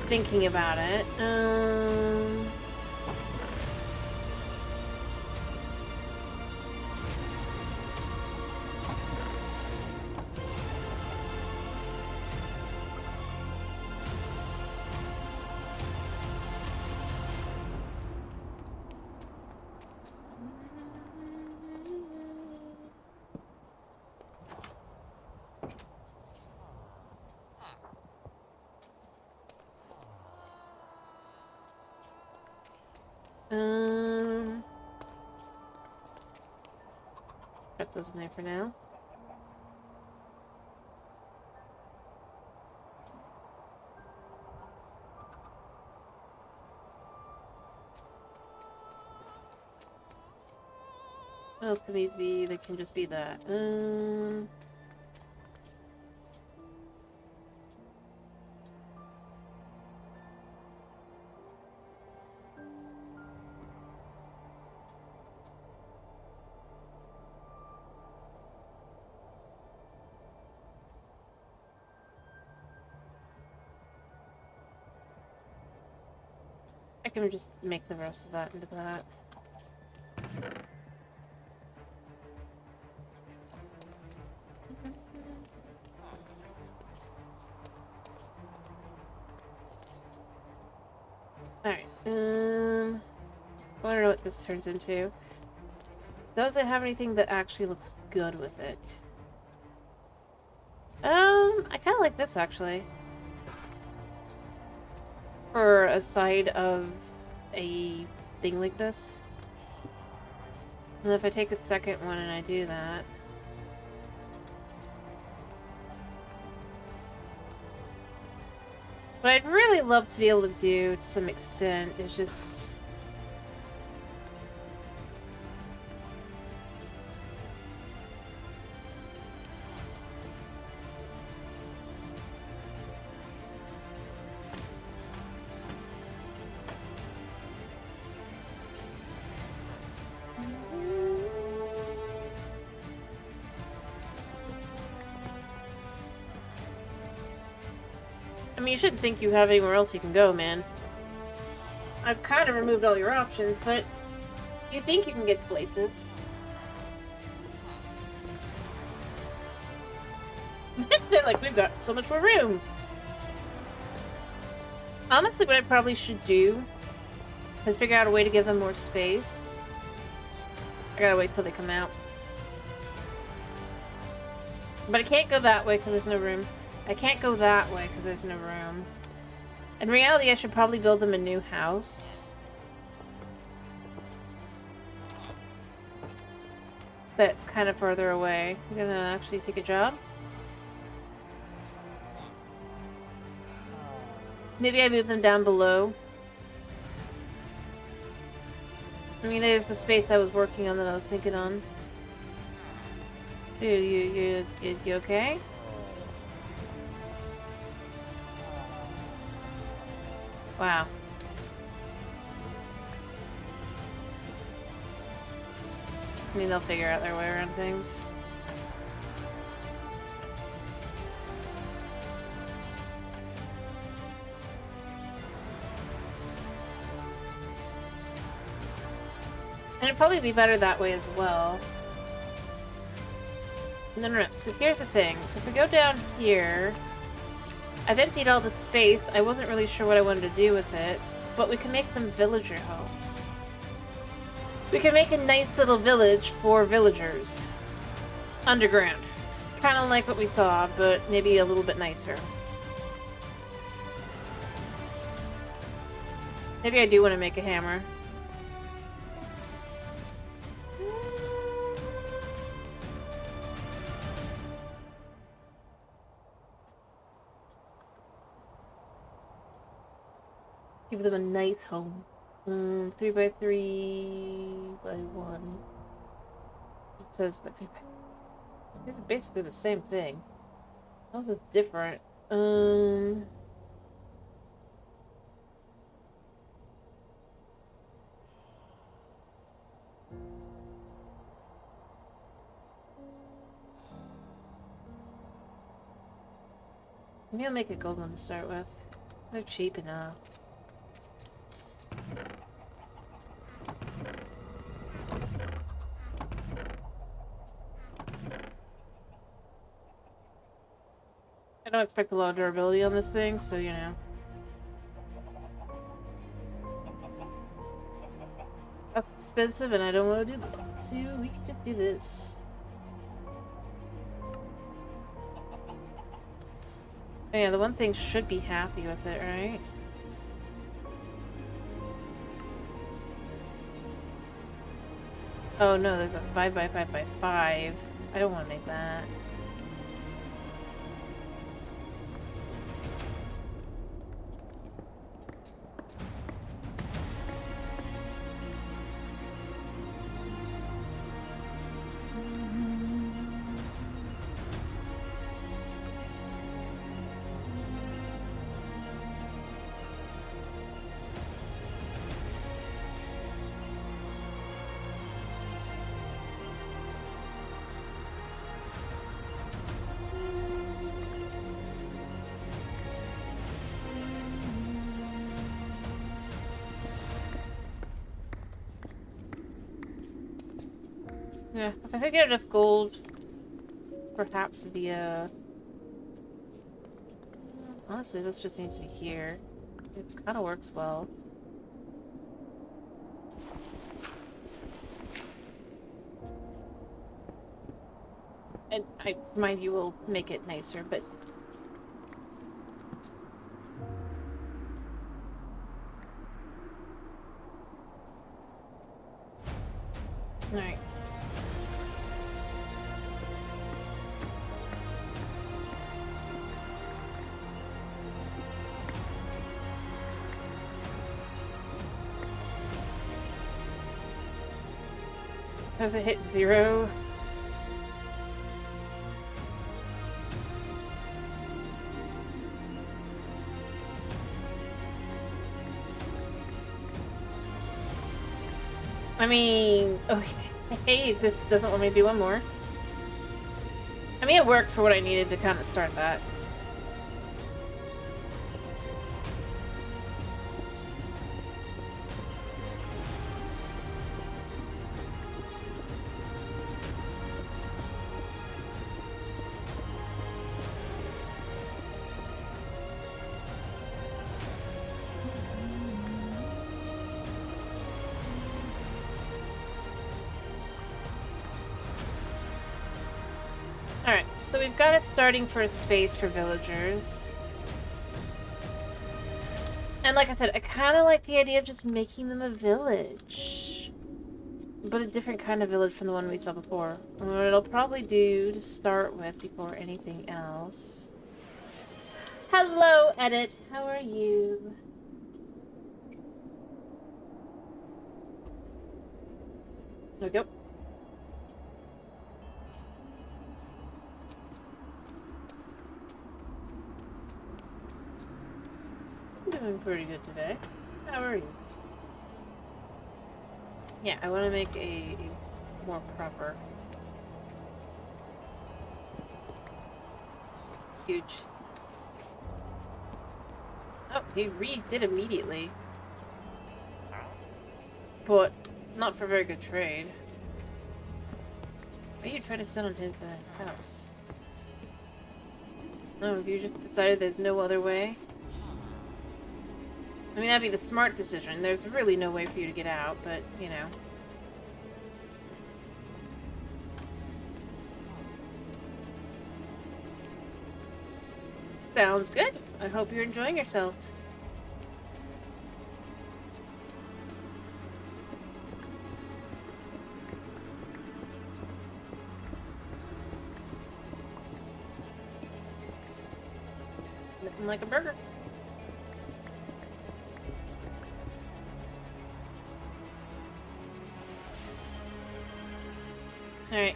Thinking about it. Put those in there for now. What else can these be? They can just be that. I can just make the rest of that into that. Alright, I wanna know what this turns into. Does it have anything that actually looks good with it? I kinda like this actually. For a side of a thing like this. And if I take a second one and I do that. What I'd really love to be able to do to some extent is just... I mean, you shouldn't think you have anywhere else you can go, man. I've kind of removed all your options, but you think you can get to places. They're like, we've got so much more room. Honestly, what I probably should do is figure out a way to give them more space. I gotta wait till they come out. But I can't go that way because there's no room. I can't go that way because there's no room. In reality, I should probably build them a new house. That's kind of further away. I'm gonna actually take a job. Maybe I move them down below. I mean, there's the space I was working on that I was thinking on. You okay? Wow. I mean, they'll figure out their way around things. And it'd probably be better that way as well. No. So here's the thing. So if we go down here... I've emptied all the space. I wasn't really sure what I wanted to do with it. But we can make them villager homes. We can make a nice little village for villagers. Underground. Kind of like what we saw, but maybe a little bit nicer. Maybe I do want to make a hammer. Give them a nice home. 3 by 3 by 1. It says by 3 by... These are basically the same thing. How's it different? Maybe I'll make a gold one to start with. They're cheap enough. I don't expect a lot of durability on this thing, so you know. That's expensive and I don't want to do that. So we can just do this. Oh, yeah, the one thing should be happy with it, right? Oh no, there's a 5x5x5. I don't want to make that. Yeah, if I could get enough gold, perhaps via... Honestly, this just needs to be here. It kind of works well. And mind you, will make it nicer, but... Alright. Has it hit 0? I mean, okay, it just doesn't want me to do one more. I mean, it worked for what I needed to kind of start that. Alright, so we've got it starting for a space for villagers. And like I said, I kind of like the idea of just making them a village. But a different kind of village from the one we saw before. And what it'll probably do to start with before anything else. Hello, Edit. How are you? There we go. I'm doing pretty good today. How are you? Yeah, I want to make a more proper scooch. Oh, he redid immediately. But not for very good trade. Why are you trying to sit on his house? No, you just decided there's no other way? I mean, that'd be the smart decision. There's really no way for you to get out, but, you know. Sounds good. I hope you're enjoying yourself. Looking like a burger. Alright.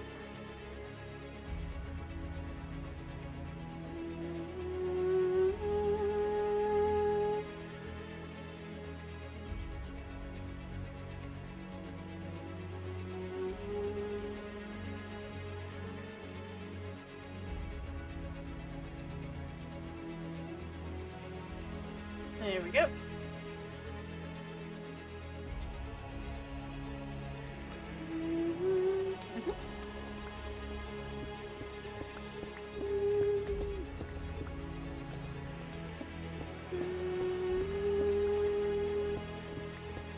There we go.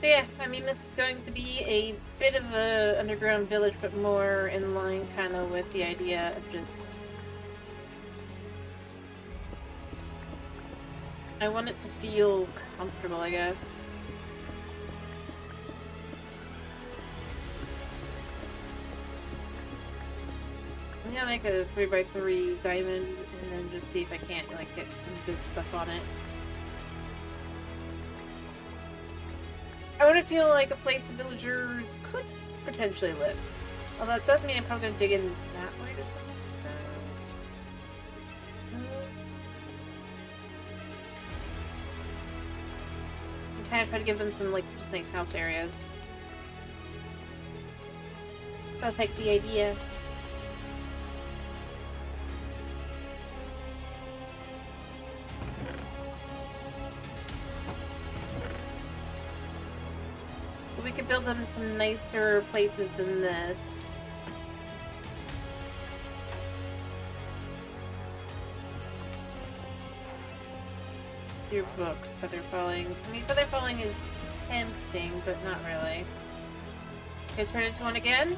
But yeah, I mean, this is going to be a bit of a underground village, but more in line kind of with the idea of just... I want it to feel comfortable, I guess. I'm gonna make a 3x3 diamond and then just see if I can't, like, get some good stuff on it. I want to feel like a place the villagers could potentially live. Although that does mean I'm probably gonna dig in that way to some extent. I'm kind of trying to give them some, like, just nice house areas. That's like the idea. We could build them some nicer places than this. Your book, Feather Falling. I mean, Feather Falling is tempting, but not really. Can I turn into one again?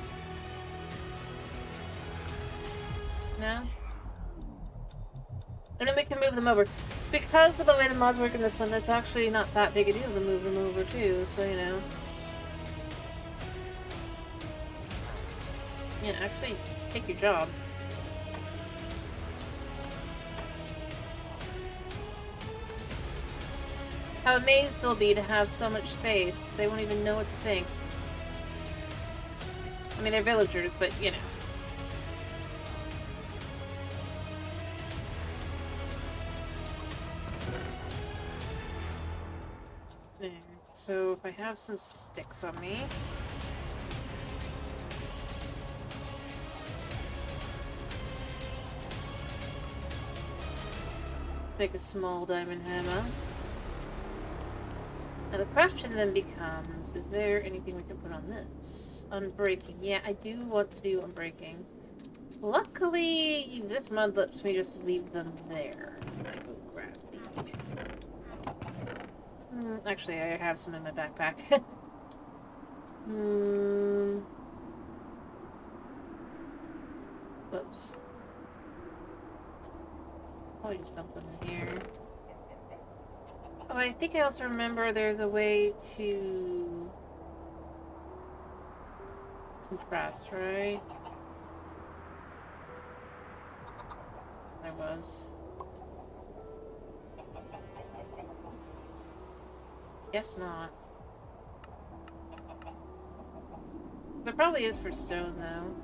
No? And then we can move them over. Because of the way the mods work in this one, it's actually not that big a deal to move them over too, so you know. Yeah, actually, take your job. How amazed they'll be to have so much space. They won't even know what to think. I mean, they're villagers, but, you know. There. So, if I have some sticks on me... Make a small diamond hammer. Now the question then becomes, is there anything we can put on this? Unbreaking. Yeah, I do want to do unbreaking. Luckily, this mod lets me just leave them there. I go grab these. Actually, I have some in my backpack. Whoops. Probably just dump them in here. Oh, I think I also remember there's a way to compress, right? There was. Guess not. There probably is for stone, though.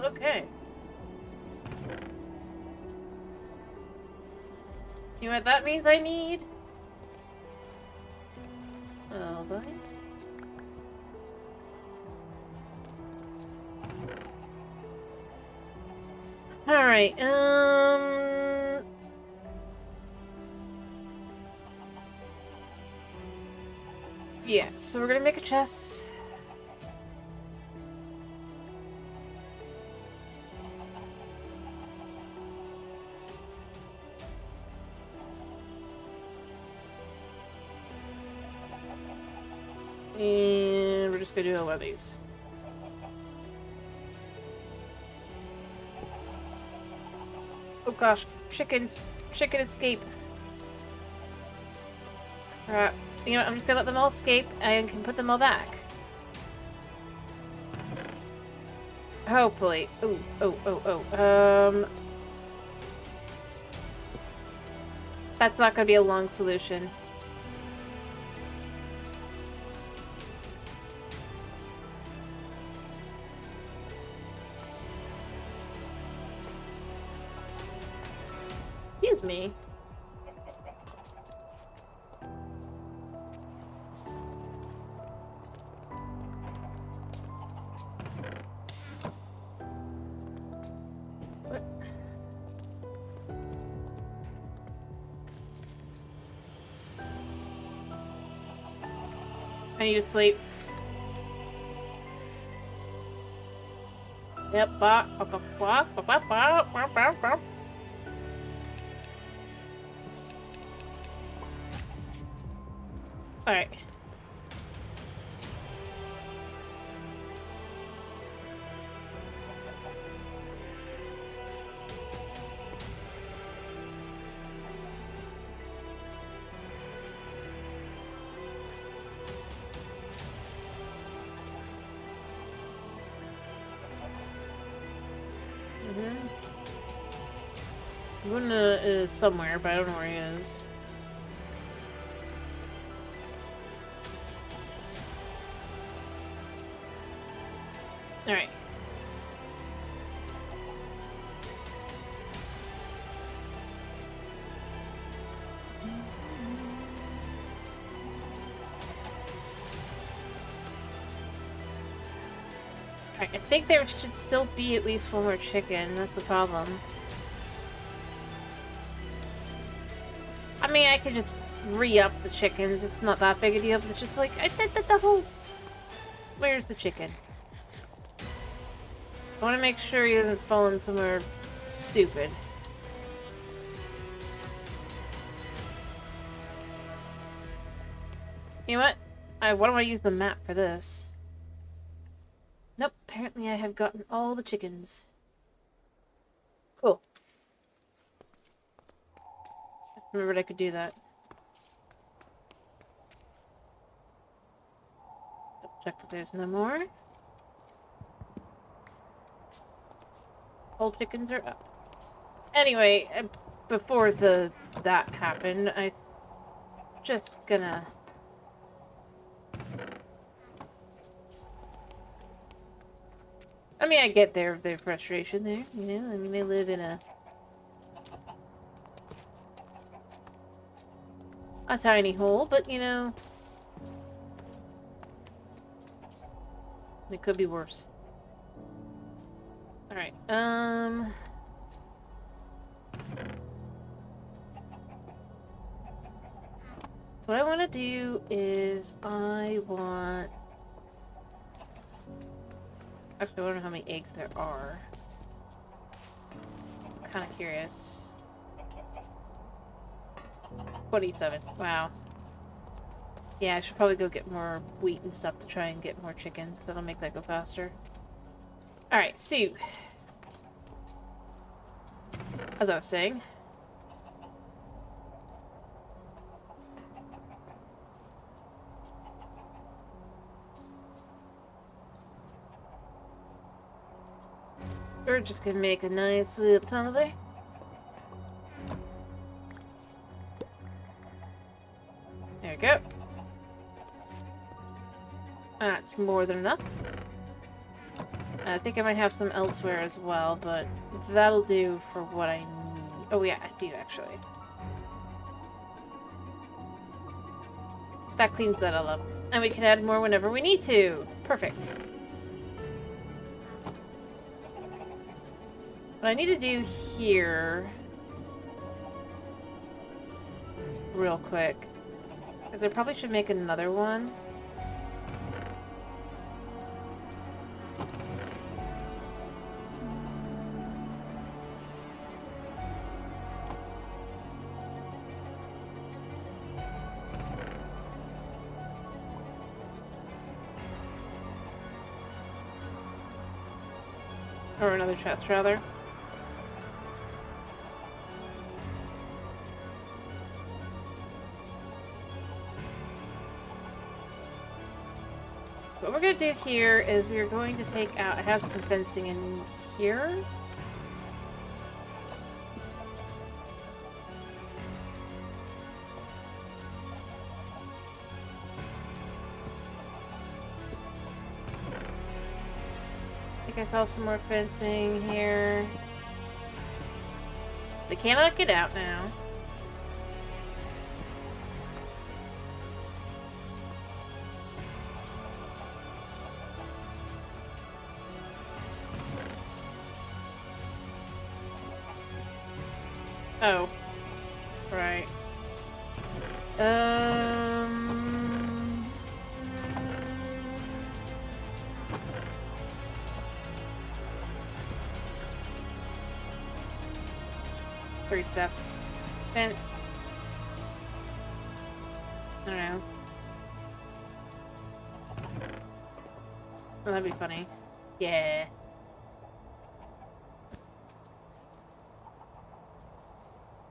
Okay. You know what that means I need? Oh, boy. Alright, yeah, so we're gonna make a chest. And we're just gonna do a lot of these. Oh gosh, chickens! Chicken escape! Crap. You know what, I'm just gonna let them all escape and can put them all back. Hopefully. That's not gonna be a long solution. Excuse me. I need to sleep. Yep, Alright. Luna is somewhere, but I don't know where he is. Alright. Alright, I think there should still be at least one more chicken. That's the problem. I mean, I could just re-up the chickens. It's not that big a deal, but it's just like, I did the whole... Where's the chicken? I want to make sure he doesn't fall in somewhere stupid. You know what? Why don't I use the map for this? Nope, apparently I have gotten all the chickens. Cool. I remembered I could do that. Double check that there's no more. All chickens are up. Anyway, before that happened, I just gonna... I mean, I get their frustration there, you know? I mean, they live in a tiny hole, but, you know... It could be worse. Alright, what I want to do is I want... Actually, I don't know how many eggs there are. I'm kind of curious. 27. Wow. Yeah, I should probably go get more wheat and stuff to try and get more chickens. That'll make that go faster. Alright, so... As I was saying... We're just gonna make a nice little tunnel there. There we go. That's more than enough. I think I might have some elsewhere as well, but that'll do for what I need. Oh yeah, I do actually. That cleans that all up. And we can add more whenever we need to. Perfect. What I need to do here... real quick... is I probably should make another one. Or another chest, rather. What we're going to do here is we're going to take out... I have some fencing in here. I think I saw some more fencing here. So they cannot get out now. Oh. Right. 3 steps. And... I don't know. Oh, that'd be funny. Yeah.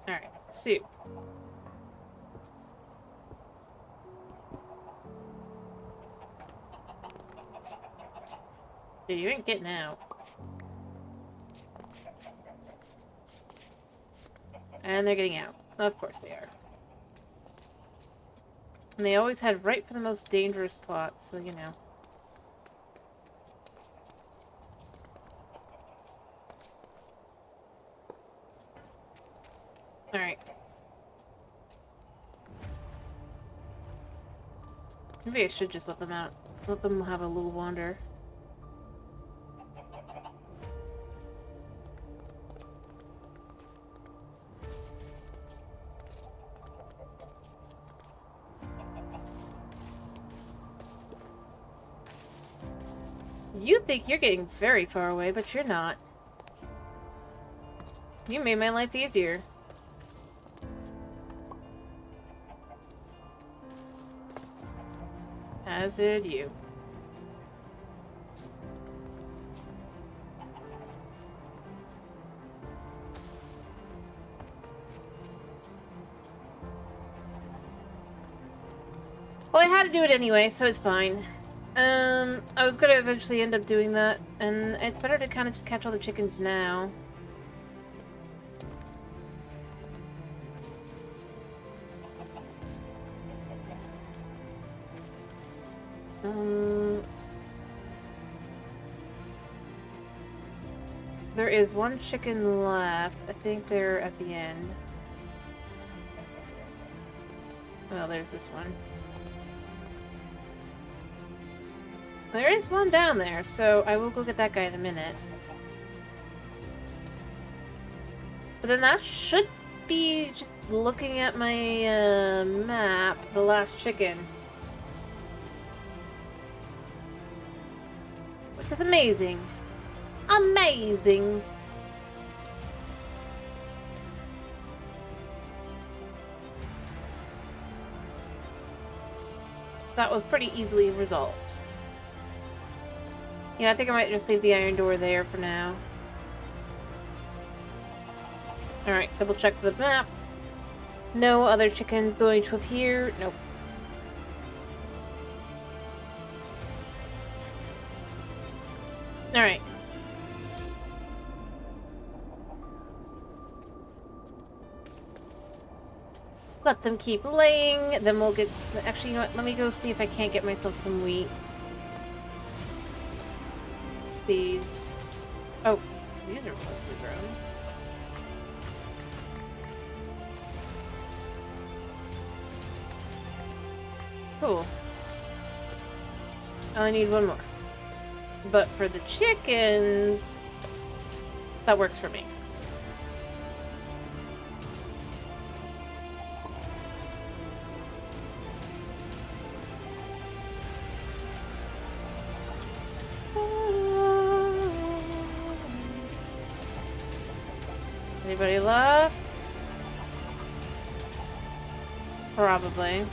Alright, soup. Dude, you ain't getting out. And they're getting out. Of course they are. And they always head right for the most dangerous plots, so you know. Alright. Maybe I should just let them out. Let them have a little wander. You think you're getting very far away, but you're not. You made my life easier. As did you. Well, I had to do it anyway, so it's fine. I was gonna eventually end up doing that, and it's better to kind of just catch all the chickens now. There is one chicken left. I think they're at the end. Well, there's this one. There is one down there, so I will go get that guy in a minute. But then that should be, just looking at my map, the last chicken. Which is amazing. Amazing! That was pretty easily resolved. Yeah, I think I might just leave the iron door there for now. Alright, double check the map. No other chickens going to appear. Nope. Alright. Let them keep laying, then we'll get... Actually, you know what? Let me go see if I can't get myself some wheat. These. Oh, these are mostly grown. Cool. I only need one more. But for the chickens, that works for me. Anybody left? Probably.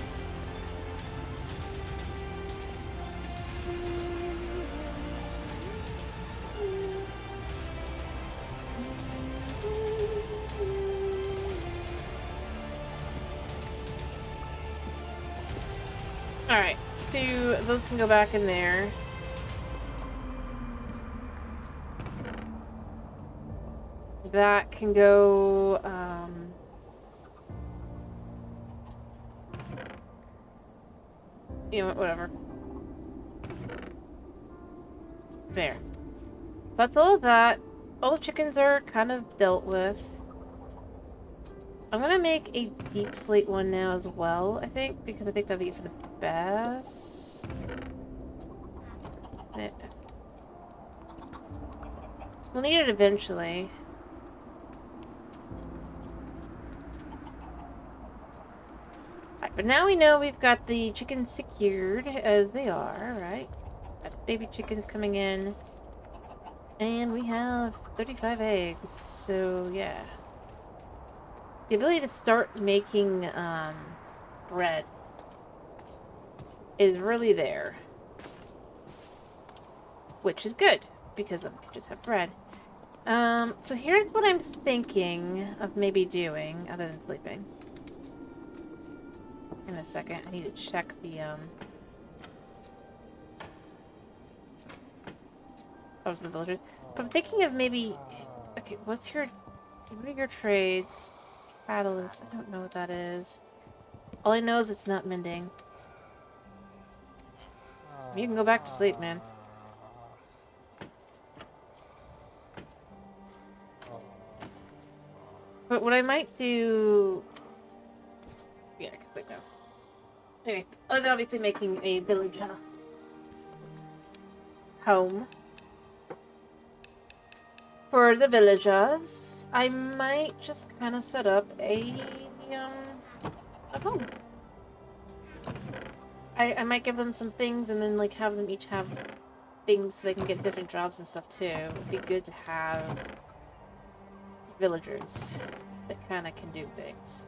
Alright, so those can go back in there. That can go, you know what, whatever. There. So that's all of that. All the chickens are kind of dealt with. I'm gonna make a deep slate one now as well, I think, because I think that'll be for the best. We'll need it eventually. But now we know we've got the chickens secured, as they are, right? Got baby chickens coming in. And we have 35 eggs, so yeah. the ability to start making bread is really there. Which is good, because then we can just have bread. So here's what I'm thinking of maybe doing, other than sleeping. In a second, I need to check the, of the villagers. But I'm thinking of maybe... Okay, what are your trades? Catalyst, I don't know what that is. All I know is it's not mending. You can go back to sleep, man. But what I might do... Yeah, I can sleep now. Anyway, other than obviously making a village home for the villagers, I might just kind of set up a home. I might give them some things and then like have them each have things so they can get different jobs and stuff too. It'd be good to have villagers that kind of can do things.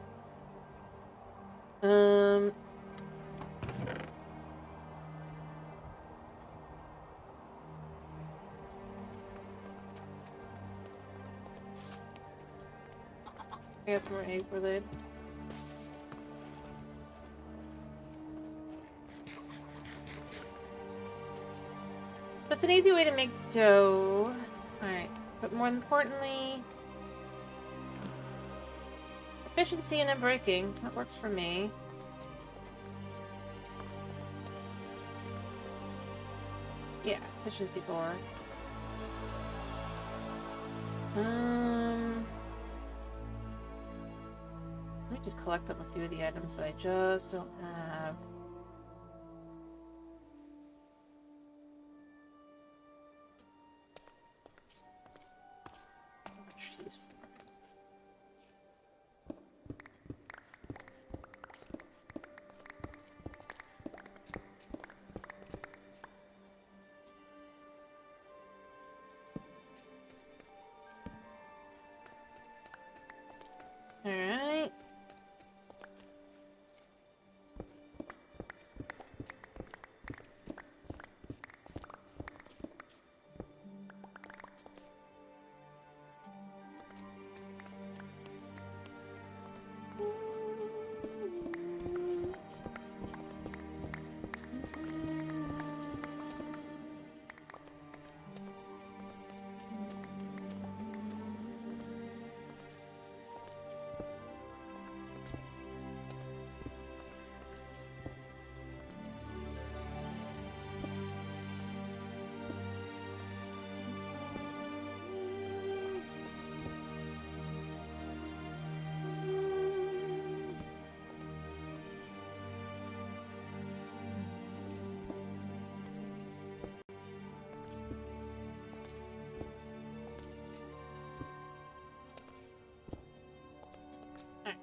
I guess more eggs were laid. But it's an easy way to make dough. Alright, but more importantly, efficiency and unbreaking. That works for me. Yeah, efficiency 4. Let me just collect up a few of the items that I just don't have. Alright.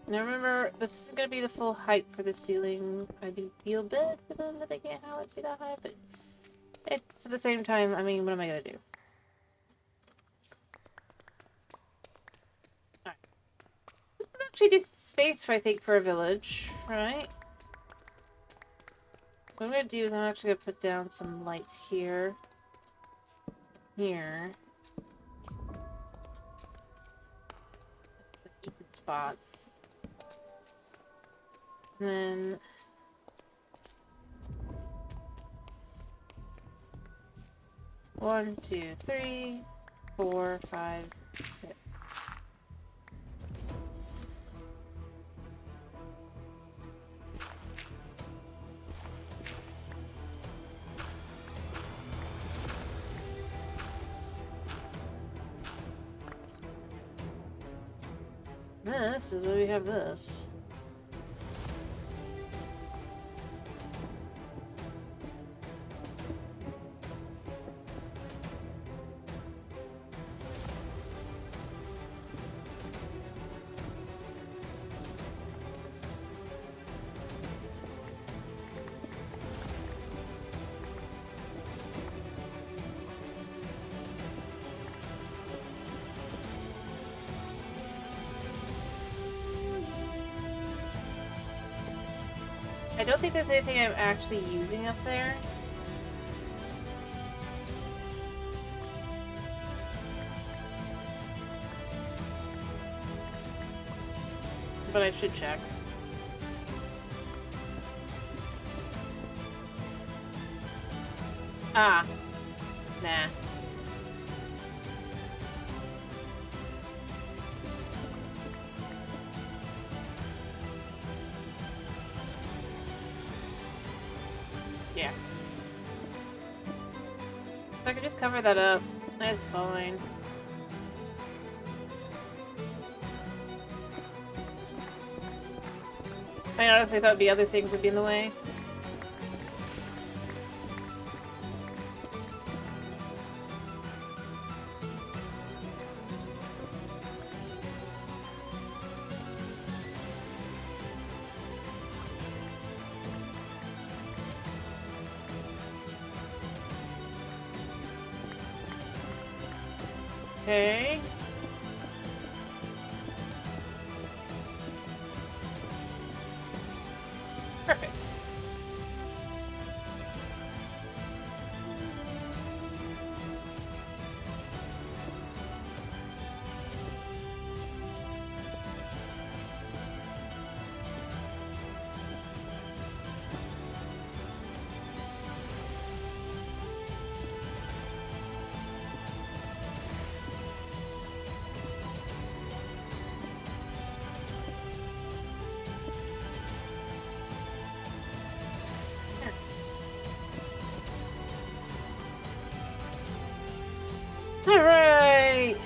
Now remember, this isn't going to be the full height for the ceiling. I do feel bad for them that they can't have it be that high, but it's at the same time, I mean, what am I going to do? Alright. This is actually decent space, for, I think, for a village, right? What I'm going to do is I'm actually going to put down some lights here. Here. The heated spots. And then... One, two, 3, 4, 5, 6. This is where we have this. I don't think there's anything I'm actually using up there. But I should check. Ah. Nah. Yeah. If I could just cover that up, that's fine. I honestly thought the other things would be in the way. Okay. Perfect. All right.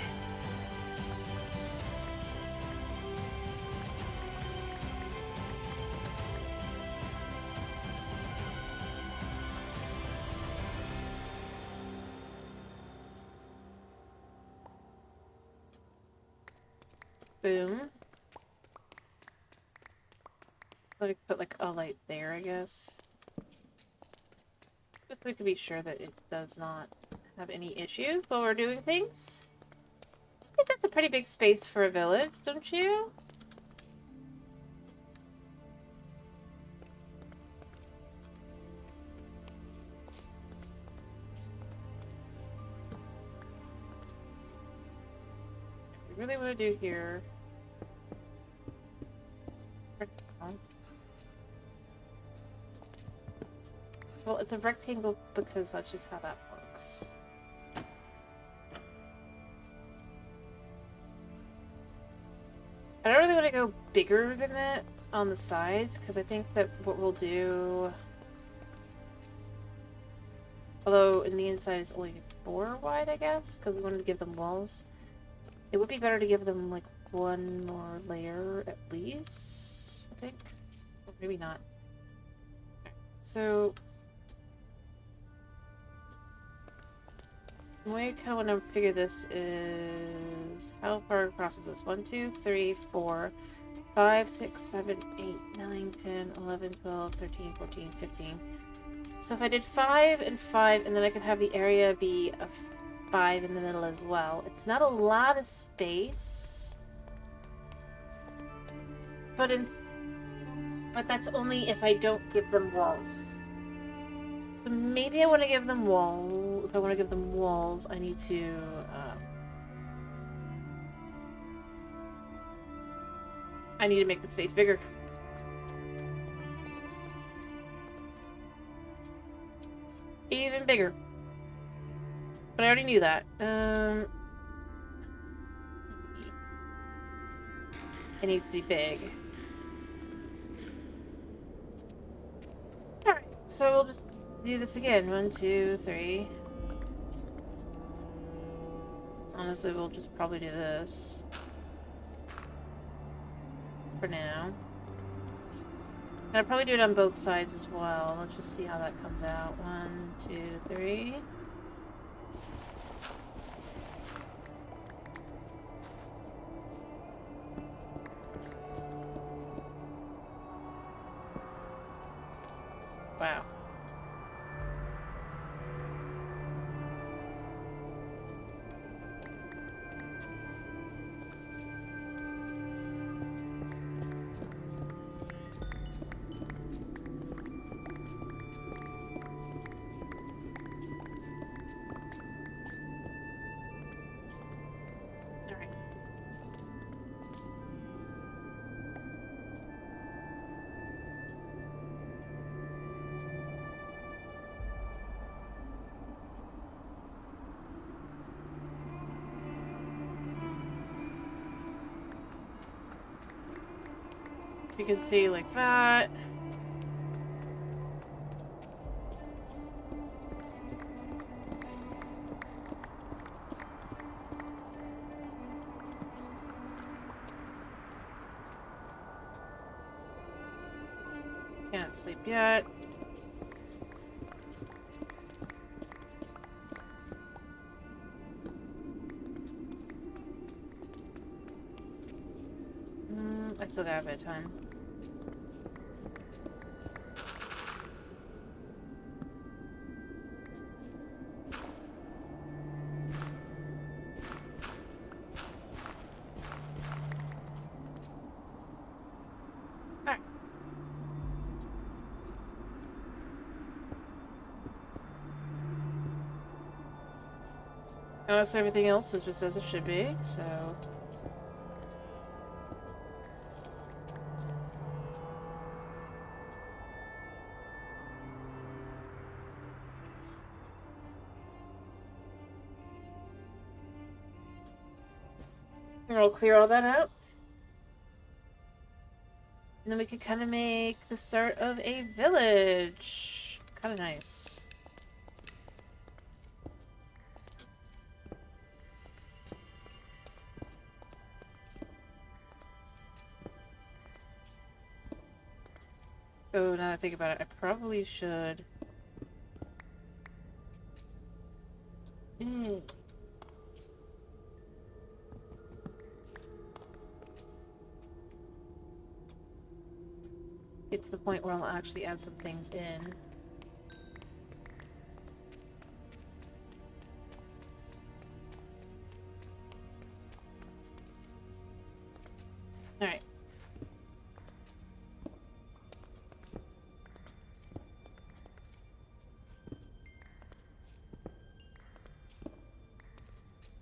Boom. Let me put like a light there, I guess. Just so we can be sure that it does not have any issues while we're doing things. I think that's a pretty big space for a village, don't you? We really want to do here. Well, it's a rectangle because that's just how that works. I don't really want to go bigger than that on the sides because I think that what we'll do, although in the inside it's only 4 wide, I guess, because we wanted to give them walls. It would be better to give them like 1 more layer at least, I think. Or maybe not. So the way I kind of want to figure this is how far across is this? 1, 2, 3, 4, 5, 6, 7, 8, 9, 10, 11, 12, 13, 14, 15. So if I did 5 and 5, and then I could have the area be a 5 in the middle as well. It's not a lot of space, but that's only if I don't give them walls. So maybe I want to give them walls. If I want to give them walls, I need to make the space bigger. Even bigger. But I already knew that. It needs to be big. Alright, so we'll just do this again. 1, 2, 3. Honestly, we'll just probably do this for now. And I'll probably do it on both sides as well. Let's just see how that comes out. 1, 2, 3. Wow. You can see like that. Can't sleep yet. I still got a bit of time. Alright. Notice everything else is just as it should be, so... We'll clear all that out. And then we could kind of make the start of a village. Kind of nice. Oh, now that I think about it, I probably should... Get to the point where I'll actually add some things in. Alright.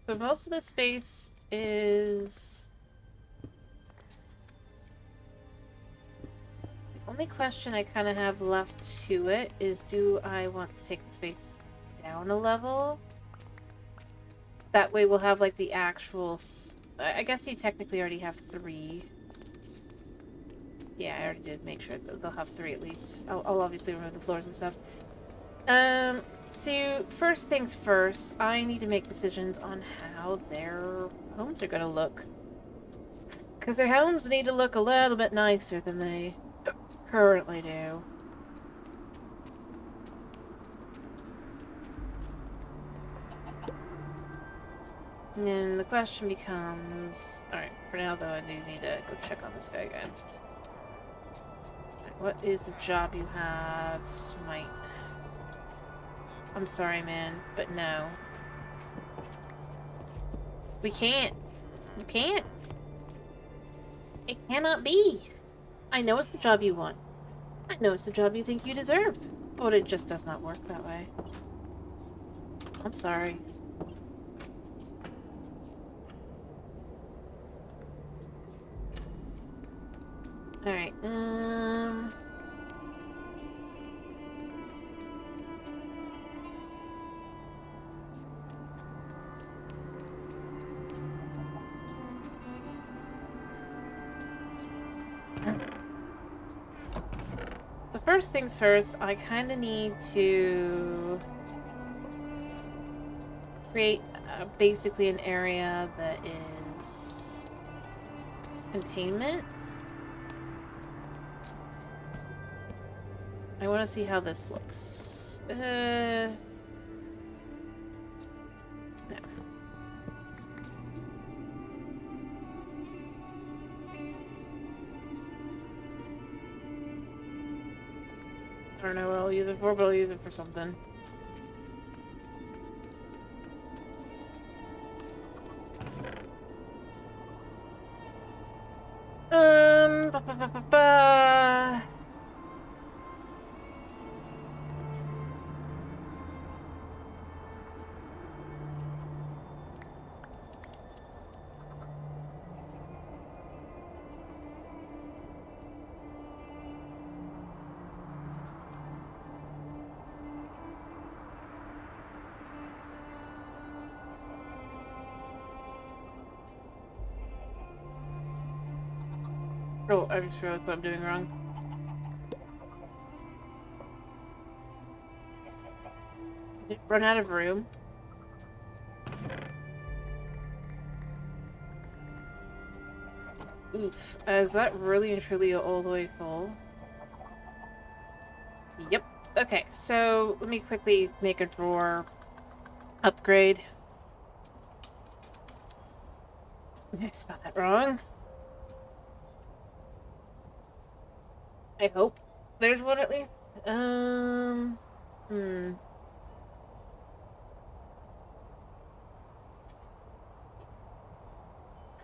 So most of the space is... The only question I kind of have left to it is, do I want to take the space down a level? That way we'll have like the actual... I guess you technically already have 3. Yeah, I already did make sure that they'll have 3 at least. I'll obviously remove the floors and stuff. So first things first, I need to make decisions on how their homes are gonna look. Because their homes need to look a little bit nicer than they currently do. And then the question becomes... Alright, for now though, I do need to go check on this guy again. Right, what is the job you have? Smite. I'm sorry, man, but no. We can't. You can't. It cannot be. I know it's the job you want. I know it's the job you think you deserve. But it just does not work that way. I'm sorry. Alright, So first things first, I kind of need to create basically an area that is containment. I want to see how this looks. No. I don't know what I'll use it for, but I'll use it for something. Ba, ba, ba, ba, ba. Oh, I just realized what I'm doing wrong. Did it run out of room? Oof. Is that really and truly all the way full? Yep. Okay, so let me quickly make a drawer upgrade. I spelled that wrong. I hope there's one at least. Hmm.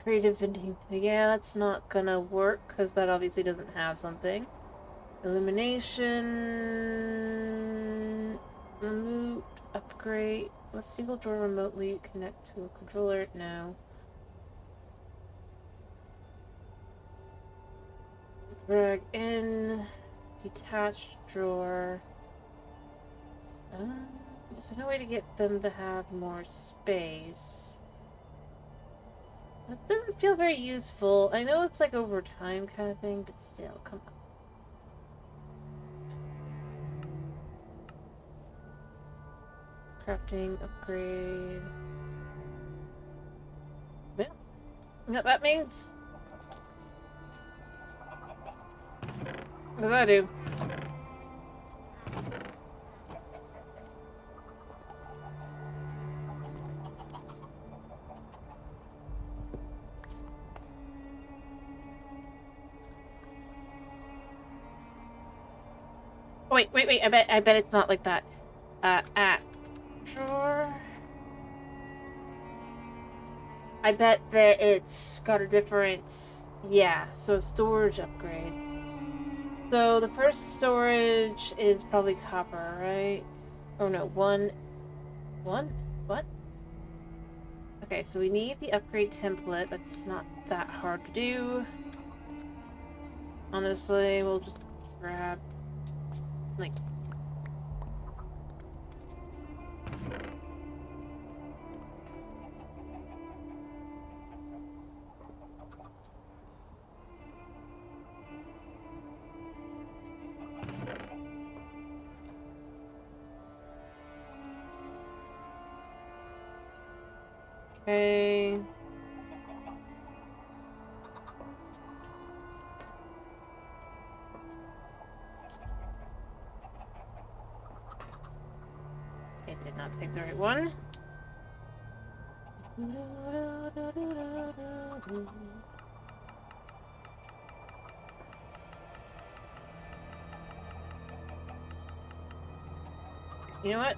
Creative vending. Yeah, that's not gonna work because that obviously doesn't have something. Illumination. Remote. Upgrade. A single drawer remotely connect to a controller. No. Drag in. Detached drawer. Is there no way to get them to have more space? That doesn't feel very useful. I know it's like over time kind of thing, but still, come on. Crafting, upgrade. Yeah. You know what that means? What does that do? Oh, wait. I bet it's not like that. At drawer. I bet that it's got a different. Yeah, so storage upgrade. So the first storage is probably copper, right? Oh no, one. What? Okay, so we need the upgrade template. That's not that hard to do. Honestly, we'll just grab, like... Okay... It did not take the right one. You know what?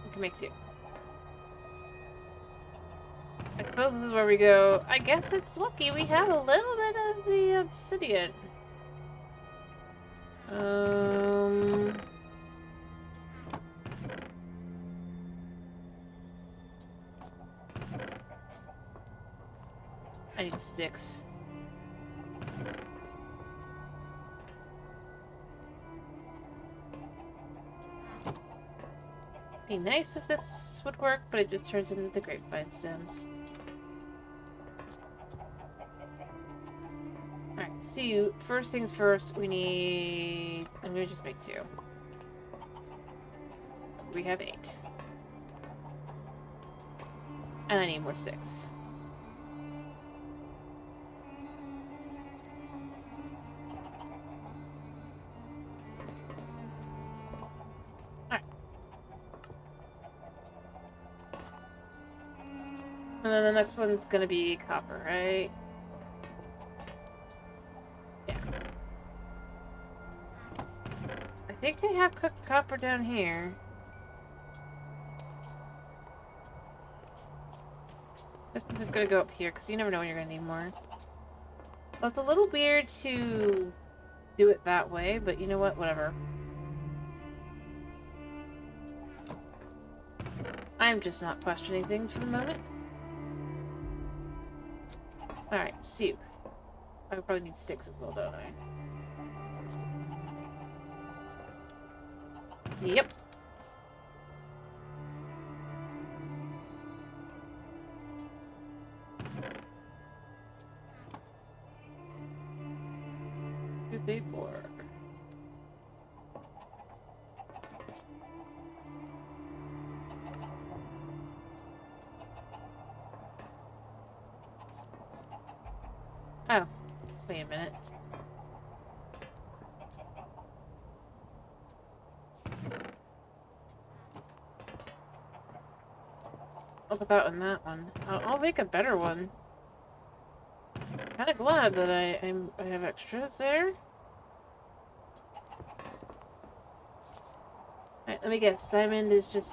We can make two. I suppose this is where we go. I guess it's lucky we have a little bit of the obsidian. I need sticks. Be nice if this would work, but it just turns into the grapevine stems. Alright, so first things first, we need... I'm gonna just make two. We have 8. And I need more 6. Alright. And then the next one's gonna be copper, right? Yeah. I think they have cooked copper down here. This is gonna go up here, because you never know when you're gonna need more. Well, it's a little weird to do it that way, but you know what? Whatever. I'm just not questioning things for the moment. Alright, soup. I would probably need sticks as well, don't I? Yep. 2, 3, 4. Oh, wait a minute. I'll put that on that one. I'll make a better one. Kinda glad that I have extras there. Alright, let me guess. Diamond is just...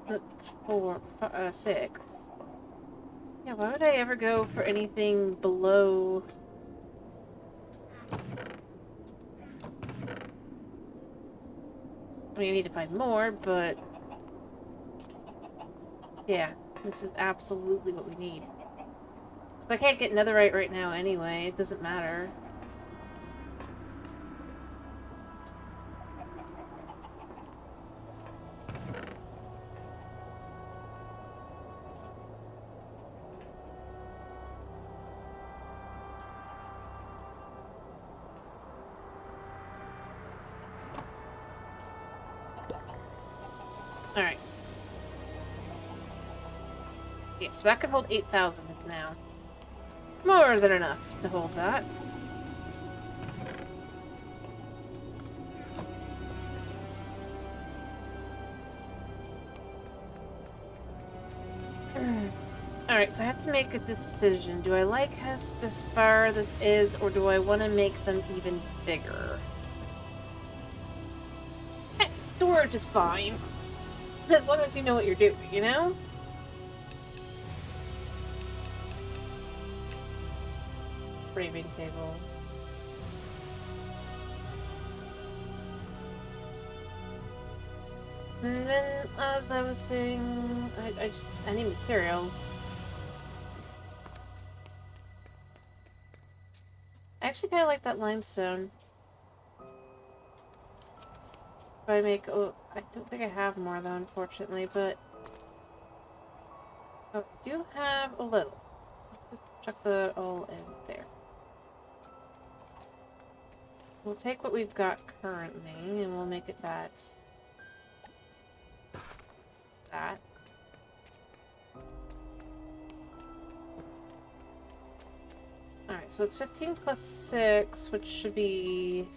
That's 6. Yeah, why would I ever go for anything below... I mean, I need to find more, but... Yeah, this is absolutely what we need. I can't get netherite right now anyway. It doesn't matter. Alright. Yeah, so that could hold 8,000 now. More than enough to hold that. Alright, so I have to make a decision. Do I like how this far this is, or do I want to make them even bigger? Heck, storage is fine. As long as you know what you're doing, you know? Framing table. And then, as I was saying, I need materials. I actually kind of like that limestone. If I make, oh, I don't think I have more though, unfortunately, but oh, I do have a little. Let's just chuck the all in there. We'll take what we've got currently, and we'll make it that. Alright, so it's 15 plus 6, which should be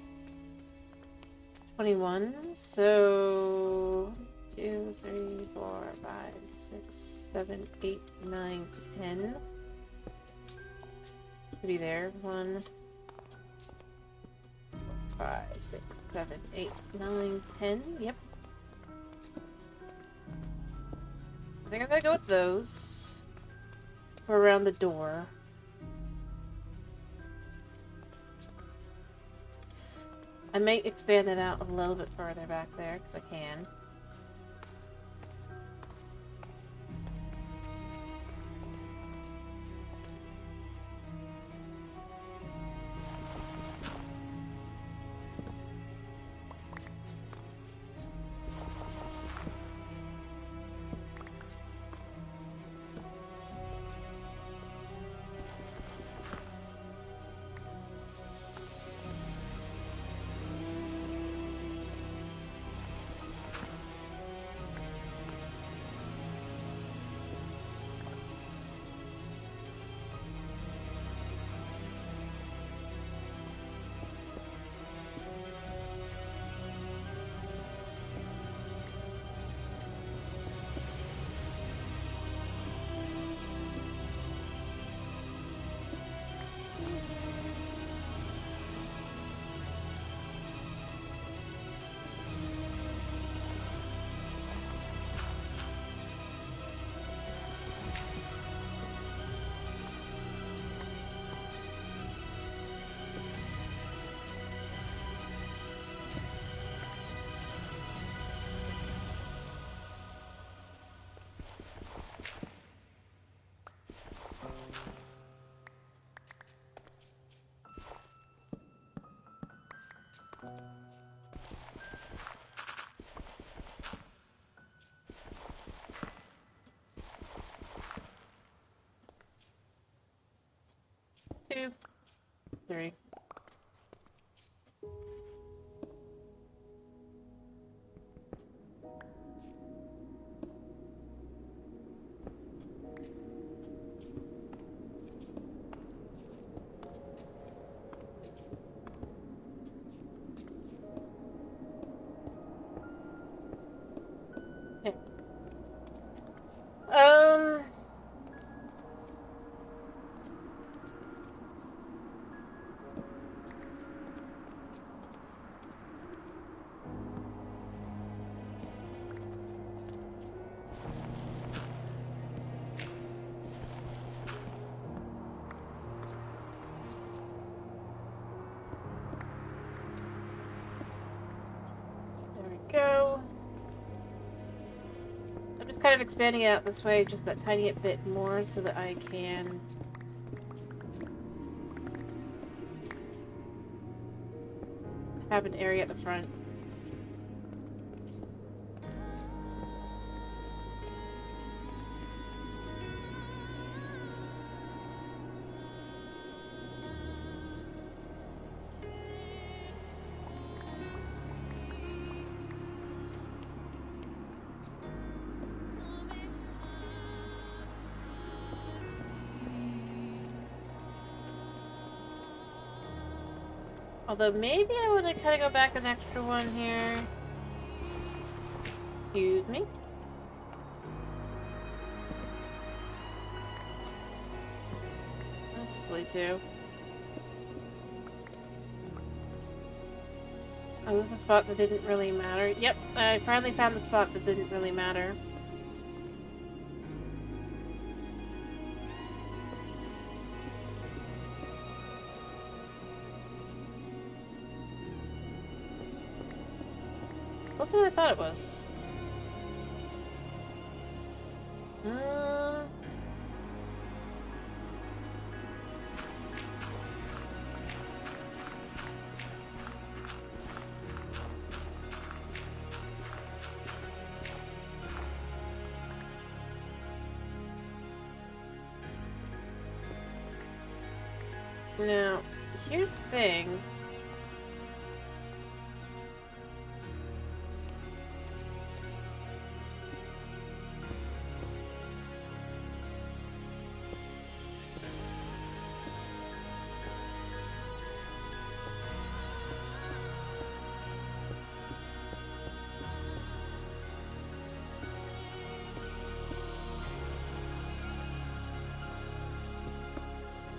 21. So 2, 3, 4, 5, 6, 7, 8, 9, 10. Should be there. 1, 5, 6, 7, 8, 9, 10. Yep. I think I'm gonna go with those for around the door. I might expand it out a little bit further back there, because I can. Two, 3. just kind of expanding it out this way just that tiny bit more so that I can have an area at the front. Although maybe I want to kind of go back an extra one here. Excuse me. That's silly too. Oh, this is a spot that didn't really matter. Yep, I finally found the spot that didn't really matter. That's what I thought it was. Now, here's the thing.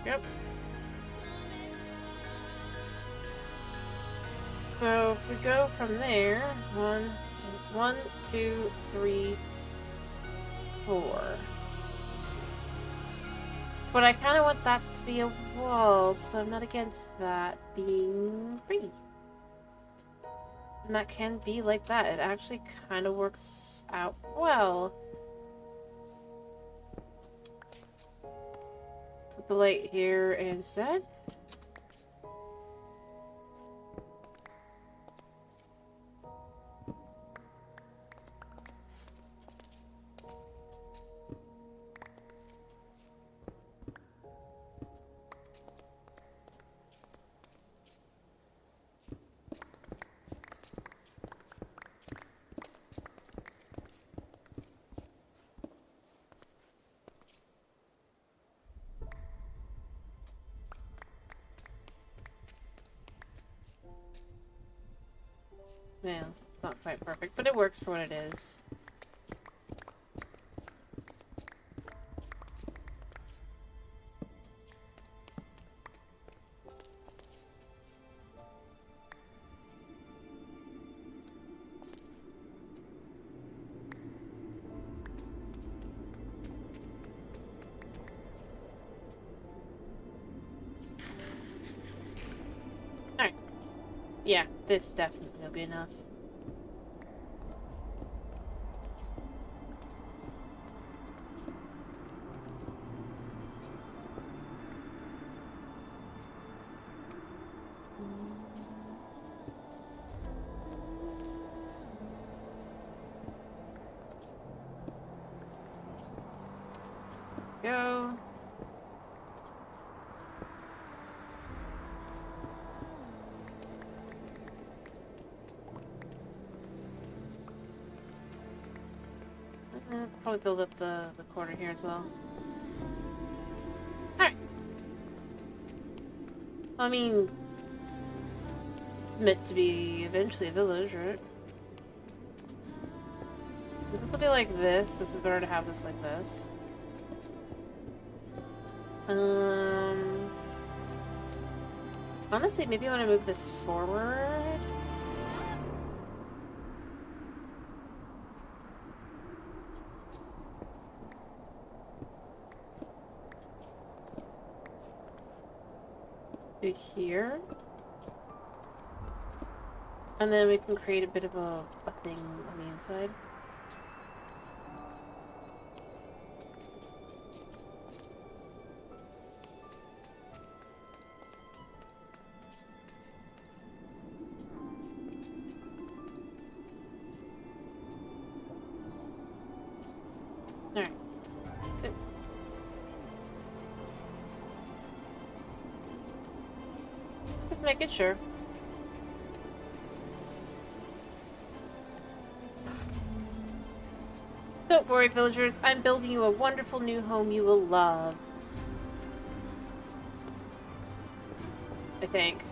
Yep. So if we go from there, 1, 2, 3, 4. But I kind of want that to be a wall, so I'm not against that being free. And that can be like that. It actually kind of works out well. Put the light here instead. Well, it's not quite perfect, but it works for what it is. Alright. Yeah, this definitely will be enough. Go. Probably build up the corner here as well. Alright. I mean, it's meant to be eventually a village, right? This will be like this. This is better to have this like this. Honestly, maybe I want to move this forward. To here. And then we can create a bit of a thing on the inside. making sure. Don't worry, villagers. I'm building you a wonderful new home you will love. I think.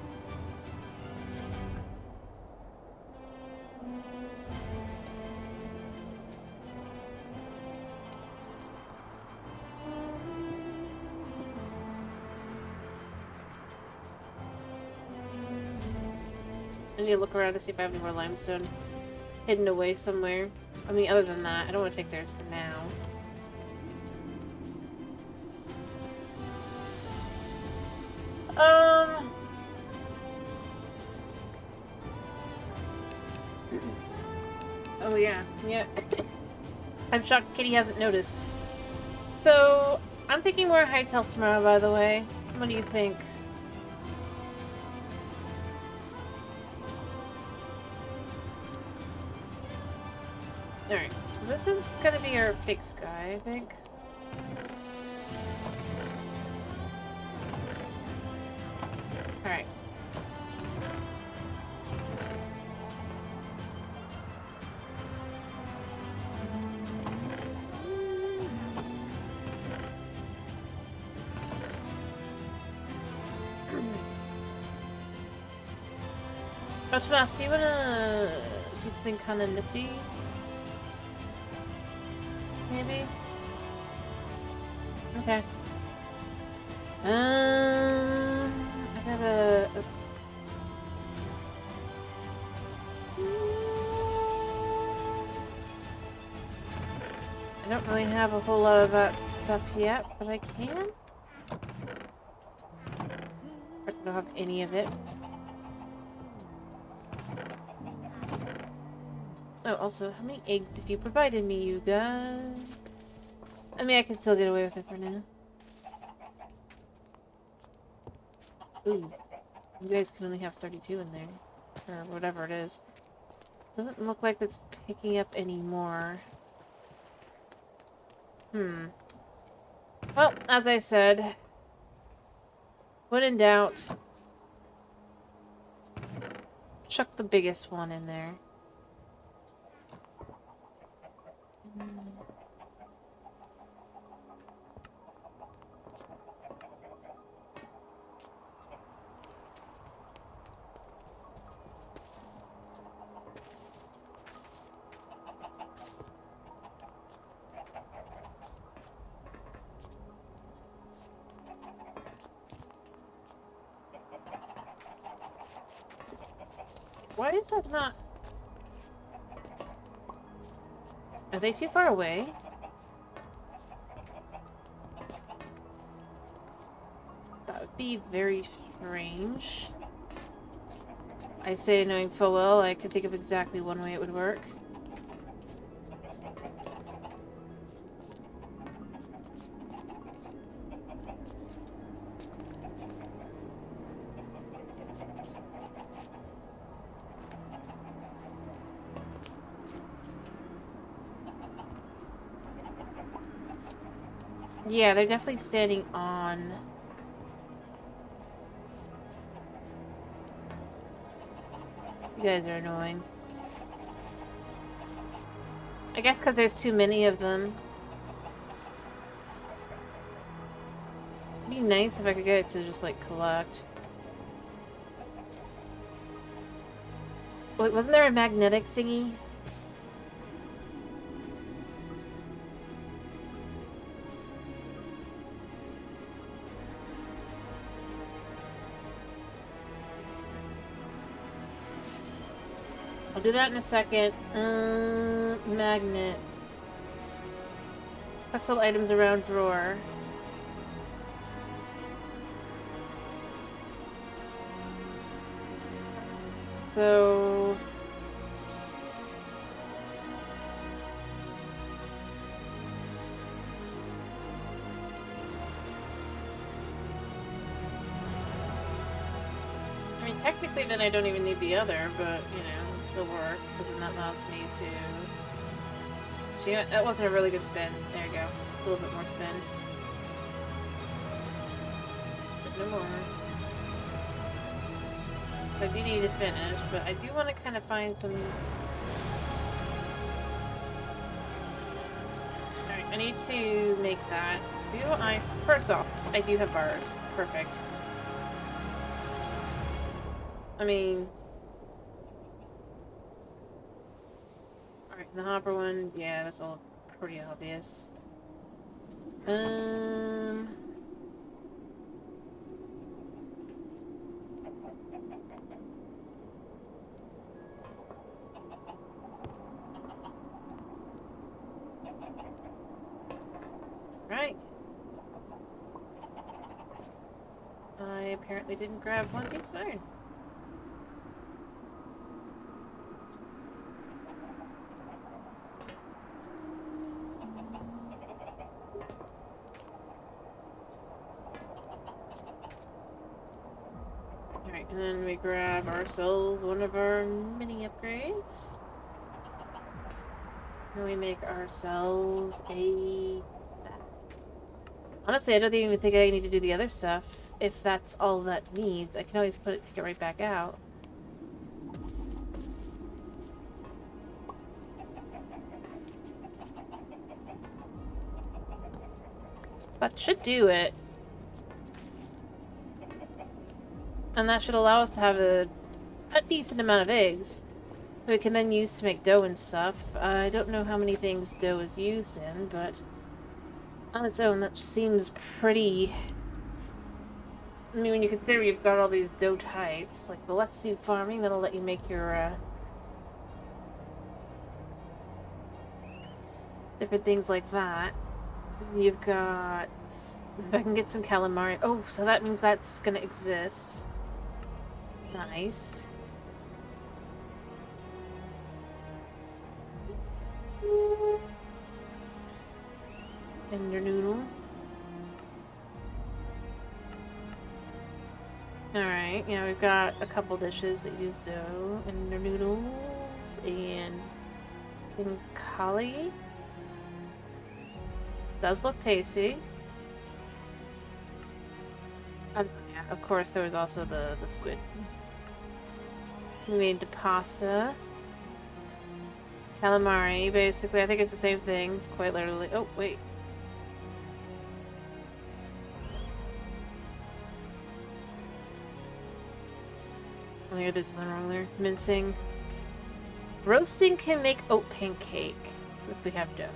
I need to look around to see if I have any more limestone hidden away somewhere. I mean, other than that, I don't want to take theirs for now. Oh yeah, yeah. I'm shocked Kitty hasn't noticed. So, I'm thinking more Heights Health tomorrow, by the way. What do you think? Alright, so this is gonna be our big sky, I think. Alright. Oh, Tomas, do you wanna do something kind of nifty? Maybe? Okay. I got a... I don't really have a whole lot of that stuff yet, but I can. I don't have any of it. Oh, also, how many eggs have you provided me, you guys? I mean, I can still get away with it for now. Ooh. You guys can only have 32 in there. Or whatever it is. Doesn't look like it's picking up anymore. Well, as I said, when in doubt, chuck the biggest one in there. Why is that not... Are they too far away? That would be very strange. I say, knowing full well, I could think of exactly one way it would work. Yeah, they're definitely standing on... You guys are annoying. I guess because there's too many of them. It'd be nice if I could get it to just, like, collect. Wait, wasn't there a magnetic thingy? I'll do that in a second. Magnet. Pixel items around drawer. So... I mean, technically then I don't even need the other, but, you know. Still works, because then that allows me to... See, that wasn't a really good spin. There you go. A little bit more spin. But no more. I do need to finish, but I do want to kind of find some... Alright, I need to make that. Do I... First off, I do have bars. Perfect. I mean... Alright, the hopper one, yeah, that's all pretty obvious. Right. I apparently didn't grab one piece of iron. Alright, and then we grab ourselves one of our mini upgrades. And we make ourselves a... Honestly, I don't even think I need to do the other stuff. If that's all that needs, I can always take it right back out. That should do it. And that should allow us to have a decent amount of eggs. So we can then use to make dough and stuff. I don't know how many things dough is used in, but on its own, that seems pretty... I mean, when you consider you've got all these dough types, like the Let's Do Farming, that'll let you make your, different things like that. You've got... If I can get some calamari... Oh, so that means that's gonna exist. Nice. Ender noodle. Alright, yeah, we've got a couple dishes that use dough. Ender noodles and kinkali. Does look tasty. Yeah, of course, there was also the squid. We made the pasta. Calamari, basically. I think it's the same thing. It's quite literally... Oh, wait. Oh, yeah, there's something wrong there. Mincing. Roasting can make oat pancake if we have dough.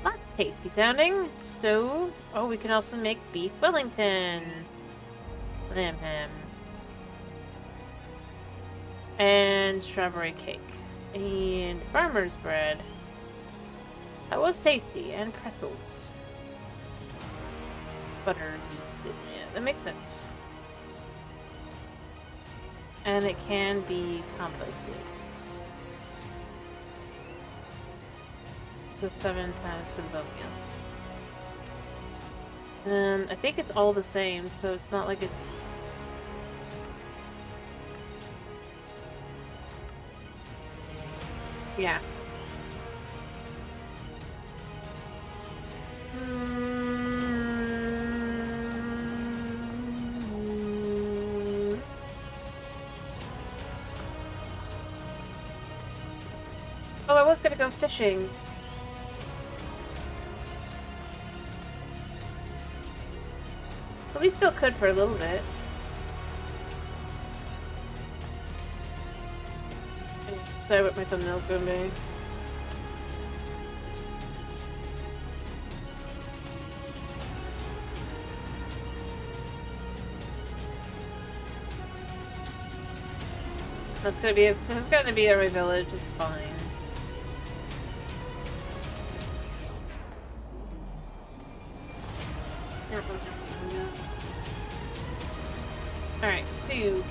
Not tasty sounding. Stove. Oh, we can also make beef Wellington. Lamb ham. And strawberry cake. And farmer's bread. That was tasty. And pretzels. Butter yeasted. Yeah, that makes sense. And it can be composted. So 7 times Symbonia. And I think it's all the same, so it's not like it's... Yeah. Oh, I was gonna go fishing. But we still could for a little bit. Sorry what my thumbnail's gonna be. That's gonna be it's gonna be every village, it's fine. Alright, so...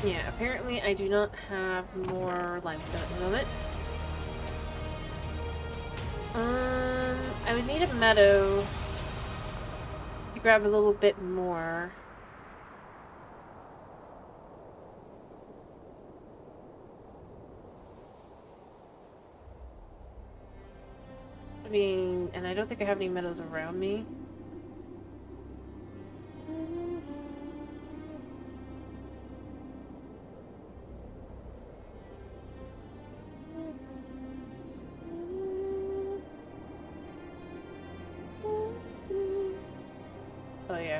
Yeah, apparently I do not have more limestone at the moment. I would need a meadow to grab a little bit more. I mean, and I don't think I have any meadows around me.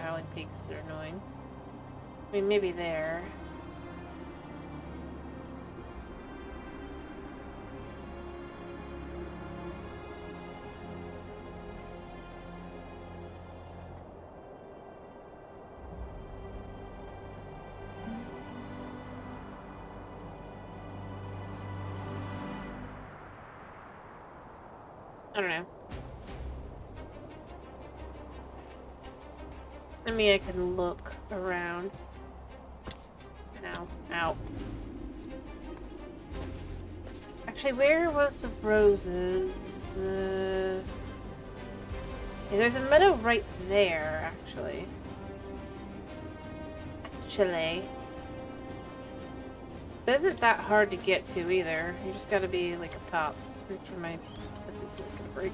howling pigs are annoying. I mean, maybe there. I don't know. I mean, I can look around. Ow. Ow. Actually, where was the roses? Yeah, there's a meadow right there, actually. It isn't that hard to get to either. You just gotta be, like, up top. Wait for my... It's gonna break.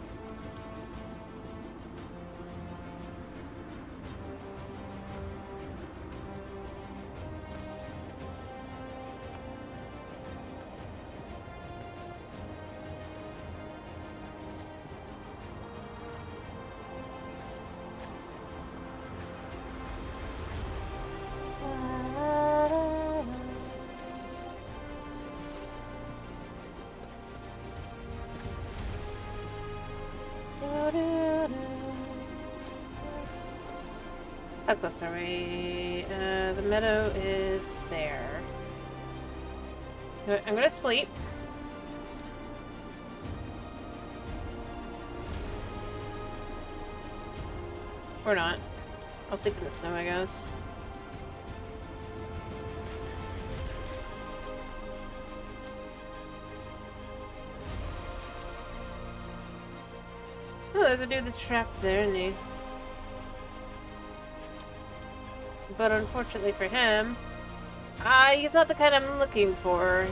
How close are we? The meadow is there. I'm gonna sleep. Or not. I'll sleep in the snow, I guess. Oh, there's a dude that's trapped there, isn't he? But unfortunately for him, he's not the kind I'm looking for.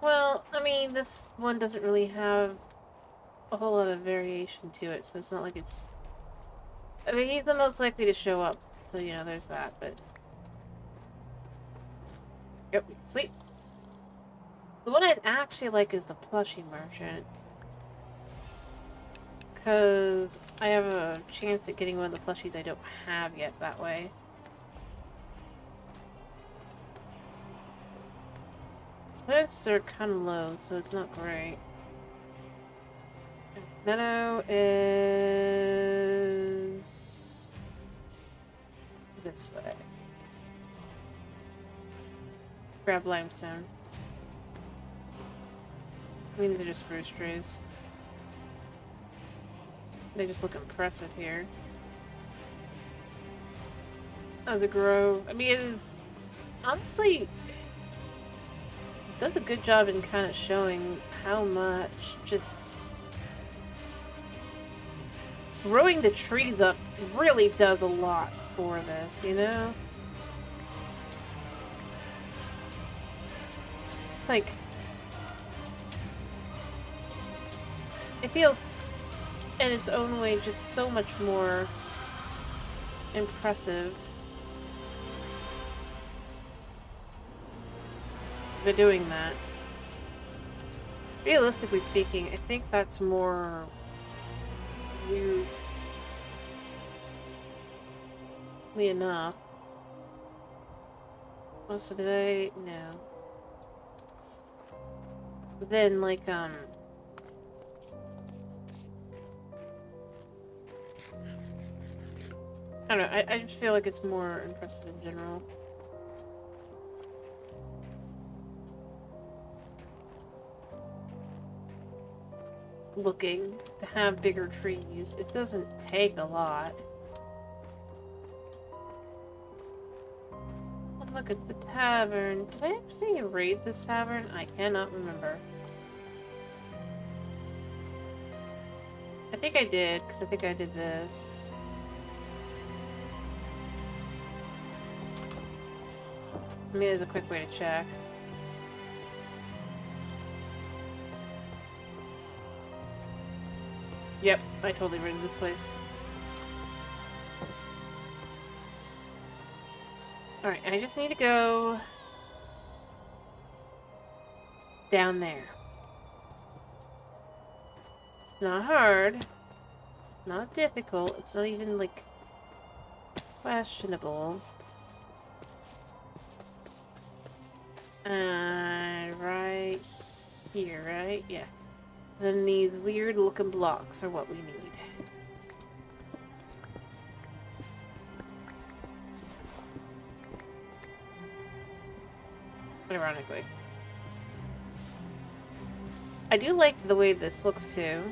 Well, I mean, this one doesn't really have a whole lot of variation to it, so it's not like it's... I mean, he's the most likely to show up, so, you know, there's that, but... Yep, sleep. The one I'd actually like is the plushie merchant. Because I have a chance at getting one of the plushies I don't have yet that way. Hoods are kind of low, so it's not great. Meadow is this way. Grab limestone. I mean, they're just spruce trees. They just look impressive here. Oh, the grove. I mean, it is honestly... It does a good job in kind of showing how much just... growing the trees up really does a lot for this, you know? Like... It feels, in its own way, just so much more impressive. They're doing that. Realistically speaking, I think that's more weirdly enough. Also, did I? No. Then, like, I don't know, I just feel like it's more impressive in general. Looking to have bigger trees. It doesn't take a lot. Oh, look at the tavern. Did I actually raid this tavern? I cannot remember. I think I did, because I think I did this. I mean, there's a quick way to check. Yep, I totally rented this place. Alright, I just need to go down there. It's not hard. It's not difficult. It's not even, like, questionable. Right here, right? Yeah. Then these weird looking blocks are what we need. Ironically. I do like the way this looks too.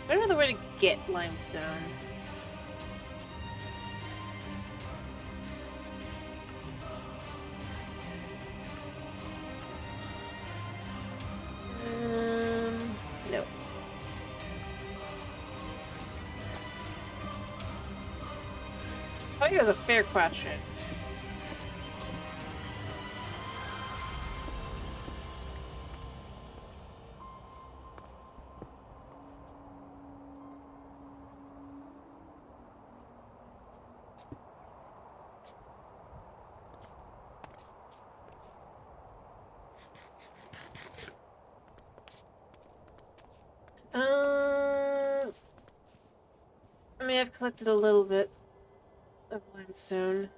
There's another way to get limestone. No. I think it was a fair question. I mean, I've collected a little bit of limestone.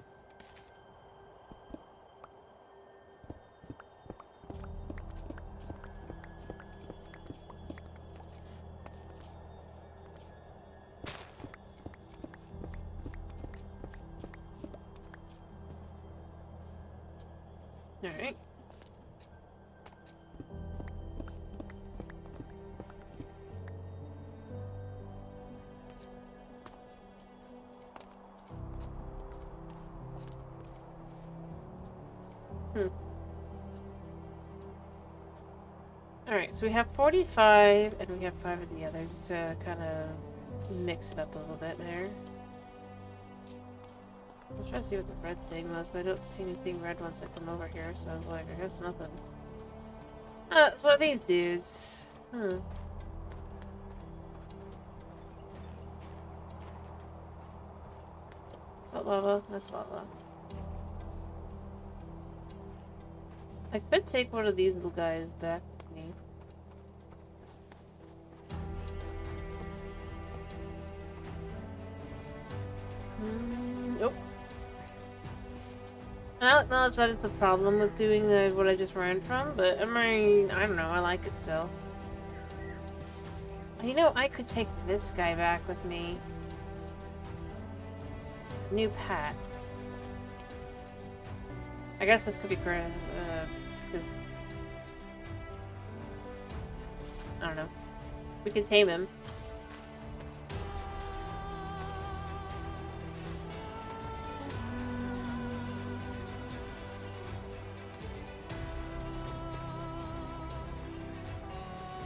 Alright. Alright, so we have 45, and we have 5 of the others to kind of mix it up a little bit there. I'll try to see what the red thing was, but I don't see anything red once I come over here, so I was like, I guess nothing. It's one of these dudes. Is that lava? That's lava. I could take one of these little guys back with me. Nope. And I'll acknowledge that is the problem with doing what I just ran from, but I mean, I don't know, I like it still. You know, I could take this guy back with me. New path. I guess this could be great, because... I don't know. We can tame him.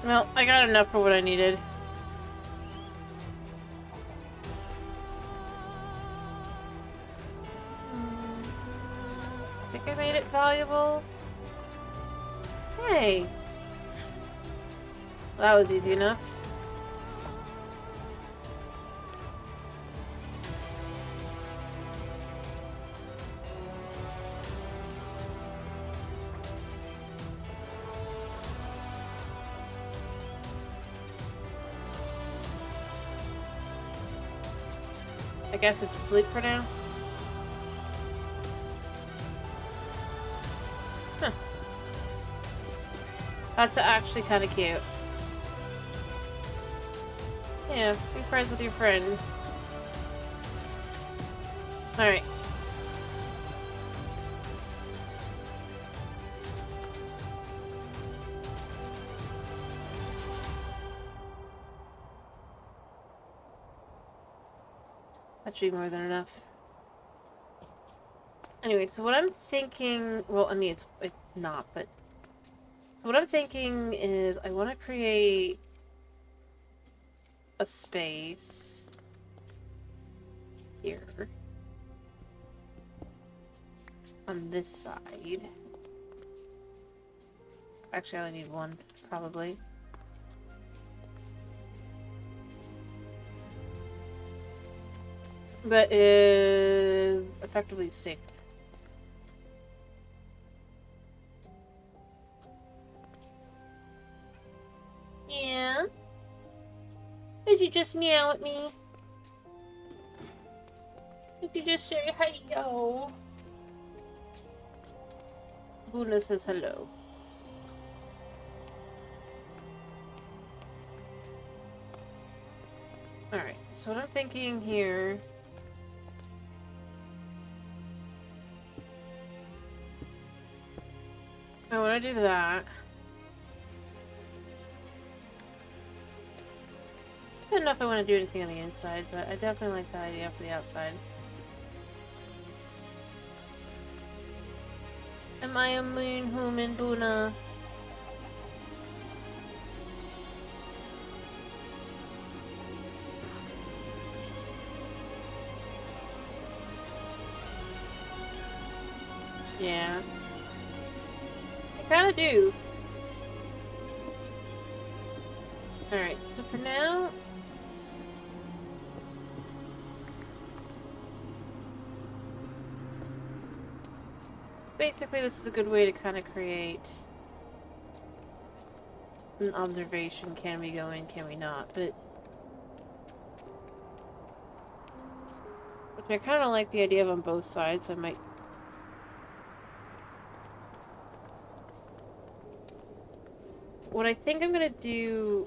Well, I got enough for what I needed. I think I made it valuable. Hey! Well, that was easy enough. I guess it's asleep for now. Huh. That's actually kind of cute. Yeah, be friends with your friend. Alright. That should be more than enough. Anyway, so what I'm thinking... Well, I mean, it's not, but... So what I'm thinking is I want to create a space here. on this side. Actually, I only need one, probably. That is effectively synced. Yeah? Did you just meow at me? Did you just say hi-yo? Luna says hello. Alright, so what I'm thinking here... I want to do that. I don't know if I want to do anything on the inside, but I definitely like the idea for the outside. Am I a moon human, Buna? Yeah. I kinda do. Alright, so for now... Basically, this is a good way to kind of create an observation. Can we go in, can we not? But... Which I kind of like the idea of on both sides, so I might... What I think I'm gonna do...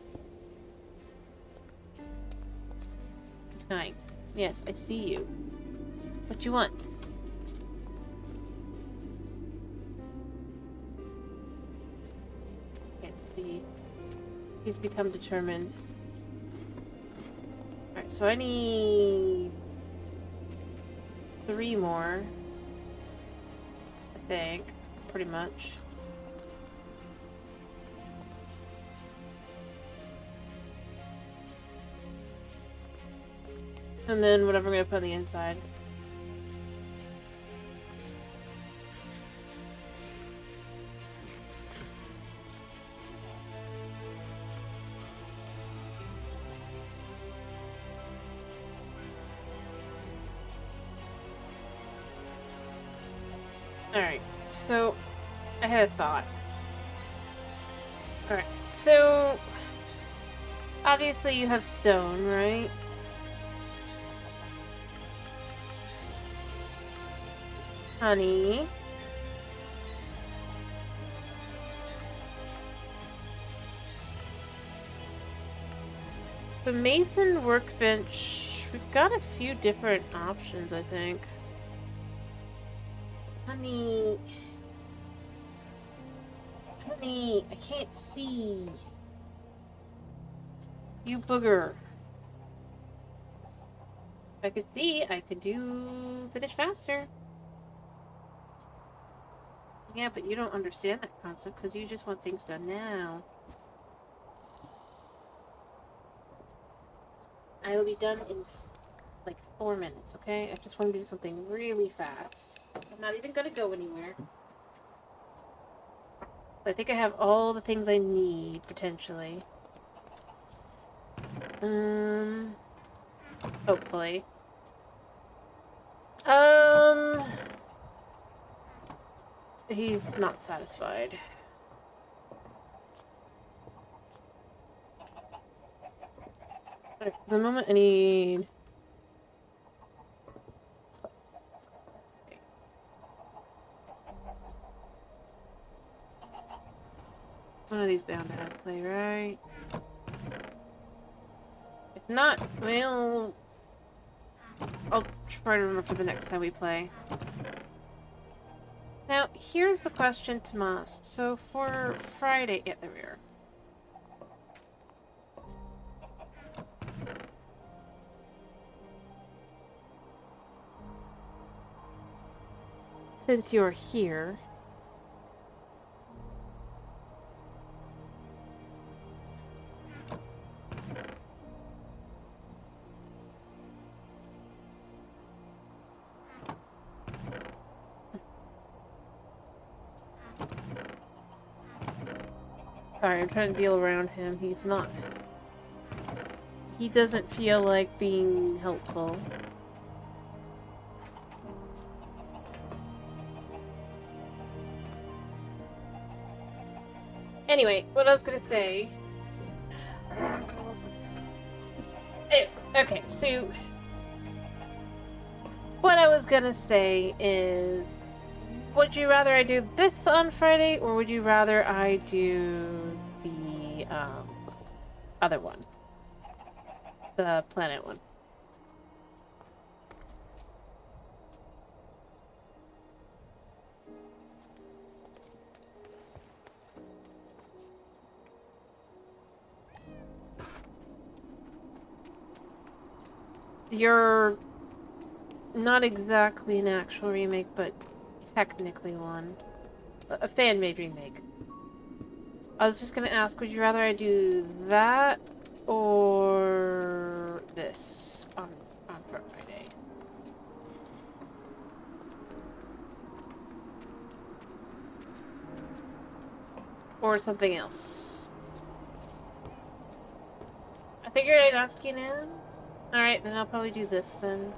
Hi. Yes, I see you. What you want? Can't see. He's become determined. Alright, so I need... 3 more. I think. Pretty much. And then whatever I'm gonna put on the inside. Alright, so I had a thought. Alright, so obviously you have stone, right? Honey. The mason workbench, we've got a few different options, I think. Honey. Honey, I can't see. You booger. If I could see, I could finish faster. Yeah, but you don't understand that concept because you just want things done now. I will be done in like 4 minutes, okay? I just want to do something really fast. I'm not even gonna go anywhere. I think I have all the things I need, potentially. Hopefully. He's not satisfied. Right, for the moment I need... One of these bound to have play, right? If not, well... I'll try to remember for the next time we play. Now, here's the question, Tomas. So, for Friday... Yeah, there we are. Since you're here... Sorry, I'm trying to deal around him. He's not... He doesn't feel like being helpful. Anyway, what I was gonna say... Okay, so... What I was gonna say is... Would you rather I do this on Friday, or would you rather I do the, other one? The planet one. You're not exactly an actual remake, but technically one. A fan-made remake. I was just gonna ask, would you rather I do that or this on Friday? Or something else? I figured I'd ask you now. Alright, then I'll probably do this then.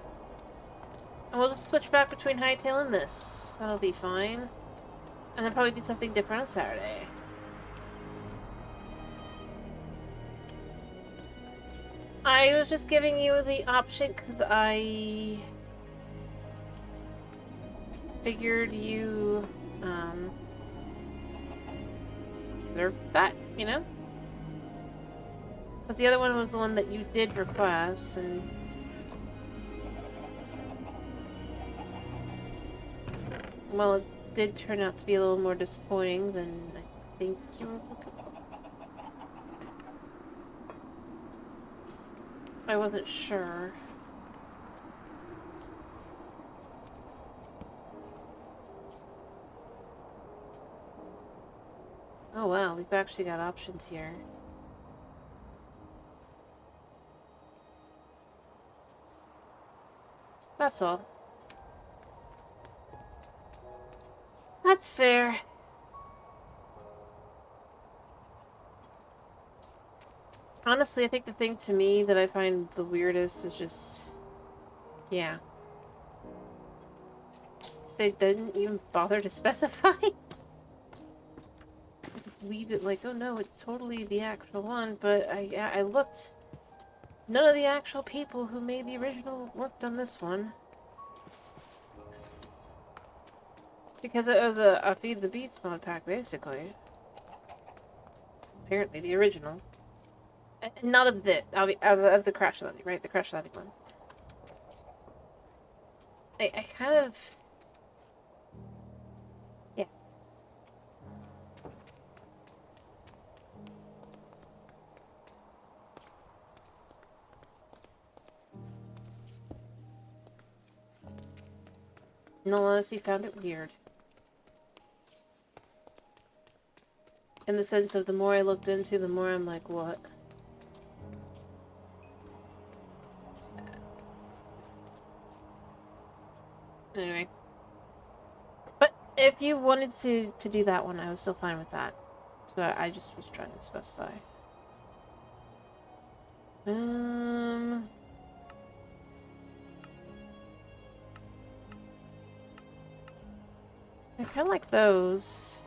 And we'll just switch back between Hightail and this. That'll be fine. And then probably do something different on Saturday. I was just giving you the option because I figured you deserved that, you know? Because the other one was the one that you did request, and... Well, it did turn out to be a little more disappointing than I think you were looking for. I wasn't sure. Oh wow, we've actually got options here. That's all. That's fair. Honestly, I think the thing to me that I find the weirdest is just... Yeah. Just, they didn't even bother to specify. Leave it like, oh no, it's totally the actual one, but I looked. None of the actual people who made the original worked on this one. Because it was a Feed the Beast mod pack, basically. Apparently, the original. Not of the Crash Landing, right? The Crash Landing one. I kind of... Yeah. In all honesty, found it weird. In the sense of the more I looked into, the more I'm like, what? Anyway. But if you wanted to do that one, I was still fine with that. So I just was trying to specify. I kinda like those.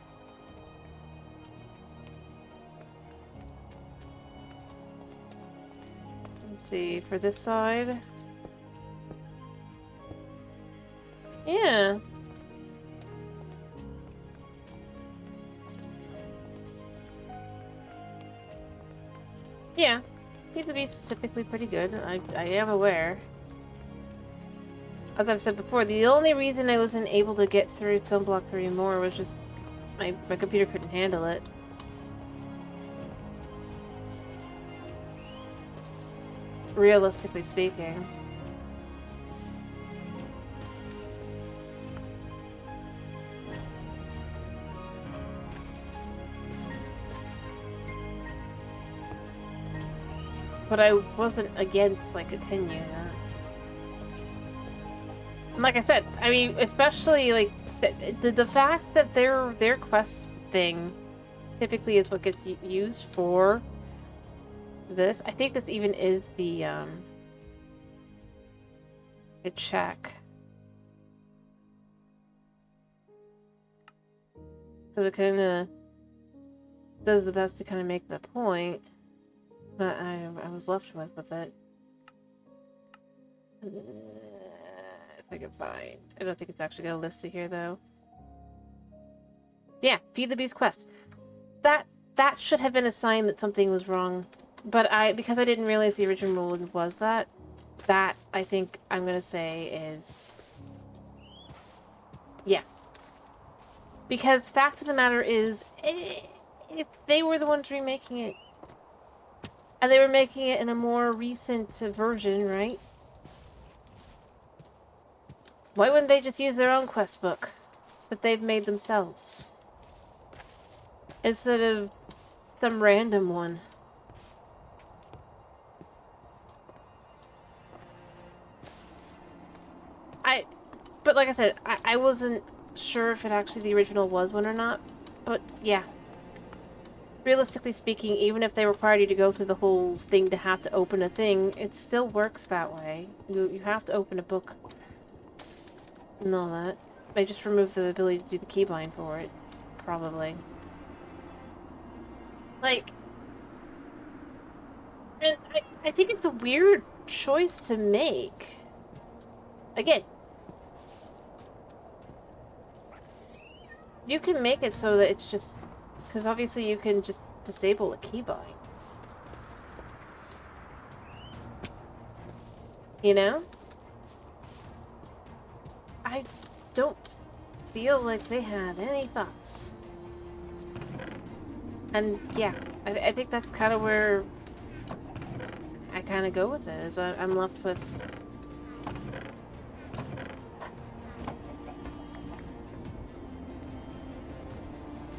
Let's see, for this side. Yeah. Yeah. Feed the Beast is typically pretty good. I am aware. As I've said before, the only reason I wasn't able to get through Sunblock 3 more was just my computer couldn't handle it. Realistically speaking. But I wasn't against, like, continuing that. And like I said, I mean, especially, like, the fact that their quest thing typically is what gets used for this. I think this even is the a check. So it kind of does the best to kind of make the point that I was left with it. If I can find. I don't think it's actually got a list here though. Yeah, Feed the Beast quest. That should have been a sign that something was wrong. But because I didn't realize the original was that I think I'm gonna say is, yeah. Because fact of the matter is, if they were the ones remaking it, and they were making it in a more recent version, right? Why wouldn't they just use their own quest book that they've made themselves? Instead of some random one. But like I said, I wasn't sure if it actually the original was one or not. But yeah. Realistically speaking, even if they required you to go through the whole thing to have to open a thing, it still works that way. You have to open a book and all that. They just removed the ability to do the keybind for it. Probably. Like, and I think it's a weird choice to make. Again, you can make it so that it's just, because obviously you can just disable a keybind. You know? I don't feel like they had any thoughts. And yeah, I think that's kind of where I kind of go with it, is I'm left with...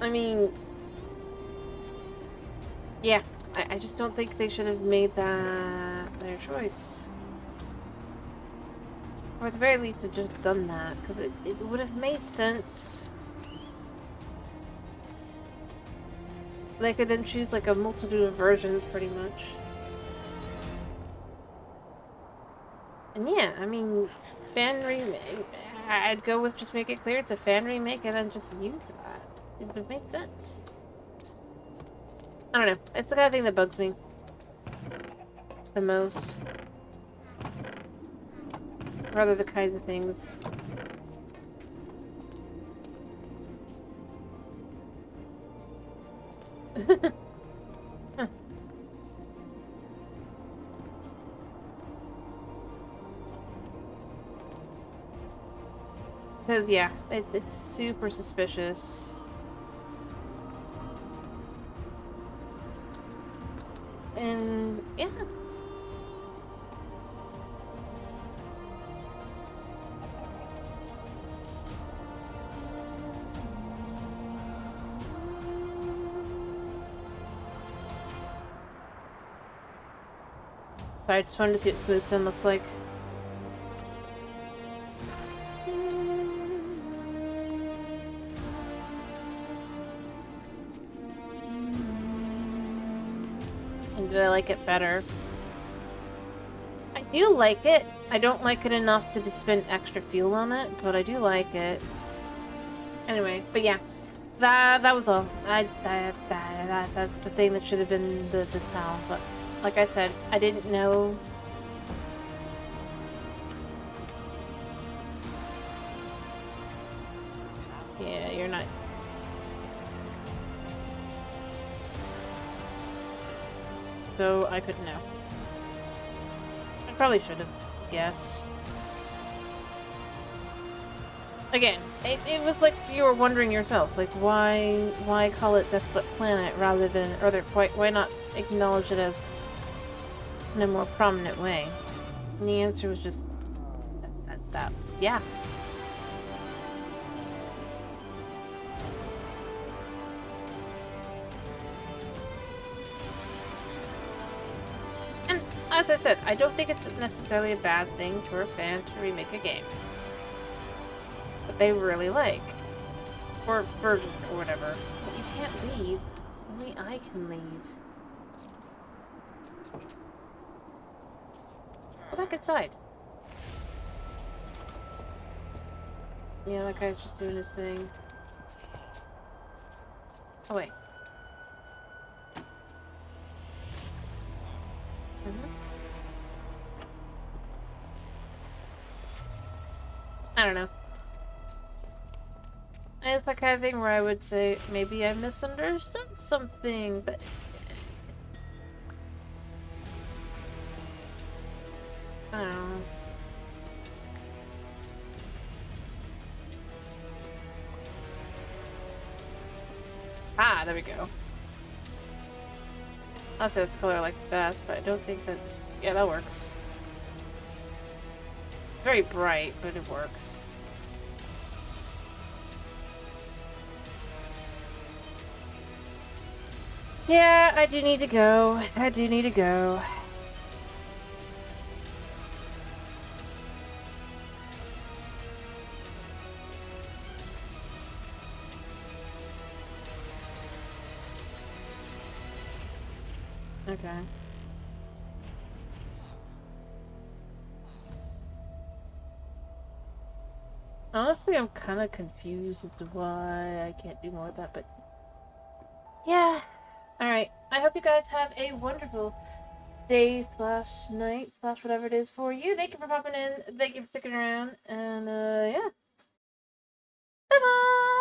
I mean... Yeah, I just don't think they should have made that their choice. Or at the very least have just done that, because it would have made sense. They could then choose like a multitude of versions, pretty much. And yeah, I mean, fan remake. I'd go with just make it clear it's a fan remake and then just use that. It would make sense. I don't know. It's the kind of thing that bugs me the most. Rather the kinds of things. Because, yeah, it's super suspicious. And, yeah. Sorry, I just wanted to see what smooth stone looks like. And did I like it better? I do like it. I don't like it enough to just spend extra fuel on it, but I do like it. Anyway, but yeah. That was all. That's the thing that should have been the towel, but like I said, I didn't know. Yeah, you're not. So I couldn't know. I probably should have guessed. Again, it was like you were wondering yourself, like why call it Desolate Planet rather than, or why not acknowledge it as in a more prominent way? And the answer was just that yeah. And as I said, I don't think it's necessarily a bad thing for a fan to remake a game that they really like, or version or whatever. But you can't leave Only I can leave. Go back inside. Yeah, that guy's just doing his thing. Oh, wait. I don't know. It's that kind of thing where I would say maybe I misunderstood something, but I don't know. Ah, there we go. I'll say that's the color I like best, but I don't think that... Yeah, that works. It's very bright, but it works. Yeah, I do need to go. I do need to go. Okay. Honestly, I'm kind of confused as to why I can't do more of that, but... Yeah. Alright. I hope you guys have a wonderful day slash night slash whatever it is for you. Thank you for popping in. Thank you for sticking around. And, yeah. Bye-bye!